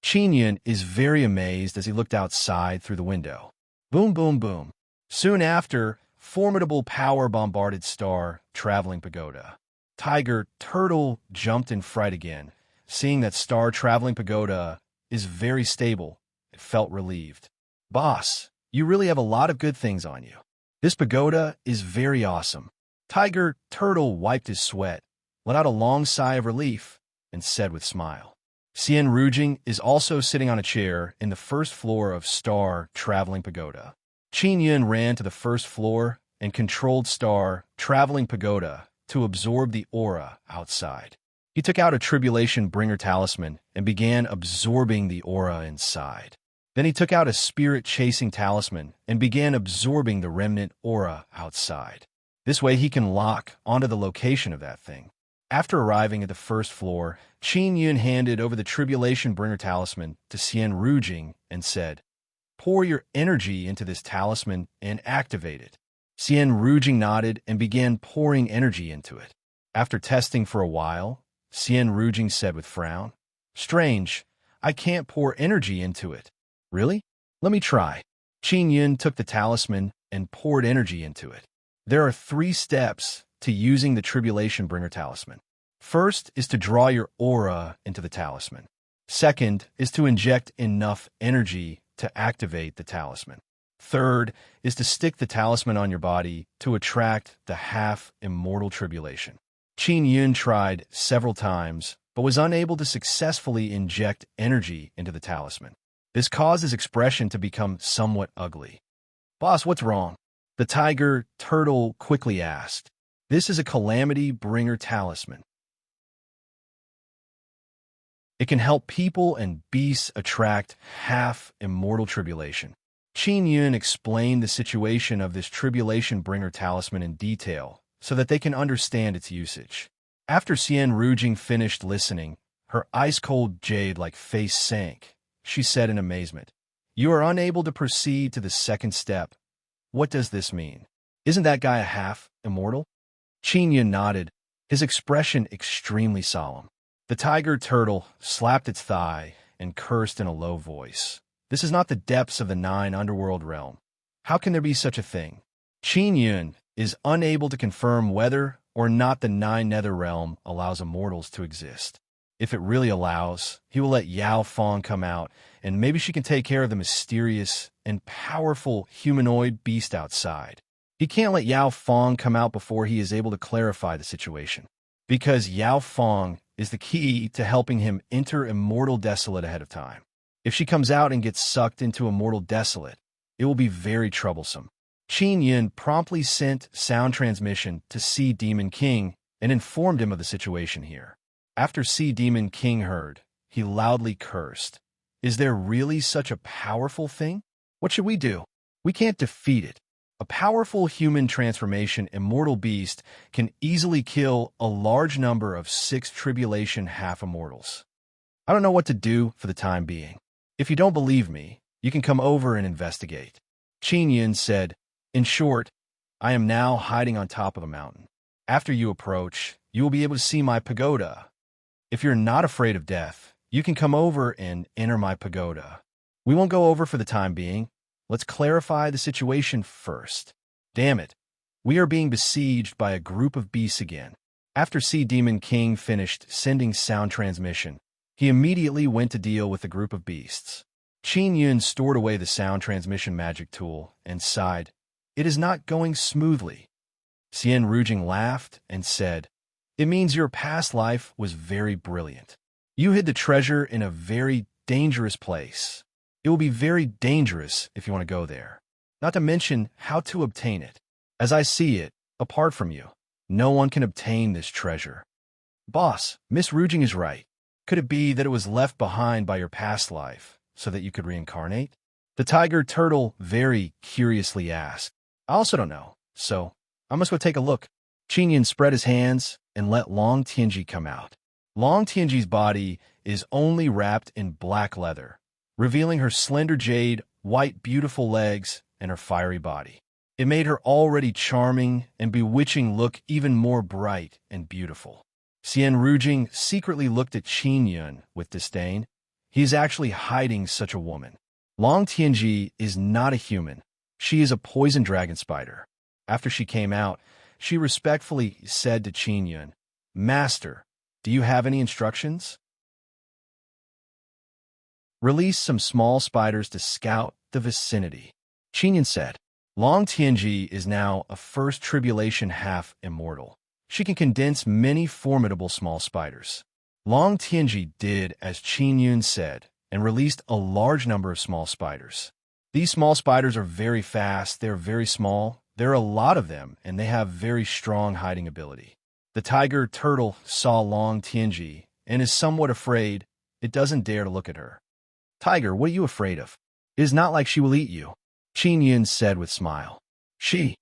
Qin Yun is very amazed as he looked outside through the window. Boom, boom, boom. Soon after, formidable power bombarded Star, Traveling Pagoda. Tiger Turtle jumped in fright again. Seeing that Star, Traveling Pagoda is very stable, it felt relieved. Boss, you really have a lot of good things on you. This pagoda is very awesome. Tiger Turtle wiped his sweat, let out a long sigh of relief, and said with smile. Xian Rujing is also sitting on a chair in the first floor of Star, Traveling Pagoda. Qin Yun ran to the first floor and controlled Star, Traveling Pagoda to absorb the aura outside. He took out a Tribulation Bringer talisman and began absorbing the aura inside. Then he took out a Spirit Chasing talisman and began absorbing the remnant aura outside. This way he can lock onto the location of that thing. After arriving at the first floor, Qin Yun handed over the Tribulation Bringer talisman to Xian Rujing and said, "Pour your energy into this talisman and activate it." Xian Rujing nodded and began pouring energy into it. After testing for a while, Xian Rujing said with frown, "Strange, I can't pour energy into it." "Really? Let me try." Qin Yun took the talisman and poured energy into it. There are 3 steps to using the Tribulation Bringer talisman. First is to draw your aura into the talisman. Second is to inject enough energy to activate the talisman. Third is to stick the talisman on your body to attract the half-immortal tribulation. Qin Yun tried several times, but was unable to successfully inject energy into the talisman. This caused his expression to become somewhat ugly. "Boss, what's wrong?" The Tiger Turtle quickly asked. "This is a Calamity Bringer talisman. It can help people and beasts attract half-immortal tribulation." Qin Yun explained the situation of this Tribulation Bringer talisman in detail so that they can understand its usage. After Xian Rujing finished listening, her ice-cold jade-like face sank. She said in amazement, "You are unable to proceed to the second step. What does this mean? Isn't that guy a half-immortal?" Qin Yun nodded, his expression extremely solemn. The Tiger Turtle slapped its thigh and cursed in a low voice. "This is not the depths of the 9 underworld realm. How can there be such a thing?" Qin Yun is unable to confirm whether or not the 9 nether realm allows immortals to exist. If it really allows, he will let Yao Fong come out, and maybe she can take care of the mysterious and powerful humanoid beast outside. He can't let Yao Fong come out before he is able to clarify the situation, because Yao Fong is the key to helping him enter Immortal Desolate ahead of time. If she comes out and gets sucked into Immortal Desolate, it will be very troublesome. Qin Yun promptly sent sound transmission to Sea Demon King and informed him of the situation here. After Sea Demon King heard, he loudly cursed. "Is there really such a powerful thing? What should we do? We can't defeat it. A powerful human transformation immortal beast can easily kill a large number of 6 tribulation half-immortals. I don't know what to do for the time being. If you don't believe me, you can come over and investigate." Qin Yun said, "In short, I am now hiding on top of a mountain. After you approach, you will be able to see my pagoda. If you're not afraid of death, you can come over and enter my pagoda. We won't go over for the time being. Let's clarify the situation first." "Damn it. We are being besieged by a group of beasts again. After Sea Demon King finished sending sound transmission, he immediately went to deal with the group of beasts. Qin Yun stored away the sound transmission magic tool and sighed. It is not going smoothly. Xian Rujing laughed and said, It means your past life was very brilliant. You hid the treasure in a very dangerous place. It will be very dangerous if you want to go there. Not to mention how to obtain it. As I see it, apart from you, no one can obtain this treasure. Boss, Miss Rujing is right. Could it be that it was left behind by your past life so that you could reincarnate? The tiger turtle very curiously asked. I also don't know, so I must go take a look. Qin Yun spread his hands and let Long Tianji come out. Long Tianji's body is only wrapped in black leather, revealing her slender jade, white beautiful legs, and her fiery body. It made her already charming and bewitching look even more bright and beautiful. Xian Rujing secretly looked at Qin Yun with disdain. He is actually hiding such a woman. Long Tianji is not a human. She is a poison dragon spider. After she came out, she respectfully said to Qin Yun, Master, do you have any instructions? Release some small spiders to scout the vicinity. Qin Yun said, Long Tianji is now a first tribulation half immortal. She can condense many formidable small spiders. Long Tianji did as Qin Yun said and released a large number of small spiders. These small spiders are very fast, they're very small, there are a lot of them, and they have very strong hiding ability. The tiger turtle saw Long Tianji and is somewhat afraid. It doesn't dare to look at her. Tiger, what are you afraid of? It is not like she will eat you. Qin Yun said with smile. She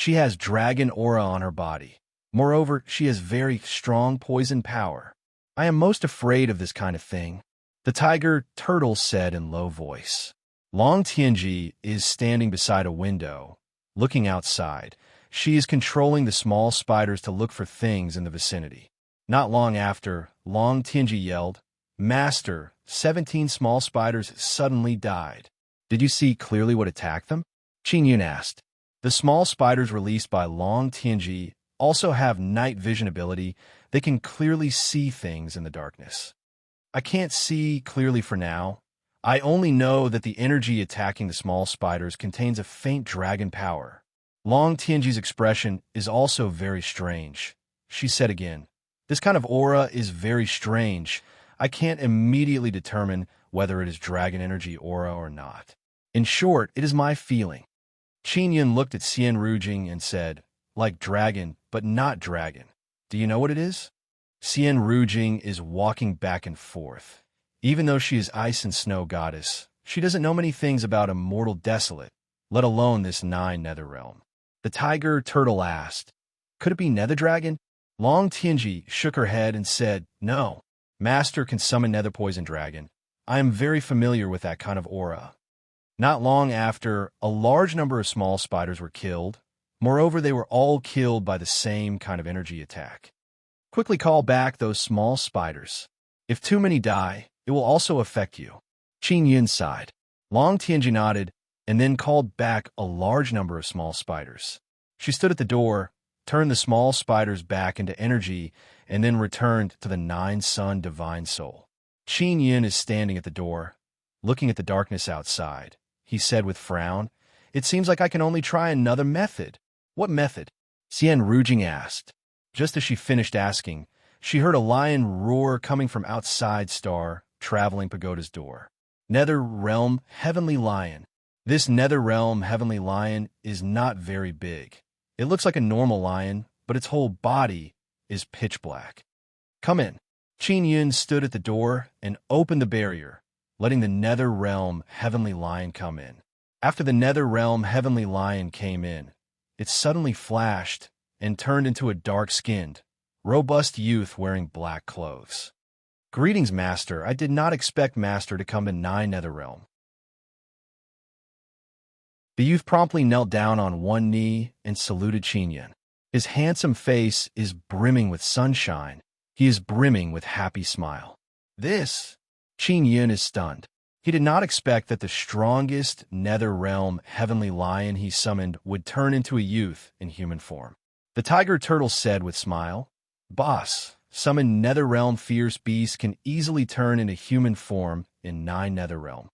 has dragon aura on her body. Moreover, she has very strong poison power. I am most afraid of this kind of thing. The tiger turtle said in low voice. Long Tianji is standing beside a window, looking outside. She is controlling the small spiders to look for things in the vicinity. Not long after, Long Tianji yelled, Master, 17 small spiders suddenly died. Did you see clearly what attacked them? Qin Yun asked. The small spiders released by Long Tianji also have night vision ability. They can clearly see things in the darkness. I can't see clearly for now. I only know that the energy attacking the small spiders contains a faint dragon power. Long Tianji's expression is also very strange. She said again, This kind of aura is very strange. I can't immediately determine whether it is dragon energy aura or not. In short, it is my feeling. Qin Yun looked at Xian Rujing and said, Like dragon, but not dragon. Do you know what it is? Xian Rujing is walking back and forth. Even though she is ice and snow goddess, she doesn't know many things about a mortal desolate, let alone this 9 nether realm. The tiger turtle asked, Could it be nether dragon? Long Tianji shook her head and said, No. Master can summon nether poison dragon. I am very familiar with that kind of aura. Not long after, a large number of small spiders were killed. Moreover, they were all killed by the same kind of energy attack. Quickly call back those small spiders. If too many die, it will also affect you. Qin Yun sighed. Long Tianji nodded and then called back a large number of small spiders. She stood at the door, turned the small spiders back into energy, and then returned to the 9-sun divine soul. Qin Yun is standing at the door, looking at the darkness outside. He said with frown, It seems like I can only try another method. What method? Xian Rujing asked. Just as she finished asking, she heard a lion roar coming from outside Star, Traveling Pagoda's door. Nether Realm Heavenly Lion. This Nether Realm Heavenly Lion is not very big. It looks like a normal lion, but its whole body is pitch black. Come in. Qin Yun stood at the door and opened the barrier, letting the Nether Realm Heavenly Lion come in. After the Nether Realm Heavenly Lion came in, it suddenly flashed and turned into a dark-skinned, robust youth wearing black clothes. Greetings, Master. I did not expect Master to come in 9 Nether Realm. The youth promptly knelt down on one knee and saluted Qin Yun. His handsome face is brimming with sunshine. He is brimming with happy smile. This? Qin Yun is stunned. He did not expect that the strongest nether realm heavenly lion he summoned would turn into a youth in human form. The tiger turtle said with smile, "Boss, summoned nether realm fierce beasts can easily turn into human form in 9 nether realm."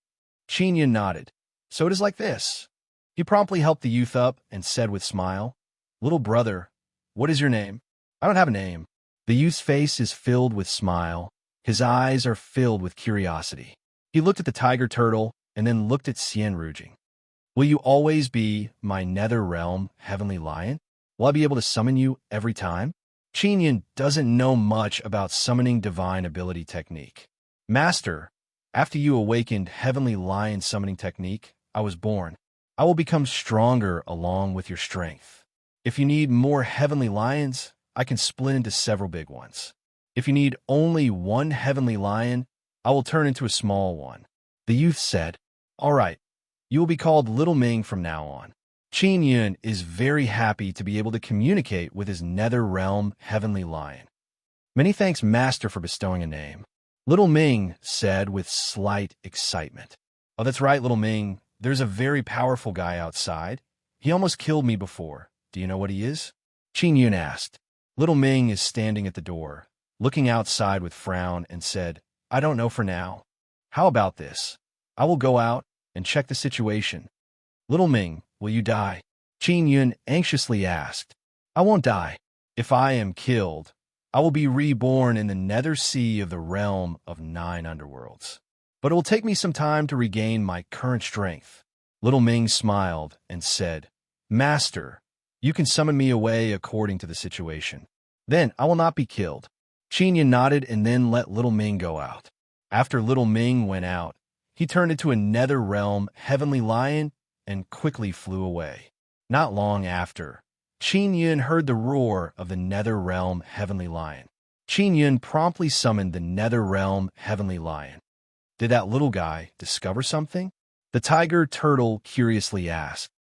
Qin Yun nodded. "So it is like this." He promptly helped the youth up and said with smile, "Little brother, what is your name?" "I don't have a name." The youth's face is filled with smile. His eyes are filled with curiosity. He looked at the tiger turtle and then looked at Xian Rujing. "Will you always be my nether realm heavenly lion? Will I be able to summon you every time?" Qin Yun doesn't know much about summoning divine ability technique. "Master, after you awakened heavenly lion summoning technique, I was born. I will become stronger along with your strength. If you need more heavenly lions, I can split into several big ones. If you need only one heavenly lion, I will turn into a small one." The youth said, "All right, you will be called Little Ming from now on." Qin Yun is very happy to be able to communicate with his nether realm heavenly lion. "Many thanks, Master, for bestowing a name." Little Ming said with slight excitement. "Oh, that's right, Little Ming. There's a very powerful guy outside. He almost killed me before. Do you know what he is?" Qin Yun asked. Little Ming is standing at the door, looking outside with frown, and said, "I don't know for now. How about this? I will go out and check the situation." "Little Ming, will you die?" Qin Yun anxiously asked. "I won't die. If I am killed, I will be reborn in the nether sea of the realm of 9 underworlds. But it will take me some time to regain my current strength." Little Ming smiled and said, "Master, you can summon me away according to the situation. Then I will not be killed." Qin Yun nodded and then let Little Ming go out. After Little Ming went out, he turned into a nether realm heavenly lion and quickly flew away. Not long after, Qin Yun heard the roar of the nether realm heavenly lion. Qin Yun promptly summoned the nether realm heavenly lion. "Did that little guy discover something?" the tiger turtle curiously asked.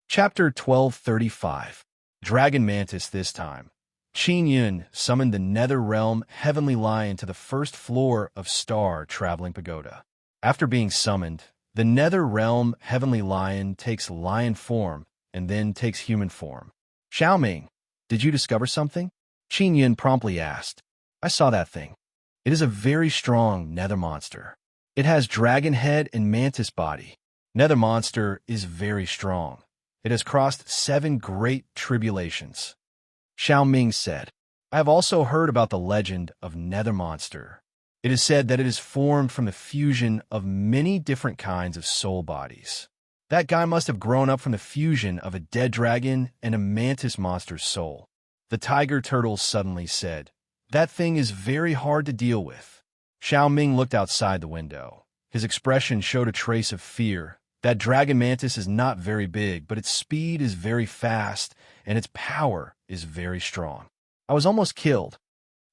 Chapter 1235. Dragon Mantis this time. Qin Yun summoned the nether realm heavenly lion to the first floor of Star Traveling Pagoda. After being summoned, the nether realm heavenly lion takes lion form and then takes human form. "Xiaoming, did you discover something?" Qin Yun promptly asked. "I saw that thing. It is a very strong nether monster. It has dragon head and mantis body. Nether monster is very strong. It has crossed 7 great tribulations." Xiaoming said, "I have also heard about the legend of Nether Monster. It is said that it is formed from the fusion of many different kinds of soul bodies. That guy must have grown up from the fusion of a dead dragon and a mantis monster's soul." The tiger turtle suddenly said, "That thing is very hard to deal with." Xiaoming looked outside the window. His expression showed a trace of fear. That dragon mantis is not very big, but its speed is very fast, and its power is very strong. "I was almost killed.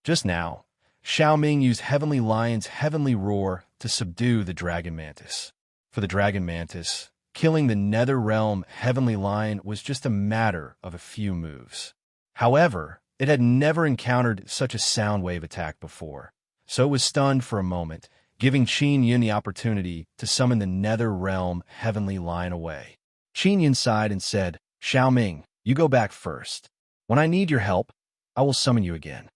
Just now, Xiaoming used Heavenly Lion's heavenly roar to subdue the dragon mantis. For the dragon mantis, killing the nether realm heavenly lion was just a matter of a few moves. However, it had never encountered such a sound wave attack before, so it was stunned for a moment, giving Qin Yun the opportunity to summon the nether realm heavenly lion away. Qin Yun sighed and said, "Xiaoming, you go back first. When I need your help, I will summon you again."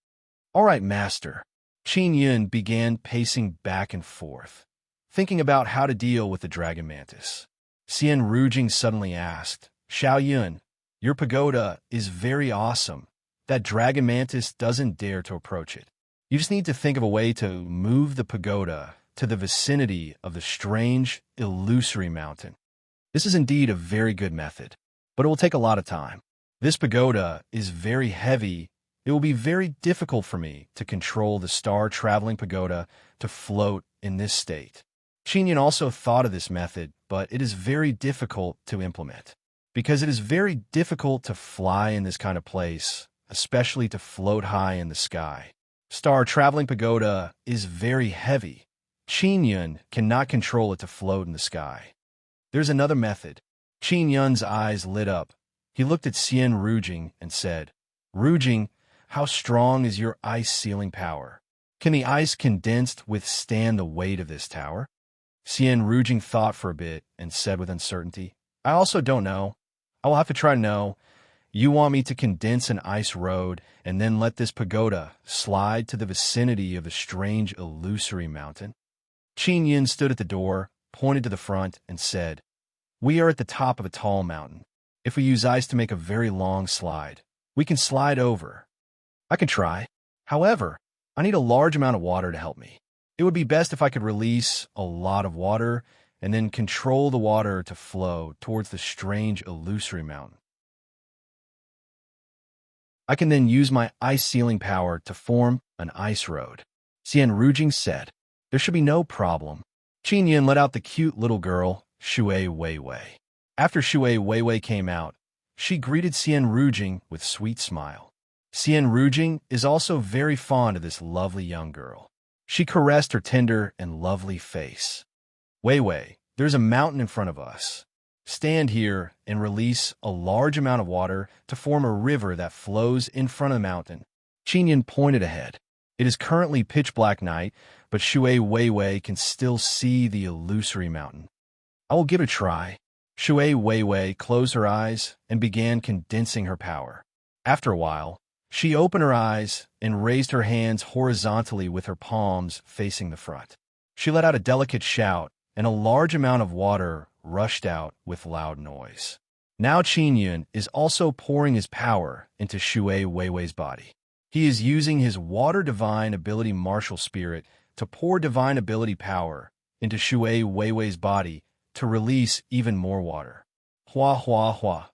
"All right, master." Qin Yun began pacing back and forth, thinking about how to deal with the dragon mantis. Xian Rujing suddenly asked, "Xiao Yun, your pagoda is very awesome. That dragon mantis doesn't dare to approach it. You just need to think of a way to move the pagoda to the vicinity of the strange, illusory mountain. This is indeed a very good method, but it will take a lot of time. This pagoda is very heavy. It will be very difficult for me to control the star-traveling pagoda to float in this state." Qin Yun also thought of this method, but it is very difficult to implement, because it is very difficult to fly in this kind of place, especially to float high in the sky. Star-traveling pagoda is very heavy. Qin Yun cannot control it to float in the sky. "There's another method." Qin Yun's eyes lit up. He looked at Xian Rujing and said, "Rujing, how strong is your ice sealing power? Can the ice condensed withstand the weight of this tower? Xian Rujing thought for a bit and said with uncertainty, I also don't know. I will have to try to know. You want me to condense an ice road and then let this pagoda slide to the vicinity of the strange illusory mountain? Qin Yin stood at the door, pointed to the front, and said, We are at the top of a tall mountain. If we use ice to make a very long slide, we can slide over. I can try. However, I need a large amount of water to help me. It would be best if I could release a lot of water and then control the water to flow towards the strange illusory mountain. I can then use my ice sealing power to form an ice road. Xian Rujing said, There should be no problem. Qin Yin let out the cute little girl, Shui Weiwei. After Shui Weiwei came out, she greeted Xian Rujing with sweet smile. Xian Rujing is also very fond of this lovely young girl. She caressed her tender and lovely face. Weiwei, there's a mountain in front of us. Stand here and release a large amount of water to form a river that flows in front of the mountain. Qin Yin pointed ahead. It is currently pitch black night, but Shui Weiwei can still see the illusory mountain. I will give it a try. Shui Weiwei closed her eyes and began condensing her power. After a while, she opened her eyes and raised her hands horizontally with her palms facing the front. She let out a delicate shout, and a large amount of water rushed out with loud noise. Now Qin Yin is also pouring his power into Shui Weiwei's body. He is using his water divine ability martial spirit to pour divine ability power into Shui Weiwei's body to release even more water. Hua hua hua.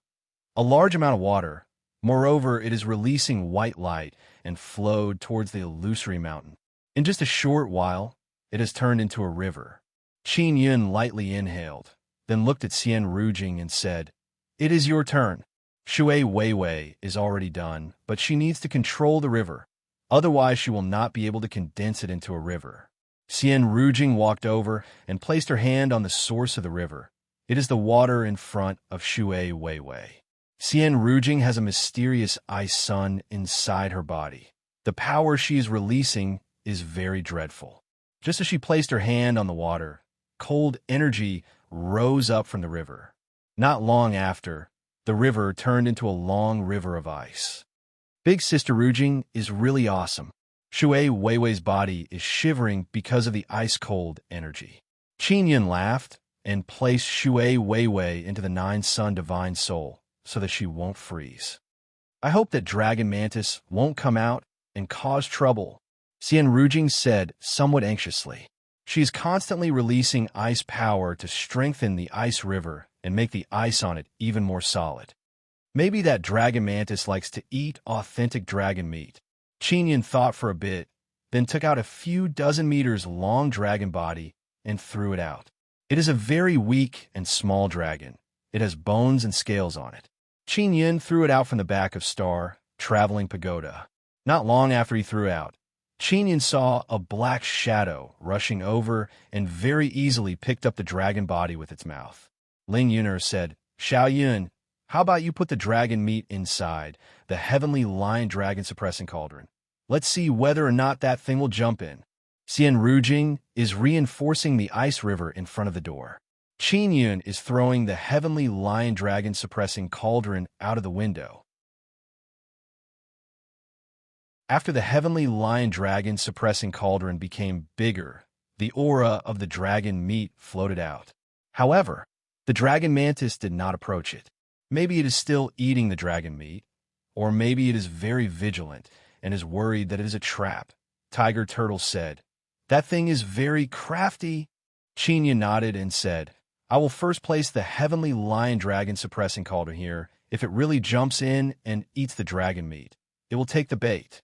A large amount of water. Moreover, it is releasing white light and flowed towards the illusory mountain. In just a short while, it has turned into a river. Qin Yin lightly inhaled, then looked at Xian Rujing and said, It is your turn. Shui Weiwei is already done, but she needs to control the river. Otherwise, she will not be able to condense it into a river. Xian Rujing walked over and placed her hand on the source of the river. It is the water in front of Shui Weiwei. Xian Rujing has a mysterious ice sun inside her body. The power she is releasing is very dreadful. Just as she placed her hand on the water, cold energy rose up from the river. Not long after, the river turned into a long river of ice. Big Sister Rujing is really awesome. Shui Weiwei's body is shivering because of the ice-cold energy. Qin Yin laughed and placed Shui Weiwei into the Nine-Sun Divine Soul so that she won't freeze. I hope that Dragon Mantis won't come out and cause trouble, Xian Rujing said somewhat anxiously. She is constantly releasing ice power to strengthen the ice river and make the ice on it even more solid. Maybe that Dragon Mantis likes to eat authentic dragon meat. Qin Yin thought for a bit, then took out a few dozen meters long dragon body and threw it out. It is a very weak and small dragon. It has bones and scales on it. Qin Yin threw it out from the back of Star, traveling pagoda. Not long after he threw out, Qin Yin saw a black shadow rushing over and very easily picked up the dragon body with its mouth. Ling Yuner said, Xiao Yun, how about you put the dragon meat inside the heavenly lion dragon suppressing cauldron? Let's see whether or not that thing will jump in. Xian Rujing is reinforcing the ice river in front of the door. Qin Yun is throwing the heavenly lion dragon suppressing cauldron out of the window. After the heavenly lion dragon suppressing cauldron became bigger, the aura of the dragon meat floated out. However, the dragon mantis did not approach it. Maybe it is still eating the dragon meat, or maybe it is very vigilant and is worried that it is a trap. Tiger Turtle said, That thing is very crafty. Qin Yun nodded and said, I will first place the heavenly lion dragon suppressing cauldron here. If it really jumps in and eats the dragon meat, it will take the bait.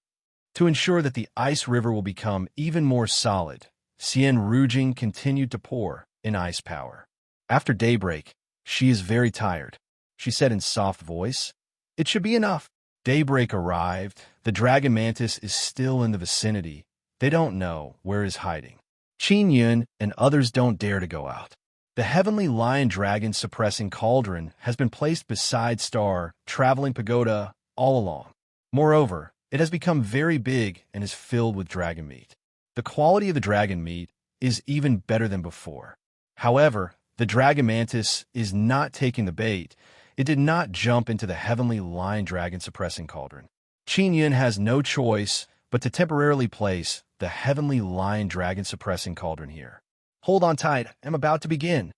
To ensure that the ice river will become even more solid, Xian Rujing continued to pour in ice power. After daybreak, she is very tired. She said in soft voice, It should be enough. Daybreak arrived. The dragon mantis is still in the vicinity. They don't know where it is hiding. Qin Yun and others don't dare to go out. The heavenly lion dragon suppressing cauldron has been placed beside Star, traveling pagoda, all along. Moreover, It has become very big and is filled with dragon meat. The quality of the dragon meat is even better than before. However, the dragon mantis is not taking the bait. It did not jump into the heavenly lion dragon suppressing cauldron. Qin Yun has no choice but to temporarily place the heavenly lion dragon suppressing cauldron here. Hold on tight, I'm about to begin.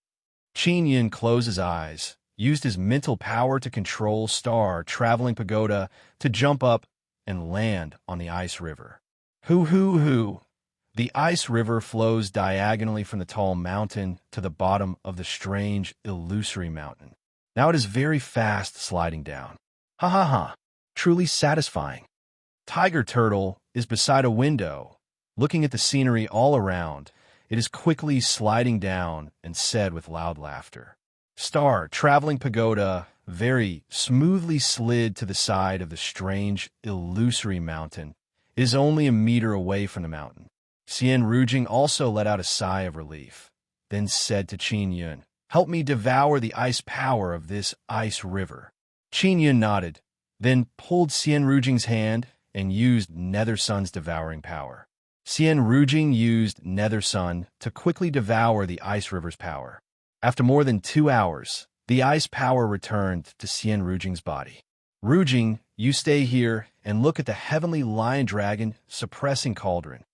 Qin Yun closed his eyes, used his mental power to control Star Traveling Pagoda to jump up and land on the ice river. Hoo. The ice river flows diagonally from the tall mountain to the bottom of the strange, illusory mountain. Now it is very fast sliding down. Ha. Truly satisfying. Tiger Turtle is beside a window, looking at the scenery all around. It is quickly sliding down and said with loud laughter. Star Traveling Pagoda very smoothly slid to the side of the strange, illusory mountain. It is only a meter away from the mountain. Xian Rujing also let out a sigh of relief, then said to Qin Yun, "Help me devour the ice power of this ice river." Qin Yun nodded, then pulled Xian Rujing's hand and used Nether Sun's devouring power. Xian Rujing used Nether Sun to quickly devour the ice river's power. After more than 2 hours, the ice power returned to Xian Rujing's body. Rujing, you stay here and look at the heavenly lion dragon suppressing cauldron.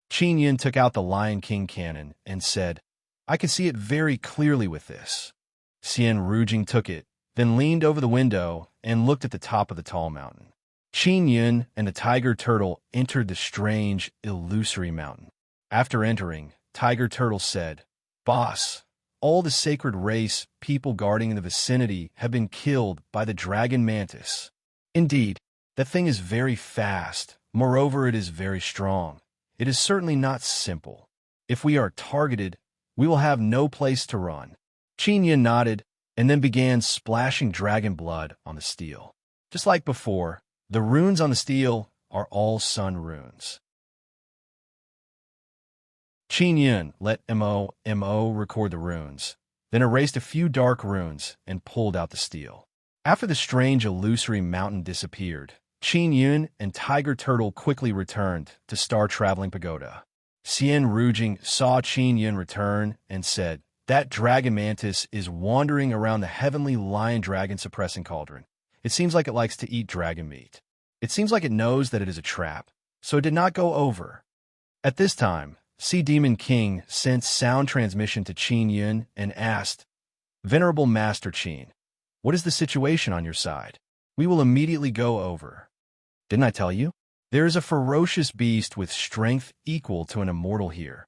Qin Yun took out the Lion King cannon and said, "I can see it very clearly with this." Xian Rujing took it, then leaned over the window and looked at the top of the tall mountain. Qin Yun and the Tiger Turtle entered the strange, illusory mountain. After entering, Tiger Turtle said, "Boss, all the sacred race people guarding in the vicinity have been killed by the dragon mantis. Indeed, the thing is very fast. Moreover, it is very strong. It is certainly not simple. If we are targeted, we will have no place to run." Qin Yun nodded and then began splashing dragon blood on the steel. Just like before, the runes on the steel are all sun runes. Qin Yun let Mo record the runes, then erased a few dark runes and pulled out the steel. After the strange illusory mountain disappeared, Qin Yun and Tiger Turtle quickly returned to Star Traveling Pagoda. Xian Rujing saw Qin Yun return and said, "That dragon mantis is wandering around the heavenly lion dragon suppressing cauldron. It seems like it likes to eat dragon meat. It seems like it knows that it is a trap, so it did not go over." At this time, Sea Demon King sent sound transmission to Qin Yun and asked, "Venerable Master Qin, what is the situation on your side? We will immediately go over." "Didn't I tell you? There is a ferocious beast with strength equal to an immortal here.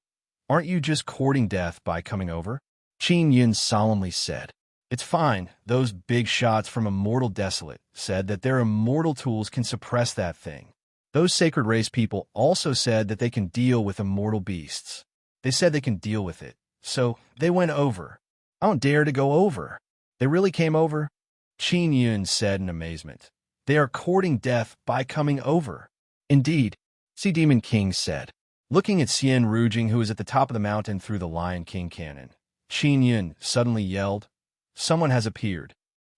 Aren't you just courting death by coming over?" Qin Yun solemnly said, "It's fine. Those big shots from Immortal Desolate said that their immortal tools can suppress that thing. Those sacred race people also said that they can deal with immortal beasts. They said they can deal with it, so they went over. I don't dare to go over." "They really came over?" Qin Yun said in amazement. "They are courting death by coming over." "Indeed," Sea Demon King said, looking at Xian Rujing, who was at the top of the mountain through the Lion King cannon. Qin Yun suddenly yelled, "Someone has appeared.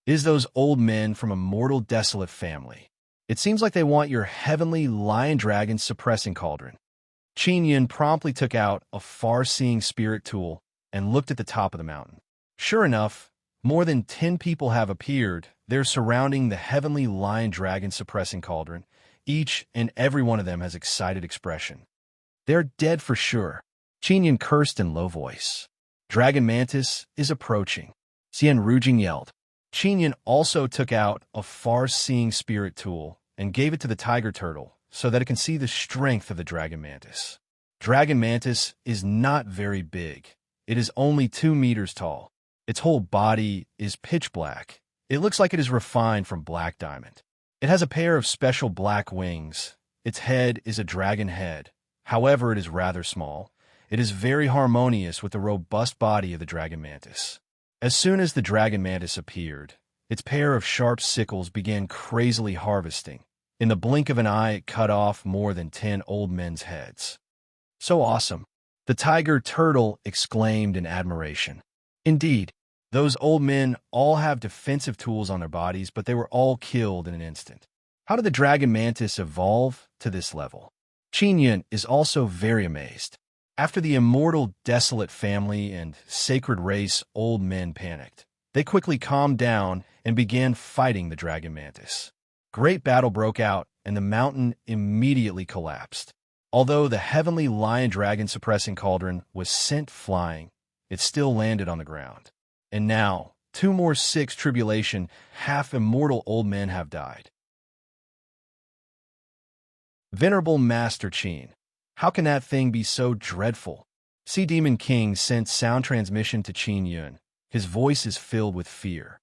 It is those old men from Immortal Desolate family. It seems like they want your heavenly lion dragon suppressing cauldron." Qin Yun promptly took out a far-seeing spirit tool and looked at the top of the mountain. Sure enough, more than 10 people have appeared. They're surrounding the heavenly lion dragon suppressing cauldron. Each and every one of them has excited expression. "They're dead for sure." Qin Yun cursed in low voice. "Dragon mantis is approaching." Xian Rujing yelled. Qin Yun also took out a far-seeing spirit tool and gave it to the Tiger Turtle so that it can see the strength of the dragon mantis. Dragon mantis is not very big. It is only 2 meters tall. Its whole body is pitch black. It looks like it is refined from black diamond. It has a pair of special black wings. Its head is a dragon head. However, it is rather small. It is very harmonious with the robust body of the dragon mantis. As soon as the dragon mantis appeared, its pair of sharp sickles began crazily harvesting. In the blink of an eye, it cut off more than 10 old men's heads. "So awesome!" the Tiger Turtle exclaimed in admiration. "Indeed, those old men all have defensive tools on their bodies, but they were all killed in an instant. How did the dragon mantis evolve to this level? Qin Yun is also very amazed. After the immortal desolate family and sacred race old men panicked, they quickly calmed down and began fighting the dragon mantis. Great battle broke out, and the mountain immediately collapsed. Although the heavenly lion-dragon suppressing cauldron was sent flying, it still landed on the ground. And now, 2 more sixth tribulation, half-immortal old men have died. Venerable Master Qin, how can that thing be so dreadful? Sea Demon King sent sound transmission to Qin Yun. His voice is filled with fear.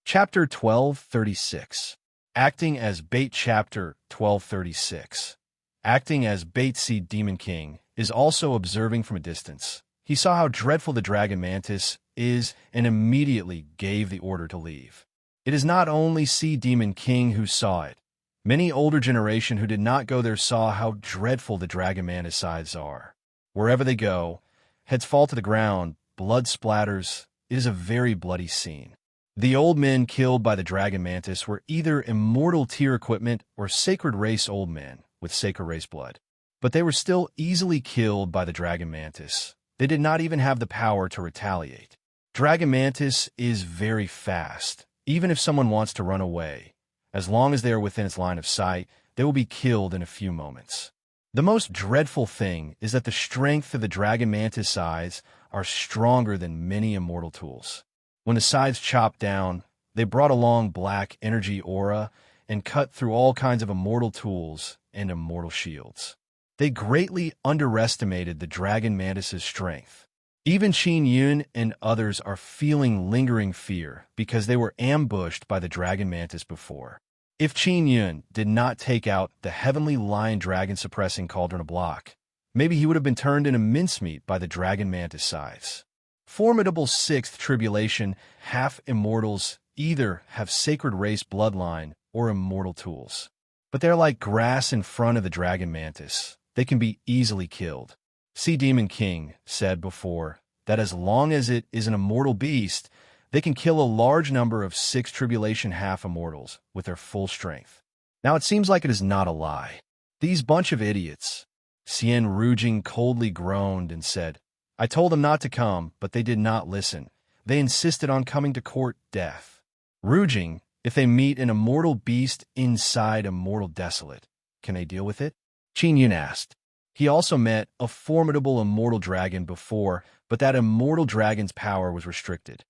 Chapter 1236. Acting as bait. Chapter 1236. Acting as bait. Sea Demon King is also observing from a distance. He saw how dreadful the dragon mantis is and immediately gave the order to leave. It is not only Sea Demon King who saw it. Many older generation who did not go there saw how dreadful the dragon mantis sides are. Wherever they go, heads fall to the ground, blood splatters. It is a very bloody scene. The old men killed by the dragon mantis were either immortal tier equipment or sacred race old men with sacred race blood. But they were still easily killed by the dragon mantis. They did not even have the power to retaliate. Dragon mantis is very fast. Even if someone wants to run away, as long as they are within its line of sight, they will be killed in a few moments. The most dreadful thing is that the strength of the dragon mantis sides are stronger than many immortal tools. When the sides chopped down, they brought along black energy aura and cut through all kinds of immortal tools and immortal shields. They greatly underestimated the dragon mantis's strength. Even Qin Yun and others are feeling lingering fear because they were ambushed by the dragon mantis before. If Qin Yun did not take out the heavenly lion dragon suppressing cauldron of block, maybe he would have been turned into mincemeat by the dragon mantis sides. Formidable sixth tribulation, half-immortals either have sacred race bloodline or immortal tools. But they're like grass in front of the dragon mantis. They can be easily killed. Sea Demon King said before that as long as it is an immortal beast, they can kill a large number of sixth tribulation half-immortals with their full strength. Now it seems like it is not a lie. These bunch of idiots. Xian Rujing coldly groaned and said, I told them not to come, but they did not listen. They insisted on coming to court death. Rujing, if they meet an immortal beast inside immortal desolate, can they deal with it? Qin Yun asked. He also met a formidable immortal dragon before, but that immortal dragon's power was restricted.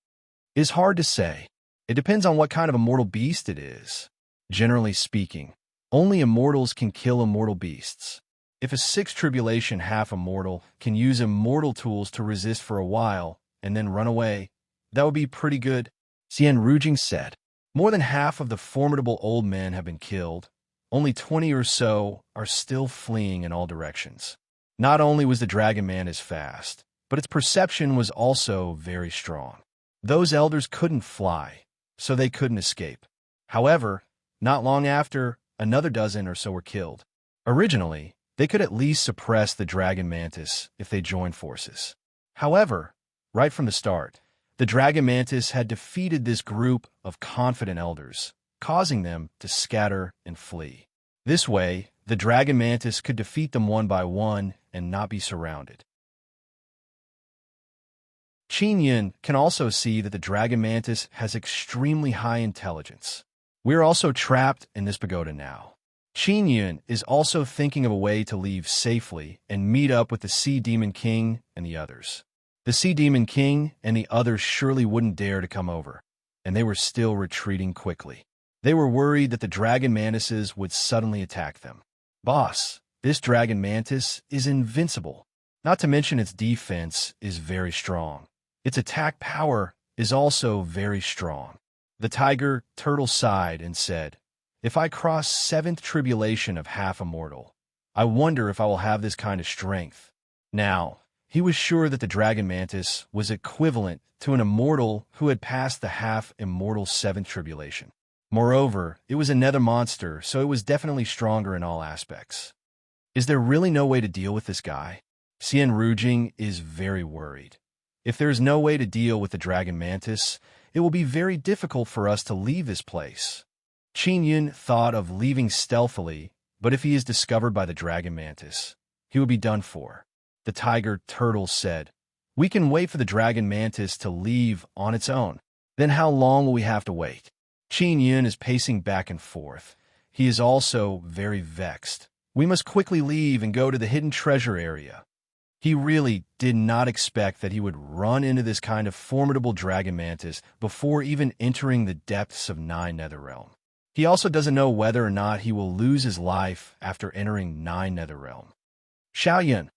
It is hard to say. It depends on what kind of immortal beast it is. Generally speaking, only immortals can kill immortal beasts. If a sixth tribulation half-immortal can use immortal tools to resist for a while and then run away, that would be pretty good, Xian Rujing said. More than half of the formidable old men have been killed. Only 20 or so are still fleeing in all directions. Not only was the dragon mantis fast, but its perception was also very strong. Those elders couldn't fly, so they couldn't escape. However, not long after, another dozen or so were killed. Originally, they could at least suppress the dragon mantis if they joined forces. However, right from the start, the dragon mantis had defeated this group of confident elders, causing them to scatter and flee. This way, the dragon mantis could defeat them one by one and not be surrounded. Qin Yun can also see that the dragon mantis has extremely high intelligence. We are also trapped in this pagoda now. Qin Yun is also thinking of a way to leave safely and meet up with the Sea Demon King and the others. The Sea Demon King and the others surely wouldn't dare to come over, and they were still retreating quickly. They were worried that the dragon mantises would suddenly attack them. Boss, this dragon mantis is invincible. Not to mention its defense is very strong. Its attack power is also very strong. The tiger turtle sighed and said, If I cross seventh tribulation of half-immortal, I wonder if I will have this kind of strength. Now, he was sure that the dragon mantis was equivalent to an immortal who had passed the half-immortal seventh tribulation. Moreover, it was a nether monster, so it was definitely stronger in all aspects. Is there really no way to deal with this guy? Xian Rujing is very worried. If there is no way to deal with the dragon mantis, it will be very difficult for us to leave this place. Qin Yun thought of leaving stealthily, but if he is discovered by the dragon mantis, he would be done for. The tiger turtle said, "We can wait for the dragon mantis to leave on its own. Then how long will we have to wait?" Qin Yun is pacing back and forth. He is also very vexed. We must quickly leave and go to the hidden treasure area. He really did not expect that he would run into this kind of formidable dragon mantis before even entering the depths of Nine Netherrealm. He also doesn't know whether or not he will lose his life after entering Nine Netherrealm. "Xiaoyun,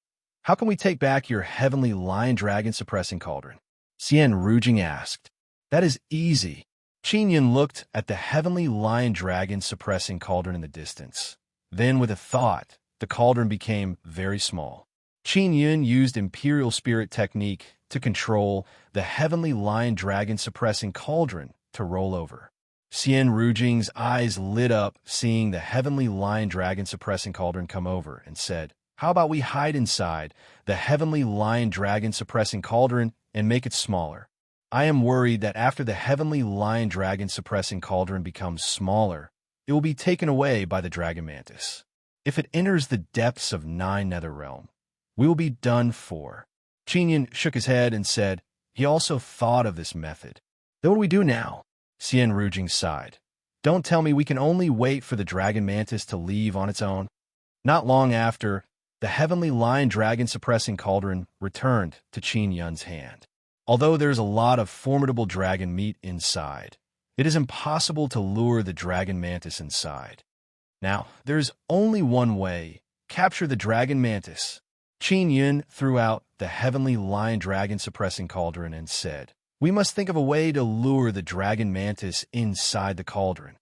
how can we take back your heavenly lion dragon suppressing cauldron?" Xian Rujing asked. "That is easy." Qin Yun looked at the heavenly lion dragon suppressing cauldron in the distance. Then, with a thought, the cauldron became very small. Qin Yun used Imperial Spirit technique to control the heavenly lion dragon suppressing cauldron to roll over. Xian Rujing's eyes lit up seeing the heavenly lion dragon suppressing cauldron come over and said, "How about we hide inside the heavenly lion dragon suppressing cauldron and make it smaller? I am worried that after the heavenly lion dragon suppressing cauldron becomes smaller, it will be taken away by the dragon mantis. If it enters the depths of Nine Netherrealm, we will be done for." Qin Yun shook his head and said he also thought of this method. "Then what do we do now?" Xian Rujing sighed. "Don't tell me we can only wait for the dragon mantis to leave on its own." Not long after, the heavenly lion dragon suppressing cauldron returned to Qin Yun's hand. Although there's a lot of formidable dragon meat inside, it is impossible to lure the dragon mantis inside. Now, there's only one way: capture the dragon mantis. Qin Yun threw out the heavenly lion dragon suppressing cauldron and said, "We must think of a way to lure the dragon mantis inside the cauldron."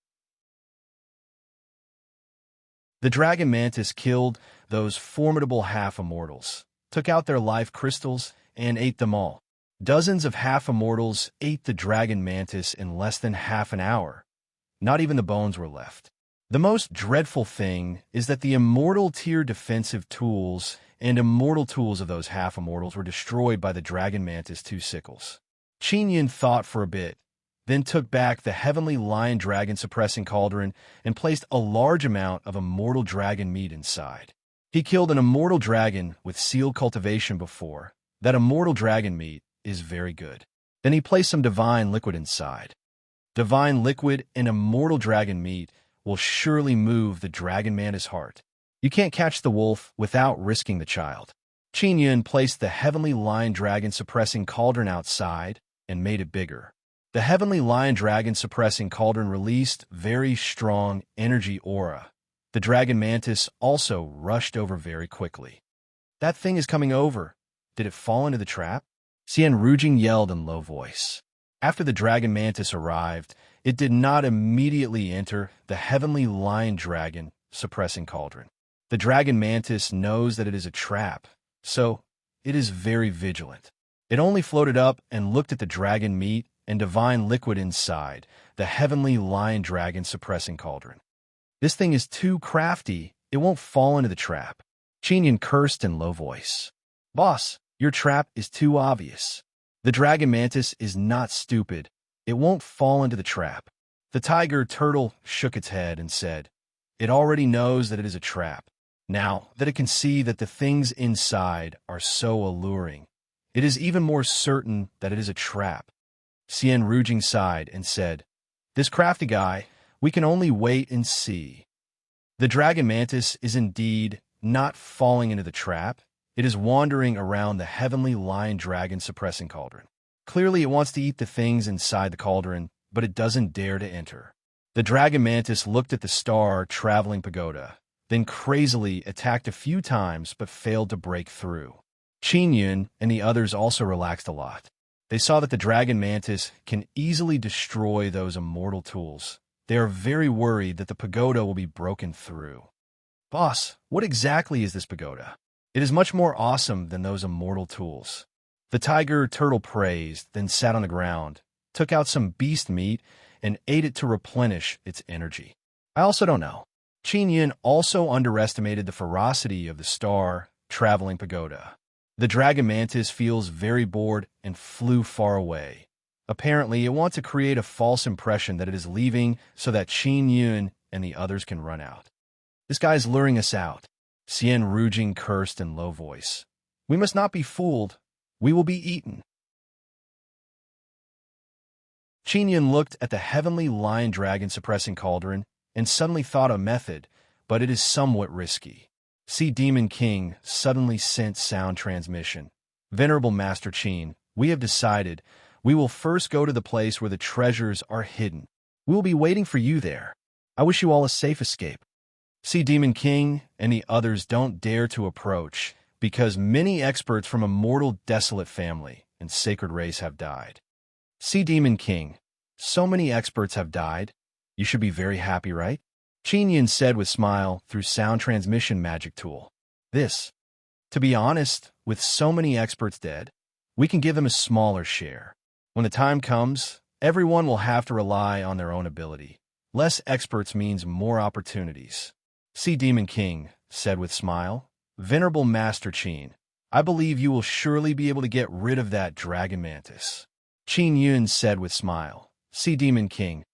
The dragon mantis killed those formidable half-immortals, took out their life crystals, and ate them all. Dozens of half-immortals ate the dragon mantis in less than half an hour. Not even the bones were left. The most dreadful thing is that the immortal tier defensive tools and immortal tools of those half-immortals were destroyed by the dragon mantis' two sickles. Qin Yun thought for a bit, then took back the heavenly lion dragon suppressing cauldron and placed a large amount of immortal dragon meat inside. He killed an immortal dragon with sealed cultivation before. That immortal dragon meat is very good. Then he placed some divine liquid inside. Divine liquid and immortal dragon meat will surely move the dragon mantis' heart. You can't catch the wolf without risking the child. Qin Yun placed the heavenly lion dragon suppressing cauldron outside and made it bigger. The heavenly lion dragon suppressing cauldron released very strong energy aura. The dragon mantis also rushed over very quickly. "That thing is coming over. Did it fall into the trap?" Xian Rujing yelled in low voice. After the dragon mantis arrived, it did not immediately enter the heavenly lion dragon suppressing cauldron. The dragon mantis knows that it is a trap, so it is very vigilant. It only floated up and looked at the dragon meat and divine liquid inside the heavenly lion dragon suppressing cauldron. "This thing is too crafty. It won't fall into the trap." Qin Yun cursed in low voice. "Boss, your trap is too obvious. The dragon mantis is not stupid. It won't fall into the trap." The tiger turtle shook its head and said, "It already knows that it is a trap. Now that it can see that the things inside are so alluring, it is even more certain that it is a trap." Xian Rujing sighed and said, "This crafty guy, we can only wait and see." The dragon mantis is indeed not falling into the trap. It is wandering around the heavenly lion dragon suppressing cauldron. Clearly, it wants to eat the things inside the cauldron, but it doesn't dare to enter. The dragon mantis looked at the star traveling pagoda, then crazily attacked a few times but failed to break through. Qin Yun and the others also relaxed a lot. They saw that the dragon mantis can easily destroy those immortal tools. They are very worried that the pagoda will be broken through. "Boss, what exactly is this pagoda? It is much more awesome than those immortal tools." The tiger turtle praised, then sat on the ground, took out some beast meat, and ate it to replenish its energy. "I also don't know." Qin Yun also underestimated the ferocity of the star traveling pagoda. The dragon mantis feels very bored and flew far away. Apparently, it wants to create a false impression that it is leaving so that Qin Yun and the others can run out. This guy's luring us out. Xian Rujing cursed in low voice. We must not be fooled. We will be eaten. Qin Yun looked at the heavenly lion dragon suppressing cauldron and suddenly thought a method, but it is somewhat risky. Sea Demon King suddenly sent sound transmission. Venerable Master Qin, we have decided we will first go to the place where the treasures are hidden. We will be waiting for you there. I wish you all a safe escape. Sea Demon King and the others don't dare to approach because many experts from a mortal desolate family and sacred race have died. Sea Demon King, so many experts have died. You should be very happy, right? Qin Yun said with smile through sound transmission magic tool. To be honest, with so many experts dead, we can give them a smaller share. When the time comes, everyone will have to rely on their own ability. Less experts means more opportunities. Sea Demon King said with smile, Venerable Master Qin, I believe you will surely be able to get rid of that dragon mantis. Qin Yun said with smile, Sea Demon King,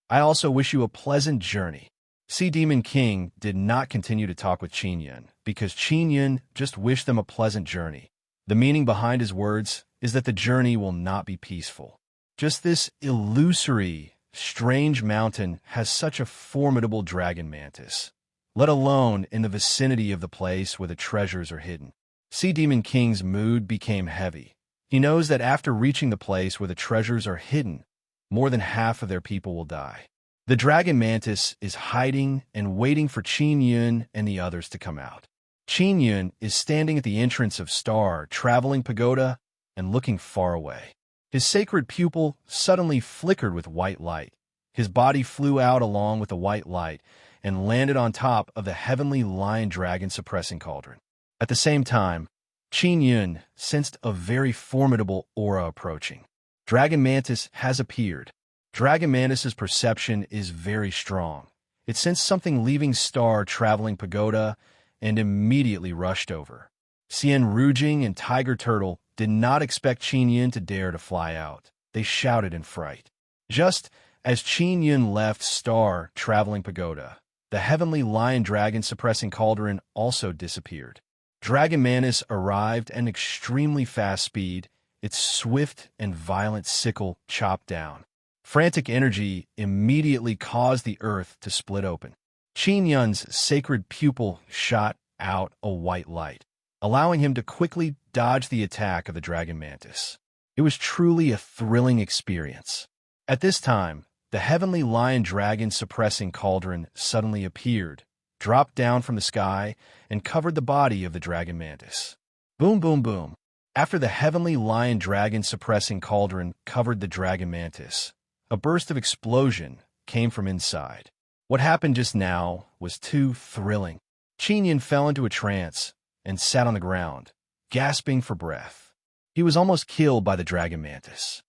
I also wish you a pleasant journey. Sea Demon King did not continue to talk with Qin Yun because Qin Yun just wished them a pleasant journey. The meaning behind his words is that the journey will not be peaceful. Just this illusory, strange mountain has such a formidable dragon mantis, let alone in the vicinity of the place where the treasures are hidden. Sea Demon King's mood became heavy. He knows that after reaching the place where the treasures are hidden, more than half of their people will die. The dragon mantis is hiding and waiting for Qin Yun and the others to come out. Qin Yun is standing at the entrance of Star Traveling Pagoda and looking far away. His sacred pupil suddenly flickered with white light. His body flew out along with the white light and landed on top of the heavenly lion dragon suppressing cauldron. At the same time, Qin Yun sensed a very formidable aura approaching. Dragon Mantis has appeared. Dragon Mantis's perception is very strong. It sensed something leaving Star Traveling Pagoda and immediately rushed over. Xian Rujing and Tiger Turtle did not expect Qin Yun to dare to fly out. They shouted in fright. Just as Qin Yun left Star Traveling Pagoda, the heavenly lion dragon suppressing cauldron also disappeared. Dragon Mantis arrived at an extremely fast speed, its swift and violent sickle chopped down. Frantic energy immediately caused the earth to split open. Qin Yun's sacred pupil shot out a white light, allowing him to quickly dodge the attack of the dragon mantis. It was truly a thrilling experience. At this time, the heavenly lion dragon suppressing cauldron suddenly appeared, dropped down from the sky, and covered the body of the dragon mantis. Boom, boom, boom. After the heavenly lion dragon suppressing cauldron covered the dragon mantis, a burst of explosion came from inside. What happened just now was too thrilling. Qin Yun fell into a trance and sat on the ground, gasping for breath. He was almost killed by the dragon mantis.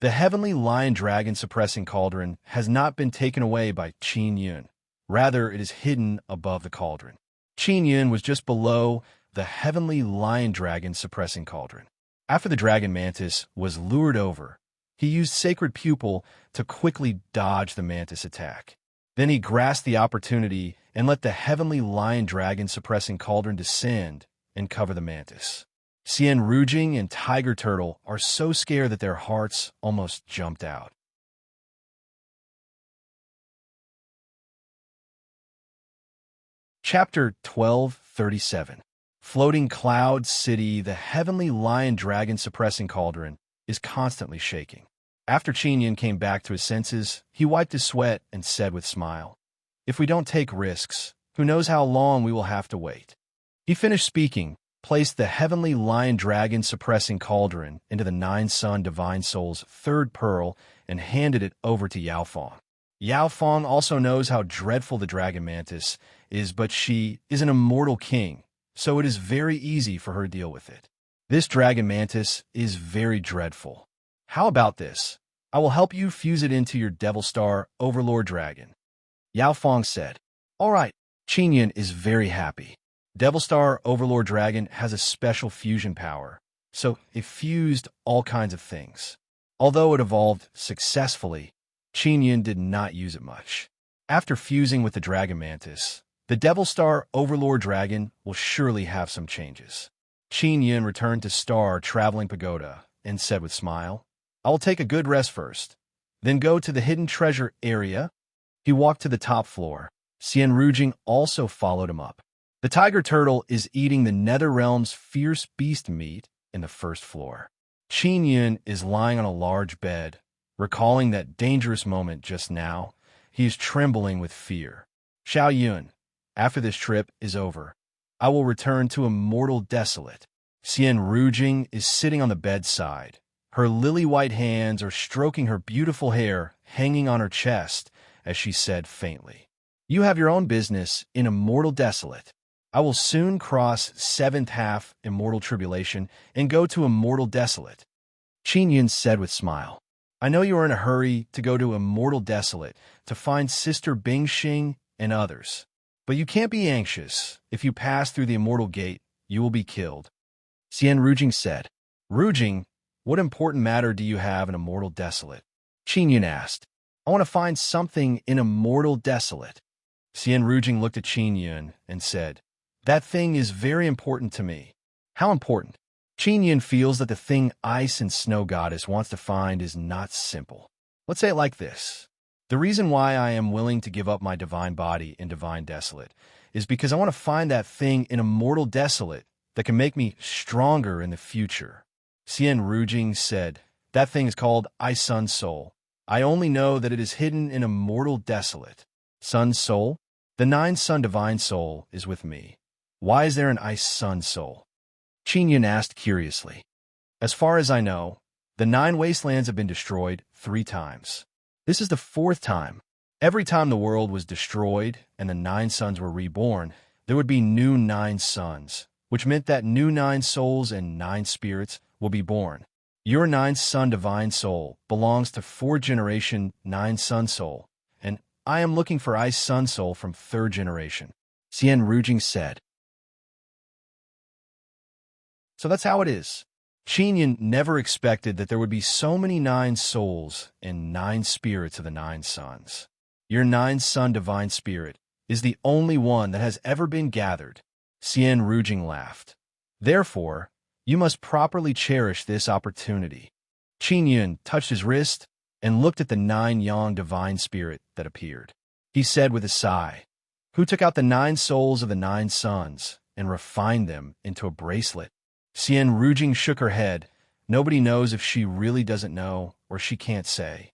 The heavenly lion dragon suppressing cauldron has not been taken away by Qin Yun. Rather, it is hidden above the cauldron. Qin Yun was just below the heavenly lion dragon suppressing cauldron. After the dragon mantis was lured over, he used sacred pupil to quickly dodge the mantis attack. Then he grasped the opportunity and let the heavenly lion dragon suppressing cauldron descend and cover the mantis. Xian Rujing and Tiger Turtle are so scared that their hearts almost jumped out. Chapter 1237. Floating Cloud City. The heavenly lion dragon suppressing cauldron is constantly shaking. After Qin Yun came back to his senses, he wiped his sweat and said with a smile, "If we don't take risks, who knows how long we will have to wait." He finished speaking, placed the heavenly lion dragon suppressing cauldron into the nine-sun divine soul's third pearl and handed it over to Yao Fong. Yao Fong also knows how dreadful the dragon mantis is, but she is an immortal king, so it is very easy for her to deal with it. This dragon mantis is very dreadful. How about this? I will help you fuse it into your Devil Star Overlord Dragon. Yao Fong said. All right. Qin Yun is very happy. Devil Star Overlord Dragon has a special fusion power, so it fused all kinds of things. Although it evolved successfully, Qin Yun did not use it much. After fusing with the Dragon Mantis, the Devil Star Overlord Dragon will surely have some changes. Qin Yun returned to Star Traveling Pagoda and said with smile, "I will take a good rest first, then go to the hidden treasure area." He walked to the top floor. Xian Rujing also followed him up. The tiger turtle is eating the nether realm's fierce beast meat in the first floor. Qin Yun is lying on a large bed. Recalling that dangerous moment just now, he is trembling with fear. Xiao Yun, after this trip is over, I will return to Immortal Desolate. Xian Rujing is sitting on the bedside. Her lily-white hands are stroking her beautiful hair hanging on her chest as she said faintly, "You have your own business in Immortal Desolate. I will soon cross 7th half Immortal Tribulation and go to Immortal Desolate." Qin Yun said with smile, "I know you are in a hurry to go to Immortal Desolate to find Sister Bingxing and others. But you can't be anxious. If you pass through the Immortal Gate, you will be killed." Xian Rujing said, "Rujing, what important matter do you have in Immortal Desolate?" Qin Yun asked, "I want to find something in Immortal Desolate." Xian Rujing looked at Qin Yun and said, "That thing is very important to me." "How important?" Qin Yun feels that the thing Ice and Snow Goddess wants to find is not simple. Let's say it like this. The reason why I am willing to give up my divine body in Divine Desolate is because I want to find that thing in Immortal Desolate that can make me stronger in the future. Xian Rujing said, "That thing is called Ice Sun Soul. I only know that it is hidden in Immortal Desolate." Sun Soul? The 9 Sun Divine Soul is with me. Why is there an Ice Sun Soul? Qin Yun asked curiously. As far as I know, the 9 wastelands have been destroyed 3 times. This is the 4th time. Every time the world was destroyed and the 9 suns were reborn, there would be new 9 suns, which meant that new 9 souls and 9 spirits will be born. Your 9th Sun Divine Soul belongs to 4th generation 9 Sun Soul, and I am looking for Ice Sun Soul from 3rd generation. Xian Rujing said. So that's how it is. Qin Yun never expected that there would be so many 9 souls and 9 spirits of the 9 suns. Your 9 Sun Divine Spirit is the only one that has ever been gathered. Xian Rujing laughed. Therefore, you must properly cherish this opportunity. Qin Yun touched his wrist and looked at the 9 Yang Divine Spirit that appeared. He said with a sigh, "Who took out the 9 souls of the 9 suns and refined them into a bracelet?" Xian Rujing shook her head. Nobody knows if she really doesn't know or she can't say.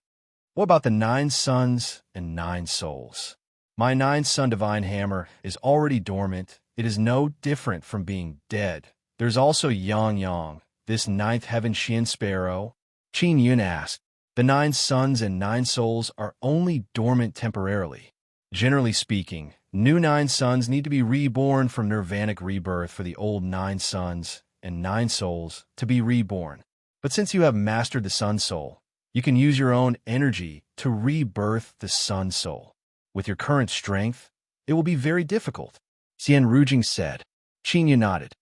What about the 9 suns and 9 souls? My 9 Sun Divine Hammer is already dormant. It is no different from being dead. There's also Yang Yang, this 9th Heaven Xian Sparrow. Qin Yun asked, the 9 suns and 9 souls are only dormant temporarily. Generally speaking, new 9 suns need to be reborn from nirvanic rebirth for the old 9 suns and 9 souls to be reborn. But since you have mastered the Sun Soul, you can use your own energy to rebirth the Sun Soul. With your current strength, it will be very difficult. Xian Rujing said. Qin Yun nodded.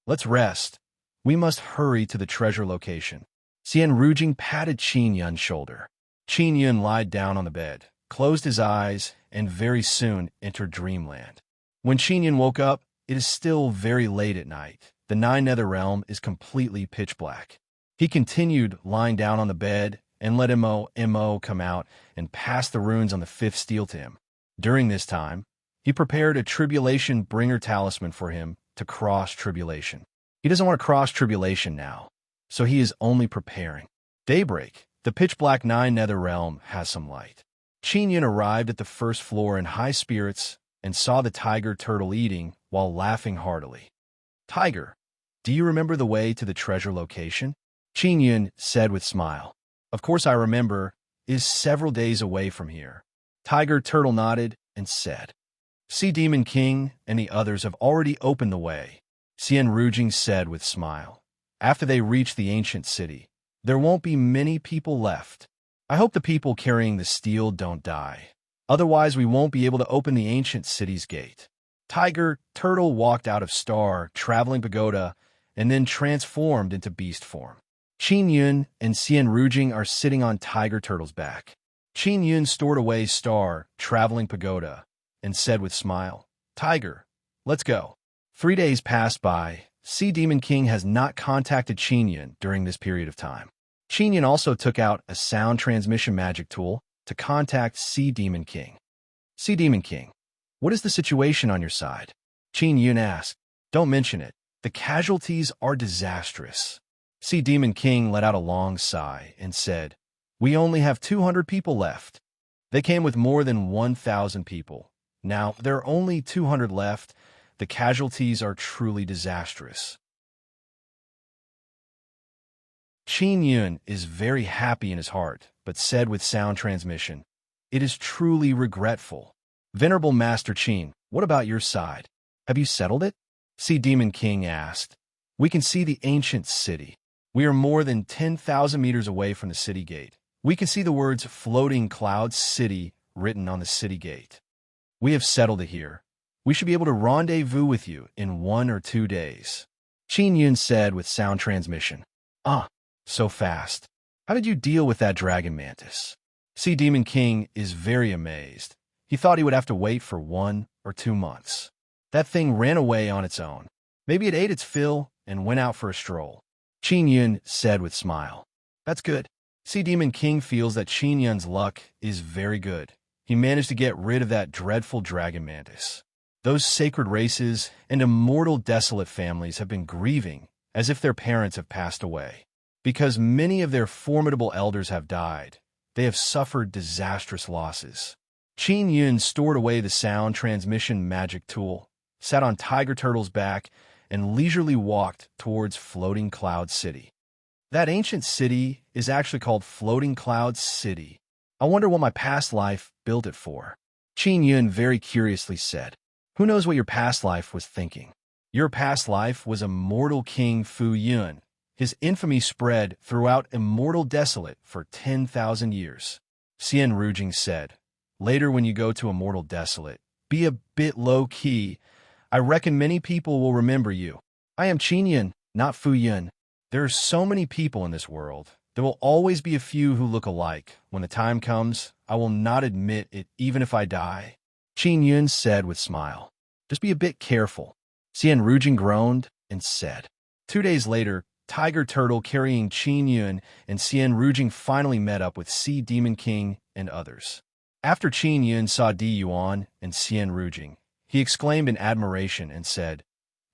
Let's rest. We must hurry to the treasure location. Xian Rujing patted Qin Yun's shoulder. Qin Yun lied down on the bed, closed his eyes, and very soon entered dreamland. When Qin Yun woke up, it is still very late at night. The 9 Nether Realm is completely pitch black. He continued lying down on the bed and let Mo come out and pass the runes on the 5th steel to him. During this time, he prepared a Tribulation Bringer talisman for him to cross Tribulation. He doesn't want to cross Tribulation now, so he is only preparing. Daybreak, the pitch-black 9 Nether Realm has some light. Qin Yun arrived at the 1st floor in high spirits and saw the tiger turtle eating while laughing heartily. Tiger, do you remember the way to the treasure location? Qin Yun said with smile. Of course I remember. It is several days away from here. Tiger Turtle nodded and said. Sea Demon King and the others have already opened the way. Xian Rujing said with smile. After they reach the ancient city, there won't be many people left. I hope the people carrying the steel don't die. Otherwise we won't be able to open the ancient city's gate. Tiger Turtle walked out of star, traveling pagoda, and then transformed into beast form. Qin Yun and Xian Rujing are sitting on Tiger Turtle's back. Qin Yun stored away star, traveling pagoda, and said with smile, "Tiger, let's go." 3 days passed by. Sea Demon King has not contacted Qin Yun during this period of time. Qin Yun also took out a sound transmission magic tool to contact Sea Demon King. Sea Demon King, what is the situation on your side? Qin Yun asked. Don't mention it. The casualties are disastrous. Sea Demon King let out a long sigh and said, We only have 200 people left. They came with more than 1,000 people. Now, there are only 200 left. The casualties are truly disastrous. Qin Yun is very happy in his heart, but said with sound transmission, It is truly regretful. Venerable Master Qin, what about your side? Have you settled it? Sea Demon King asked. We can see the ancient city. We are more than 10,000 meters away from the city gate. We can see the words Floating Cloud City written on the city gate. We have settled it here. We should be able to rendezvous with you in 1 or 2 days. Qin Yun said with sound transmission. So fast. How did you deal with that dragon mantis? Sea Demon King is very amazed. He thought he would have to wait for 1 or 2 months. That thing ran away on its own. Maybe it ate its fill and went out for a stroll. Qin Yun said with smile. That's good. Sea Demon King feels that Qin Yun's luck is very good. He managed to get rid of that dreadful dragon mantis. Those sacred races and immortal desolate families have been grieving as if their parents have passed away. Because many of their formidable elders have died, they have suffered disastrous losses. Qin Yun stored away the sound transmission magic tool, sat on Tiger Turtle's back, and leisurely walked towards Floating Cloud City. That ancient city is actually called Floating Cloud City. I wonder what my past life built it for. Qin Yun very curiously said, Who knows what your past life was thinking? Your past life was immortal King Fu Yun. His infamy spread throughout Immortal Desolate for 10,000 years. Xian Rujing said, Later when you go to Immortal Desolate, be a bit low-key. I reckon many people will remember you. I am Qin Yun, not Fu Yun. There are so many people in this world. There will always be a few who look alike. When the time comes, I will not admit it even if I die. Qin Yun said with smile. Just be a bit careful. Xian Rujing groaned and said. 2 days later, Tiger Turtle carrying Qin Yun and Xian Rujing finally met up with Sea Demon King and others. After Qin Yun saw Di Yuan and Xian Rujing, he exclaimed in admiration and said,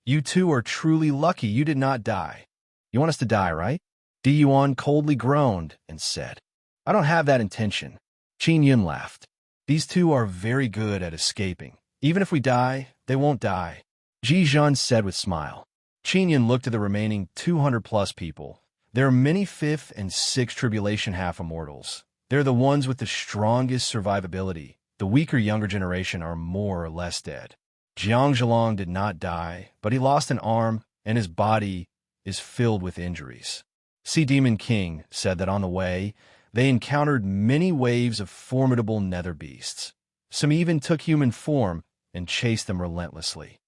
You two are truly lucky you did not die. You want us to die, right? Di Yuan coldly groaned and said, I don't have that intention. Qin Yun laughed. These two are very good at escaping. Even if we die, they won't die. Ji Zhan said with smile. Qin Yun looked at the remaining 200-plus people. There are many 5th and 6th Tribulation half-immortals. They're the ones with the strongest survivability. The weaker younger generation are more or less dead. Jiang Zhelong did not die, but he lost an arm, and his body is filled with injuries. Sea Demon King said that on the way, they encountered many waves of formidable nether beasts. Some even took human form and chased them relentlessly.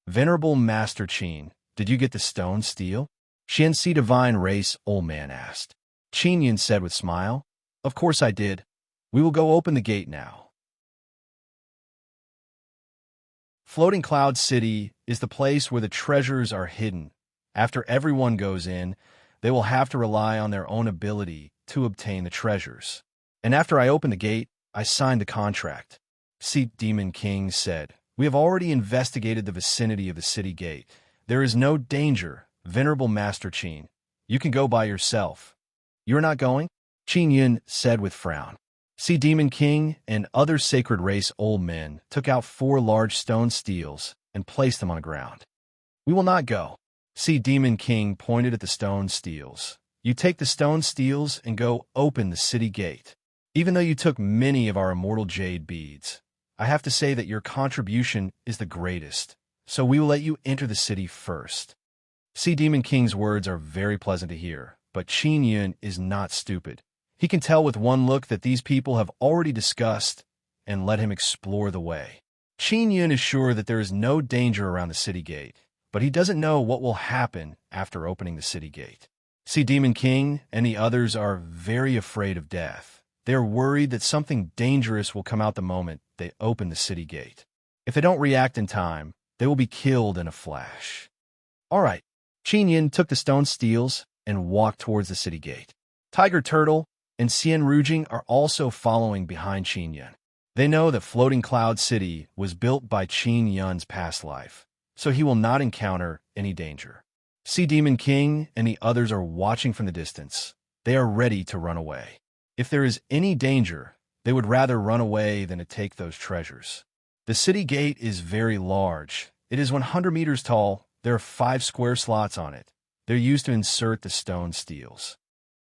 Venerable Master Qin, did you get the stone steel? Xianxi Divine Race Old Man asked. Qin Yun said with smile, Of course I did. We will go open the gate now. Floating Cloud City is the place where the treasures are hidden. After everyone goes in, they will have to rely on their own ability to obtain the treasures. And after I opened the gate, I signed the contract. Sea Demon King said, We have already investigated the vicinity of the city gate. There is no danger, Venerable Master Qin. You can go by yourself. You are not going? Qin Yun said with frown. Sea Demon King and other sacred race old men took out 4 large stone steels and placed them on the ground. We will not go. Sea Demon King pointed at the stone steels. You take the stone steels and go open the city gate. Even though you took many of our immortal jade beads, I have to say that your contribution is the greatest, so we will let you enter the city first. Sea Demon King's words are very pleasant to hear, but Qin Yun is not stupid. He can tell with one look that these people have already discussed and let him explore the way. Qin Yun is sure that there is no danger around the city gate, but he doesn't know what will happen after opening the city gate. Sea Demon King and the others are very afraid of death. They are worried that something dangerous will come out the moment they open the city gate. If they don't react in time, they will be killed in a flash. All right, Qin Yun took the stone steels and walked towards the city gate. Tiger Turtle and Xian Rujing are also following behind Qin Yun. They know that Floating Cloud City was built by Qin Yun's past life, so he will not encounter any danger. Sea Demon King and the others are watching from the distance. They are ready to run away. If there is any danger, they would rather run away than to take those treasures. The city gate is very large. It is 100 meters tall. There are 5 square slots on it. They're used to insert the stone steels.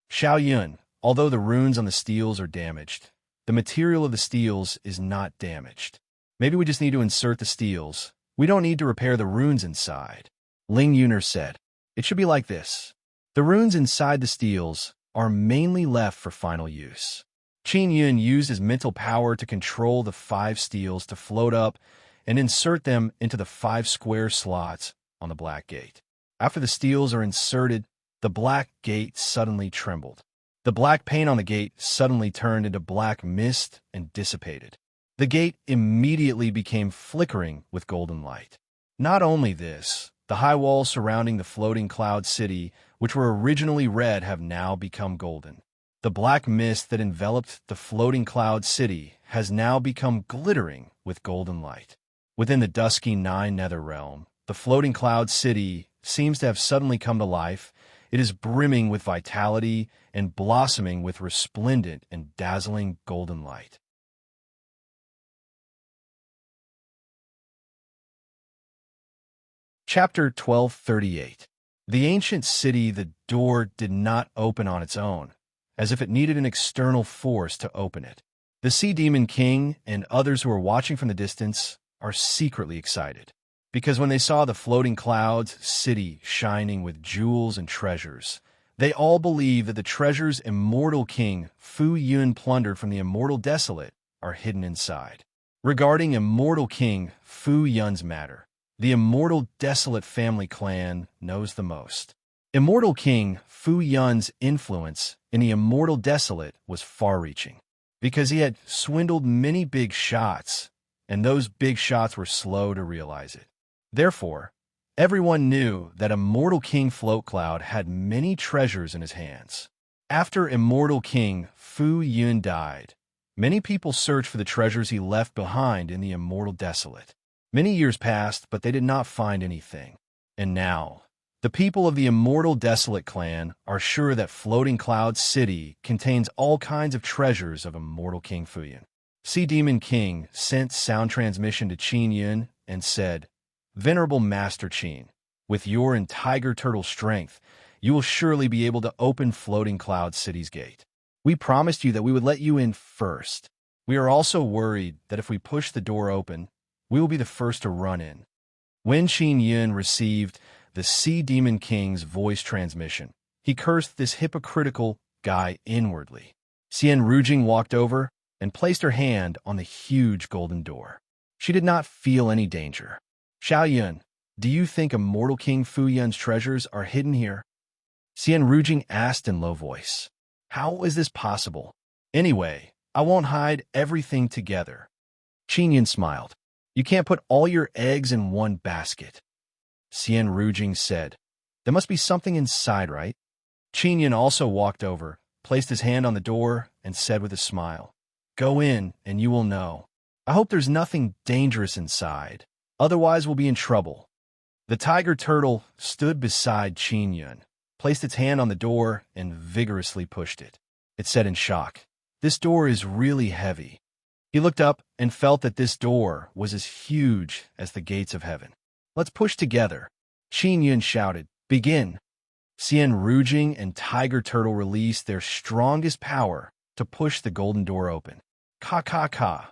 Xiao Yun, although the runes on the steels are damaged, the material of the steels is not damaged. Maybe we just need to insert the steels. We don't need to repair the runes inside. Ling Yuner said, "It should be like this. The runes inside the steels are mainly left for final use." Qin Yun used his mental power to control the 5 steels to float up and insert them into the 5 square slots on the black gate. After the steels are inserted, the black gate suddenly trembled. The black paint on the gate suddenly turned into black mist and dissipated. The gate immediately became flickering with golden light. Not only this, the high walls surrounding the Floating Cloud City, which were originally red, have now become golden. The black mist that enveloped the Floating Cloud City has now become glittering with golden light. Within the dusky Nine Nether Realm, the Floating Cloud City seems to have suddenly come to life. It is brimming with vitality and blossoming with resplendent and dazzling golden light. Chapter 1238. The ancient city, the door did not open on its own, as if it needed an external force to open it. The Sea Demon King and others who are watching from the distance are secretly excited, because when they saw the Floating Clouds City shining with jewels and treasures, they all believe that the treasures Immortal King Fu Yun plundered from the Immortal Desolate are hidden inside. Regarding Immortal King Fu Yun's matter, the Immortal Desolate family clan knows the most. Immortal King Fu Yun's influence in the Immortal Desolate was far-reaching, because he had swindled many big shots, and those big shots were slow to realize it. Therefore, everyone knew that Immortal King Float Cloud had many treasures in his hands. After Immortal King Fu Yun died, many people searched for the treasures he left behind in the Immortal Desolate. Many years passed, but they did not find anything. And now, the people of the Immortal Desolate clan are sure that Floating Cloud City contains all kinds of treasures of Immortal King Fu Yun. Sea Demon King sent sound transmission to Qin Yun and said, "Venerable Master Qin, with your and Tiger Turtle strength, you will surely be able to open Floating Cloud City's gate. We promised you that we would let you in first. We are also worried that if we push the door open, we will be the first to run in." When Qin Yun received the Sea Demon King's voice transmission, he cursed this hypocritical guy inwardly. Xian Rujing walked over and placed her hand on the huge golden door. She did not feel any danger. "Xiao Yun, do you think Immortal King Fu Yun's treasures are hidden here?" Xian Rujing asked in low voice. "How is this possible? Anyway, I won't hide everything together." Qin Yun smiled. "You can't put all your eggs in one basket." Xian Rujing said, "There must be something inside, right?" Qin Yun also walked over, placed his hand on the door, and said with a smile, "Go in and you will know. I hope there's nothing dangerous inside. Otherwise we'll be in trouble." The Tiger Turtle stood beside Qin Yun, placed its hand on the door, and vigorously pushed it. It said in shock, "This door is really heavy." He looked up and felt that this door was as huge as the gates of heaven. "Let's push together." Qin Yun shouted, "Begin." Xian Rujing and Tiger Turtle released their strongest power to push the golden door open. Ka ka ka.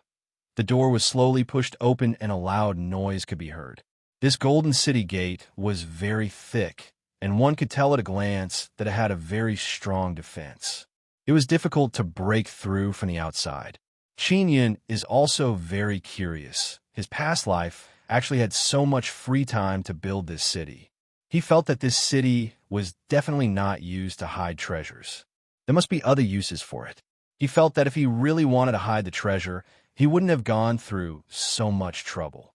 The door was slowly pushed open and a loud noise could be heard. This golden city gate was very thick, and one could tell at a glance that it had a very strong defense. It was difficult to break through from the outside. Qin Yun is also very curious. His past life actually had so much free time to build this city. He felt that this city was definitely not used to hide treasures. There must be other uses for it. He felt that if he really wanted to hide the treasure, he wouldn't have gone through so much trouble.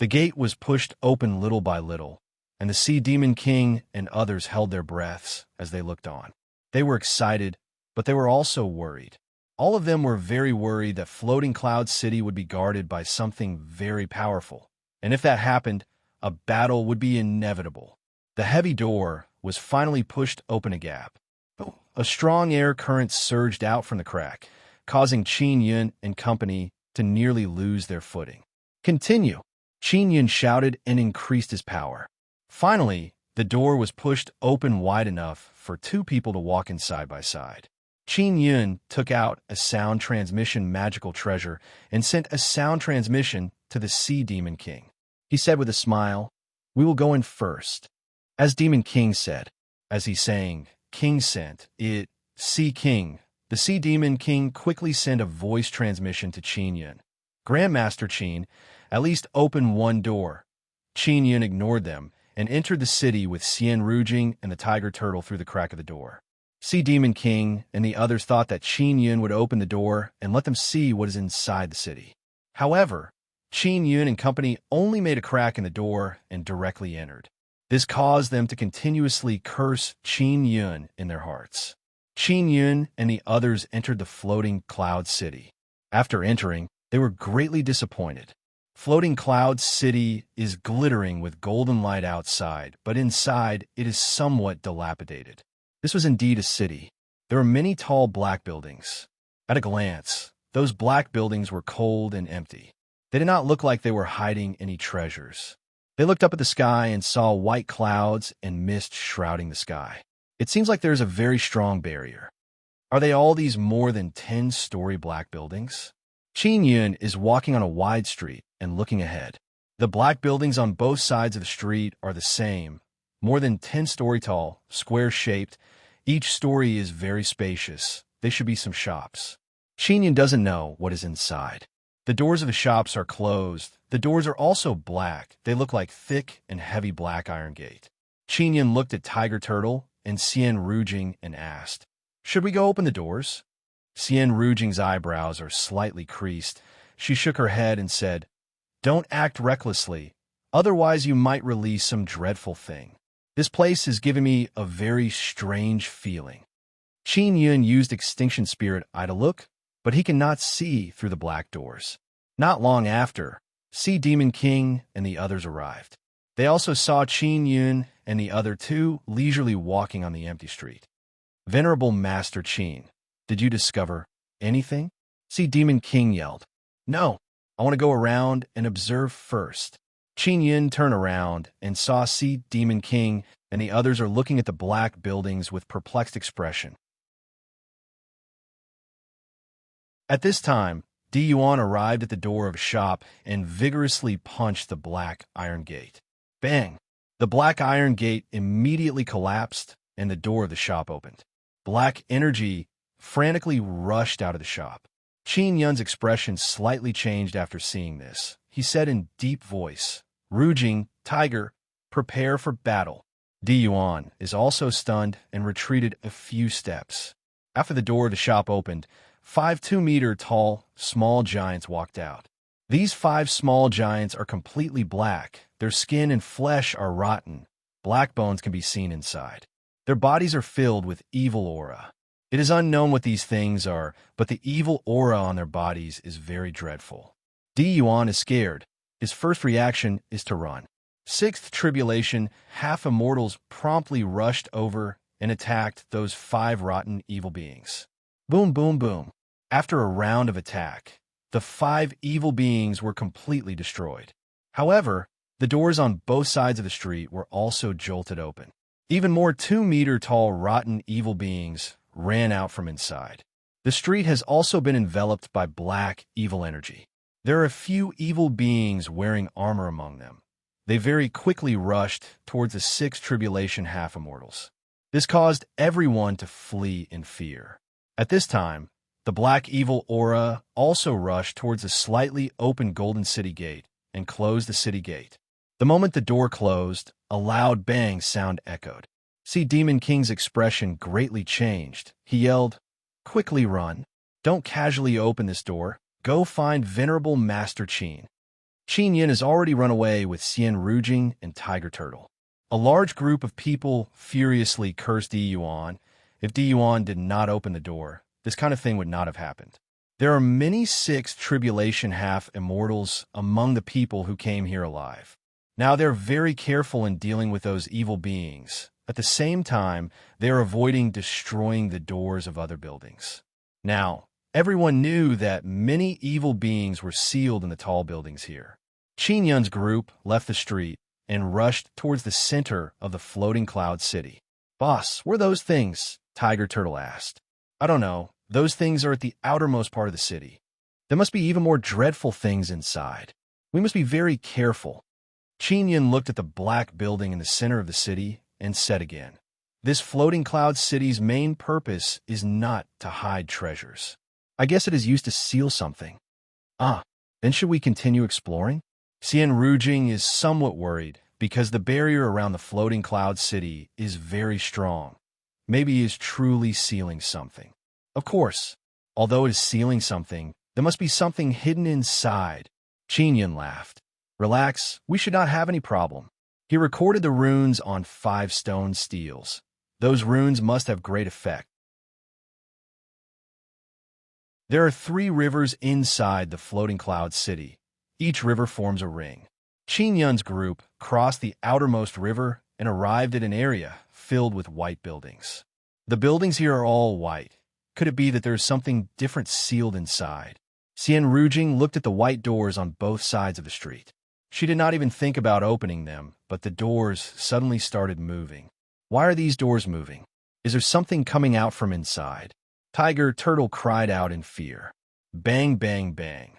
The gate was pushed open little by little, and the Sea Demon King and others held their breaths as they looked on. They were excited, but they were also worried. All of them were very worried that Floating Cloud City would be guarded by something very powerful, and if that happened, a battle would be inevitable. The heavy door was finally pushed open a gap. A strong air current surged out from the crack, causing Qin Yun and company to nearly lose their footing. "Continue!" Qin Yun shouted and increased his power. Finally, the door was pushed open wide enough for two people to walk in side by side. Qin Yun took out a sound transmission magical treasure and sent a sound transmission to the Sea Demon King. He said with a smile, "We will go in first." As Demon King said, as he sang, "King sent it, Sea King." The Sea Demon King quickly sent a voice transmission to Qin Yun. "Grandmaster Qin, at least open one door." Qin Yun ignored them and entered the city with Xian Rujing and the tiger turtle through the crack of the door. Sea Demon King and the others thought that Qin Yun would open the door and let them see what is inside the city. However, Qin Yun and company only made a crack in the door and directly entered. This caused them to continuously curse Qin Yun in their hearts. Qin Yun and the others entered the Floating Cloud City. After entering, they were greatly disappointed. Floating Cloud City is glittering with golden light outside, but inside it is somewhat dilapidated. This was indeed a city. There were many tall black buildings. At a glance, those black buildings were cold and empty. They did not look like they were hiding any treasures. They looked up at the sky and saw white clouds and mist shrouding the sky. It seems like there is a very strong barrier. Are they all these more than 10-story black buildings? Qin Yun is walking on a wide street and looking ahead. The black buildings on both sides of the street are the same, more than 10-story tall, square-shaped. Each story is very spacious. They should be some shops. Qin Yun doesn't know what is inside. The doors of the shops are closed. The doors are also black. They look like thick and heavy black iron gate. Qin Yun looked at Tiger Turtle and Xian Rujing and asked, "Should we go open the doors?" Xian Rujing's eyebrows are slightly creased. She shook her head and said, "Don't act recklessly. Otherwise you might release some dreadful thing. This place is giving me a very strange feeling." Qin Yun used Extinction Spirit Eye to look, but he cannot see through the black doors. Not long after, Sea Demon King and the others arrived. They also saw Qin Yun and the other two leisurely walking on the empty street. "Venerable Master Qin, did you discover anything?" Sea Demon King yelled. "No, I want to go around and observe first." Qin Yun turned around and saw Sea Demon King and the others are looking at the black buildings with perplexed expression. At this time, Di Yuan arrived at the door of a shop and vigorously punched the black iron gate. Bang! The black iron gate immediately collapsed and the door of the shop opened. Black energy frantically rushed out of the shop. Qin Yun's expression slightly changed after seeing this. He said in deep voice, "Rujing, Tiger, prepare for battle." Di Yuan is also stunned and retreated a few steps. After the door of the shop opened, 5 2-meter-tall small giants walked out. These 5 small giants are completely black. Their skin and flesh are rotten. Black bones can be seen inside. Their bodies are filled with evil aura. It is unknown what these things are, but the evil aura on their bodies is very dreadful. Di Yuan is scared. His first reaction is to run. Sixth Tribulation half-immortals promptly rushed over and attacked those 5 rotten evil beings. Boom, boom, boom. After a round of attack, the 5 evil beings were completely destroyed. However, the doors on both sides of the street were also jolted open. Even more 2-meter-tall rotten evil beings ran out from inside. The street has also been enveloped by black evil energy. There are a few evil beings wearing armor among them. They very quickly rushed towards the 6th Tribulation half-immortals. This caused everyone to flee in fear. At this time, the black evil aura also rushed towards a slightly open golden city gate and closed the city gate. The moment the door closed, a loud bang sound echoed. See, Demon King's expression greatly changed. He yelled, "Quickly run. Don't casually open this door. Go find Venerable Master Qin." Qin Yin has already run away with Xian Rujing and Tiger Turtle. A large group of people furiously cursed Di Yuan. If Di Yuan did not open the door, this kind of thing would not have happened. There are many sixth tribulation half-immortals among the people who came here alive. Now they're very careful in dealing with those evil beings. At the same time, they're avoiding destroying the doors of other buildings. Now, everyone knew that many evil beings were sealed in the tall buildings here. Qin Yun's group left the street and rushed towards the center of the floating cloud city. "Boss, where are those things?" Tiger Turtle asked. "I don't know. Those things are at the outermost part of the city. There must be even more dreadful things inside. We must be very careful." Qin Yun looked at the black building in the center of the city and said again, "This floating cloud city's main purpose is not to hide treasures. I guess it is used to seal something. Then should we continue exploring?" Xian Rujing is somewhat worried because the barrier around the floating cloud city is very strong. Maybe he is truly sealing something. Of course, although it is sealing something, there must be something hidden inside. Qin Yun laughed. "Relax, we should not have any problem." He recorded the runes on 5 stone steels. Those runes must have great effect. There are 3 rivers inside the floating cloud city. Each river forms a ring. Qin Yun's group crossed the outermost river and arrived at an area filled with white buildings. The buildings here are all white. Could it be that there is something different sealed inside? Xian Rujing looked at the white doors on both sides of the street. She did not even think about opening them, but the doors suddenly started moving. Why are these doors moving? Is there something coming out from inside? Tiger Turtle cried out in fear. Bang, bang, bang.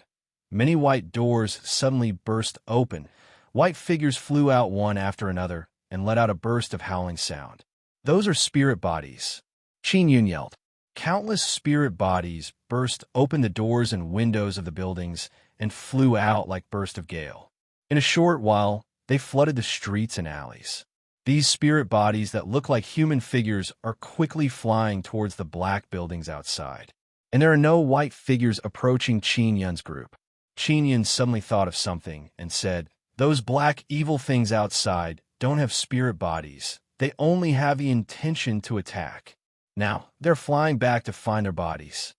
Many white doors suddenly burst open. White figures flew out one after another and let out a burst of howling sound. "Those are spirit bodies," Qin Yun yelled. Countless spirit bodies burst open the doors and windows of the buildings and flew out like bursts of gale. In a short while, they flooded the streets and alleys. These spirit bodies that look like human figures are quickly flying towards the black buildings outside. And there are no white figures approaching Qin Yun's group. Qin Yun suddenly thought of something and said, "Those black evil things outside don't have spirit bodies. They only have the intention to attack. Now, they're flying back to find their bodies.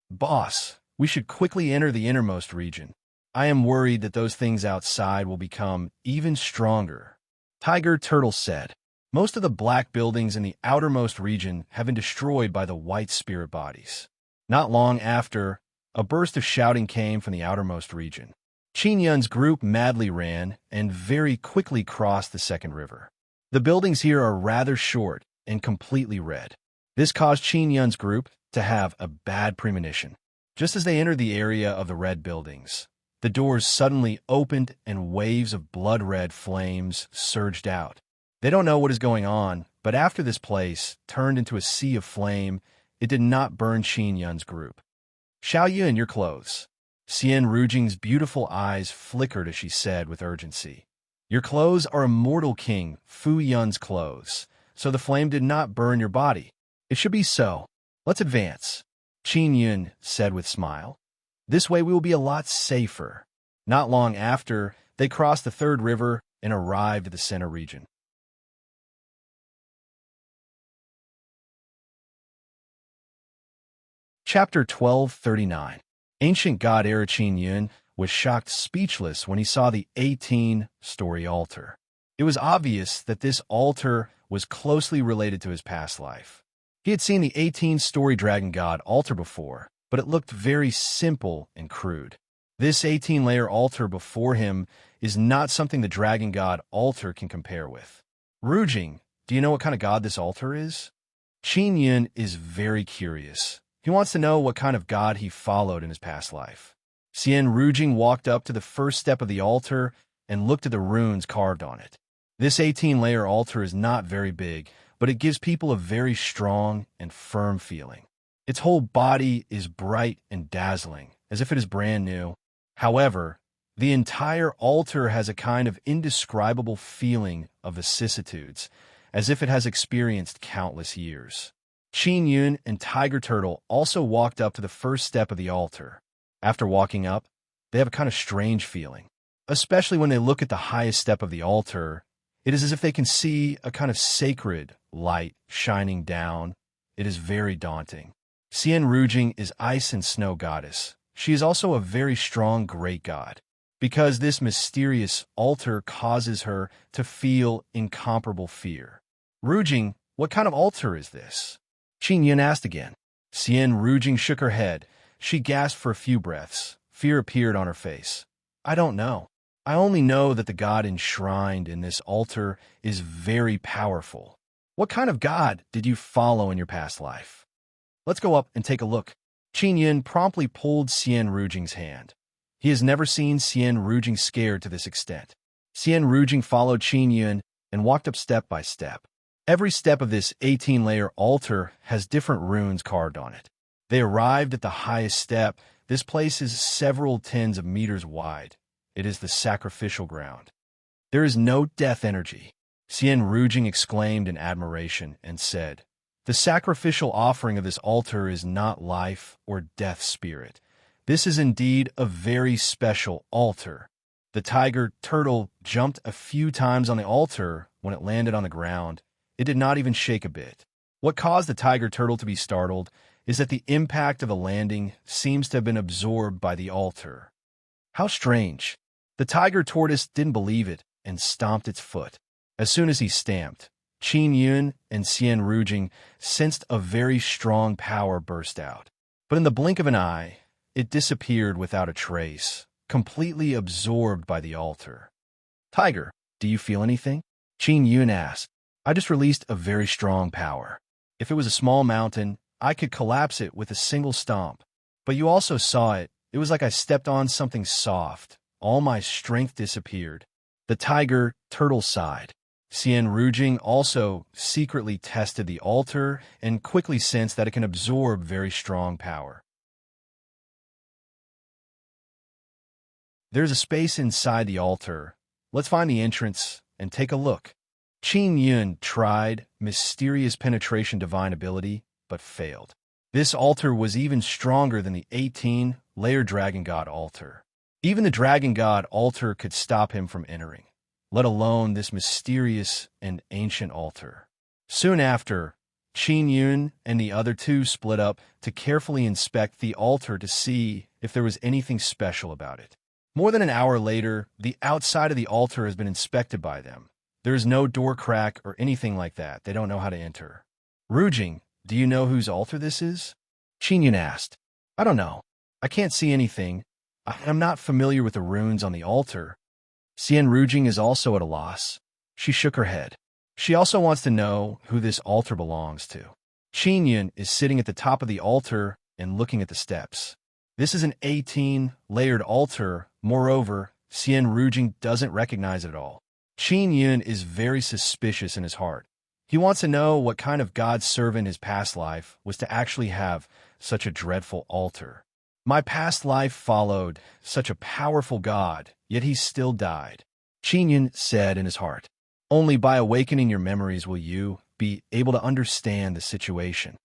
Boss, we should quickly enter the innermost region. I am worried that those things outside will become even stronger." Tiger Turtle said, "Most of the black buildings in the outermost region have been destroyed by the white spirit bodies." Not long after, a burst of shouting came from the outermost region. Qin Yun's group madly ran and very quickly crossed the second river. The buildings here are rather short and completely red. This caused Qin Yun's group to have a bad premonition. Just as they entered the area of the red buildings, the doors suddenly opened and waves of blood-red flames surged out. They don't know what is going on, but after this place turned into a sea of flame, it did not burn Qin Yun's group. "Xiao Yun, your clothes." Xian Rujing's beautiful eyes flickered as she said with urgency, "Your clothes are Immortal King Fu Yun's clothes, so the flame did not burn your body. It should be so. Let's advance," Qin Yun said with a smile. "This way we will be a lot safer." Not long after, they crossed the third river and arrived at the center region. Chapter 1239. Ancient God Era Qin Yun was shocked speechless when he saw the 18-story altar. It was obvious that this altar was closely related to his past life. He had seen the 18-story dragon god altar before, but it looked very simple and crude. This 18-layer altar before him is not something the dragon god altar can compare with. "Rujing, do you know what kind of god this altar is?" Qin Yun is very curious. He wants to know what kind of god he followed in his past life. Xian Rujing walked up to the first step of the altar and looked at the runes carved on it. This 18-layer altar is not very big, but it gives people a very strong and firm feeling. Its whole body is bright and dazzling, as if it is brand new. However, the entire altar has a kind of indescribable feeling of vicissitudes, as if it has experienced countless years. Qin Yun and Tiger Turtle also walked up to the first step of the altar. After walking up, they have a kind of strange feeling. Especially when they look at the highest step of the altar, it is as if they can see a kind of sacred light shining down. It is very daunting. Xian Rujing is ice and snow goddess. She is also a very strong great god, because this mysterious altar causes her to feel incomparable fear. Rujing, what kind of altar is this? Qin Yun asked again. Xian Rujing shook her head. She gasped for a few breaths. Fear appeared on her face. I don't know. I only know that the god enshrined in this altar is very powerful. What kind of god did you follow in your past life? Let's go up and take a look. Qin Yun promptly pulled Xian Rujing's hand. He has never seen Xian Rujing scared to this extent. Xian Rujing followed Qin Yun and walked up step by step. Every step of this 18-layer altar has different runes carved on it. They arrived at the highest step. This place is several tens of meters wide. It is the sacrificial ground. There is no death energy. Xian Rujing exclaimed in admiration and said, the sacrificial offering of this altar is not life or death spirit. This is indeed a very special altar. The tiger turtle jumped a few times on the altar. When it landed on the ground, it did not even shake a bit. What caused the tiger turtle to be startled is that the impact of the landing seems to have been absorbed by the altar. How strange. The tiger tortoise didn't believe it and stomped its foot. As soon as he stamped, Qin Yun and Xian Rujing sensed a very strong power burst out. But in the blink of an eye, it disappeared without a trace, completely absorbed by the altar. Tiger, do you feel anything? Qin Yun asked. I just released a very strong power. If it was a small mountain, I could collapse it with a single stomp. But you also saw it. It was like I stepped on something soft. All my strength disappeared. The tiger turtle sighed. Xian Rujing also secretly tested the altar and quickly sensed that it can absorb very strong power. There's a space inside the altar. Let's find the entrance and take a look. Qin Yun tried mysterious penetration divine ability, but failed. This altar was even stronger than the 18-layer dragon god altar. Even the dragon god altar could stop him from entering, let alone this mysterious and ancient altar. Soon after, Qin Yun and the other two split up to carefully inspect the altar to see if there was anything special about it. More than an hour later, the outside of the altar has been inspected by them. There is no door crack or anything like that. They don't know how to enter. Rujing, do you know whose altar this is? Qin Yun asked. I don't know. I can't see anything. I'm not familiar with the runes on the altar. Xian Rujing is also at a loss. She shook her head. She also wants to know who this altar belongs to. Qin Yun is sitting at the top of the altar and looking at the steps. This is an 18-layered altar. Moreover, Xian Rujing doesn't recognize it at all. Qin Yun is very suspicious in his heart. He wants to know what kind of God's servant his past life was to actually have such a dreadful altar. My past life followed such a powerful God, yet he still died. Qin Yun said in his heart, only by awakening your memories will you be able to understand the situation.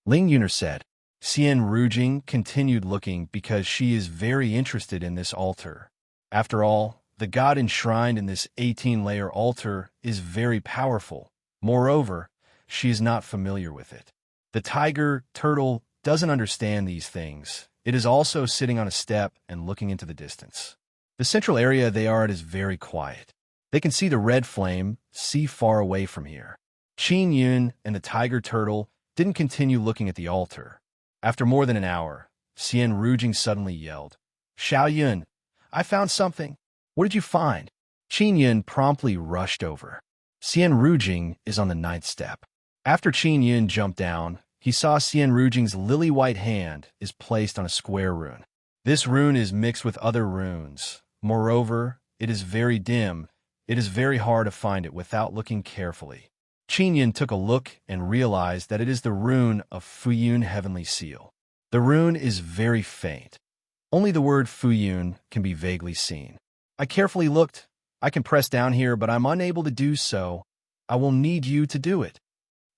Ling Yuner said. Xian Rujing continued looking because she is very interested in this altar. After all, the god enshrined in this 18-layer altar is very powerful. Moreover, she is not familiar with it. The tiger turtle doesn't understand these things. It is also sitting on a step and looking into the distance. The central area they are at is very quiet. They can see the red flame, see far away from here. Qin Yun and the tiger turtle didn't continue looking at the altar. After more than an hour, Xian Rujing suddenly yelled, Xiao Yun, I found something. What did you find? Qin Yun promptly rushed over. Xian Rujing is on the 9th step. After Qin Yun jumped down, he saw Xian Rujing's lily-white hand is placed on a square rune. This rune is mixed with other runes. Moreover, it is very dim. It is very hard to find it without looking carefully. Qingyun took a look and realized that it is the rune of Fuyun Heavenly Seal. The rune is very faint. Only the word Fuyun can be vaguely seen. I carefully looked. I can press down here, but I'm unable to do so. I will need you to do it,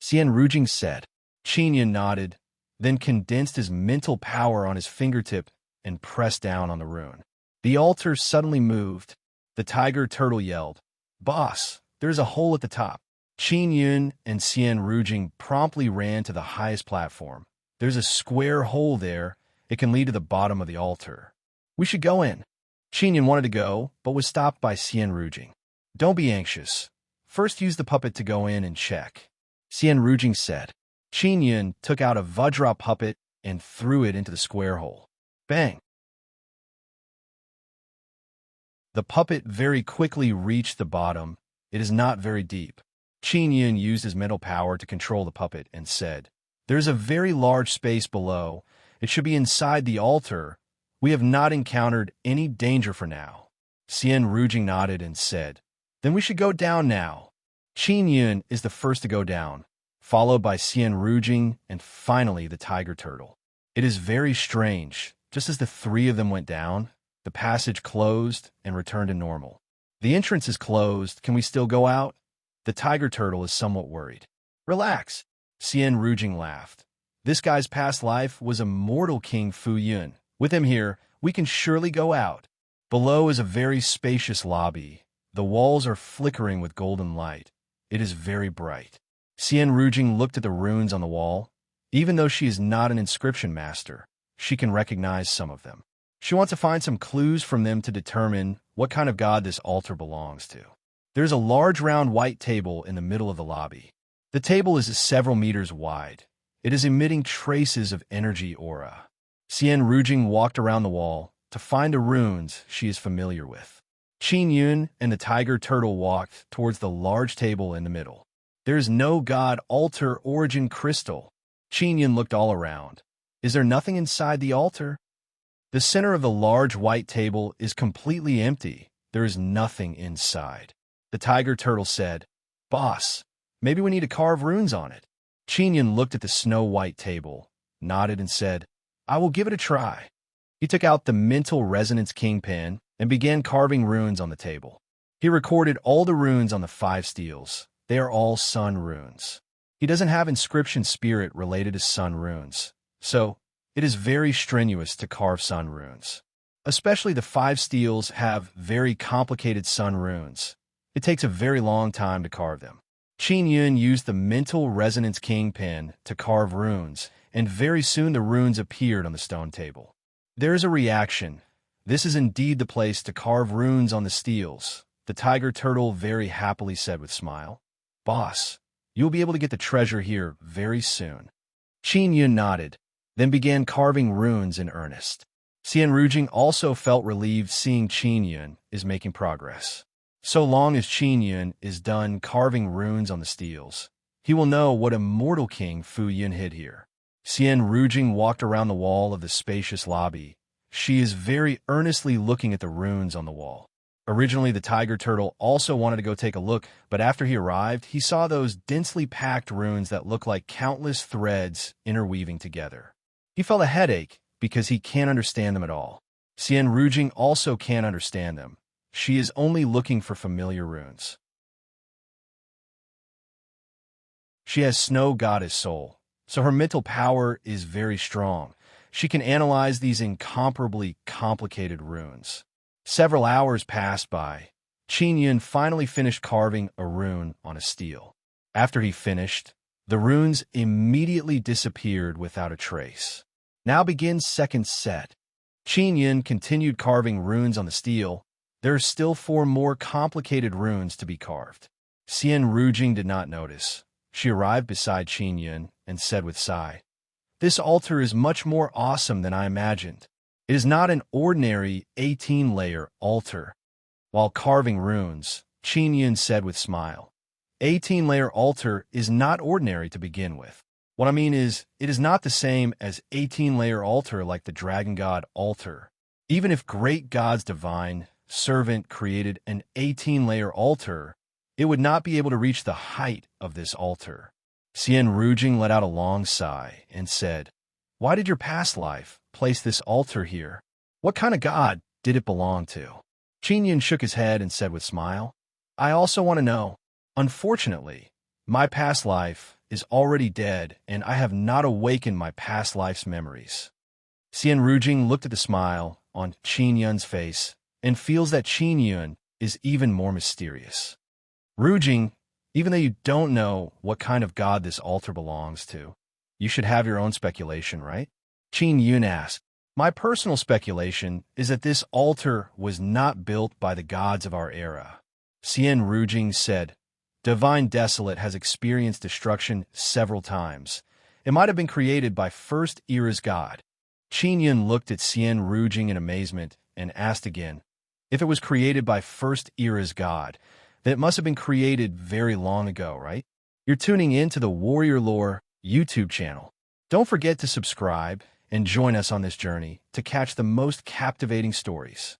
Xian Rujing said. Qingyun nodded, then condensed his mental power on his fingertip and pressed down on the rune. The altar suddenly moved. The tiger turtle yelled, "Boss, there's a hole at the top." Qingyun and Xian Rujing promptly ran to the highest platform. There's a square hole there. It can lead to the bottom of the altar. We should go in. Qingyun wanted to go, but was stopped by Xian Rujing. Don't be anxious. First use the puppet to go in and check, Xian Rujing said. Qingyun took out a Vajra puppet and threw it into the square hole. Bang! The puppet very quickly reached the bottom. It is not very deep. Qingyun used his mental power to control the puppet and said, "There's a very large space below. It should be inside the altar. We have not encountered any danger for now." Xian Rujing nodded and said, "Then we should go down now." Qingyun is the first to go down, followed by Xian Rujing and finally the tiger turtle. It is very strange. Just as the three of them went down, the passage closed and returned to normal. The entrance is closed. Can we still go out? The tiger turtle is somewhat worried. Relax, Xian Rujing laughed. This guy's past life was immortal King Fuyun. With him here, we can surely go out. Below is a very spacious lobby. The walls are flickering with golden light. It is very bright. Xian Rujing looked at the runes on the wall. Even though she is not an inscription master, she can recognize some of them. She wants to find some clues from them to determine what kind of god this altar belongs to. There's a large round white table in the middle of the lobby. The table is several meters wide. It is emitting traces of energy aura. Xian Rujing walked around the wall to find the runes she is familiar with. Qingyun and the tiger turtle walked towards the large table in the middle. There is no god altar origin crystal. Qingyun looked all around. Is there nothing inside the altar? The center of the large white table is completely empty. There is nothing inside. The tiger turtle said, "Boss, maybe we need to carve runes on it." Qingyun looked at the snow-white table, nodded and said, "I will give it a try." He took out the mental resonance kingpin and began carving runes on the table. He recorded all the runes on the 5 steels. They are all sun runes. He doesn't have inscription spirit related to sun runes, so it is very strenuous to carve sun runes. Especially the 5 steels have very complicated sun runes. It takes a very long time to carve them. Qingyun used the mental resonance kingpin to carve runes, and very soon the runes appeared on the stone table. There is a reaction. This is indeed the place to carve runes on the steels, the tiger turtle very happily said with smile. "Boss, you'll be able to get the treasure here very soon." Qingyun nodded, then began carving runes in earnest. Xian Rujing also felt relieved seeing Qingyun is making progress. So long as Qingyun is done carving runes on the steels, he will know what immortal King Fuyun hid here. Xian Rujing walked around the wall of the spacious lobby. She is very earnestly looking at the runes on the wall. Originally, the tiger turtle also wanted to go take a look, but after he arrived, he saw those densely packed runes that look like countless threads interweaving together. He felt a headache because he can't understand them at all. Xian Rujing also can't understand them. She is only looking for familiar runes. She has snow goddess soul, so her mental power is very strong. She can analyze these incomparably complicated runes. Several hours passed by. Qingyun finally finished carving a rune on a steel. After he finished, the runes immediately disappeared without a trace. Now begins second set. Qingyun continued carving runes on the steel. There are still 4 more complicated runes to be carved. Xian Rujing did not notice. She arrived beside Qingyun and said with sigh, "This altar is much more awesome than I imagined. It is not an ordinary 18-layer altar." While carving runes, Qingyun said with smile, 18-layer altar is not ordinary to begin with. What I mean is, it is not the same as 18-layer altar like the dragon god altar. Even if great gods divine servant created an 18-layer altar, it would not be able to reach the height of this altar. Xian Rujing let out a long sigh and said, "Why did your past life place this altar here? What kind of god did it belong to?" Qin Yun shook his head and said with a smile, "I also want to know. Unfortunately, my past life is already dead, and I have not awakened my past life's memories." Xian Rujing looked at the smile on Qin Yun's face and feels that Qin Yun is even more mysterious. "Rujing, even though you don't know what kind of god this altar belongs to, you should have your own speculation, right?" Qin Yun asked. "My personal speculation is that this altar was not built by the gods of our era." Xian Rujing said, "Divine Desolate has experienced destruction several times. It might have been created by First Era's god." Qin Yun looked at Xian Rujing in amazement and asked again, "If it was created by First Era's god, then it must have been created very long ago, right?" You're tuning in to the Warrior Lore YouTube channel. Don't forget to subscribe and join us on this journey to catch the most captivating stories.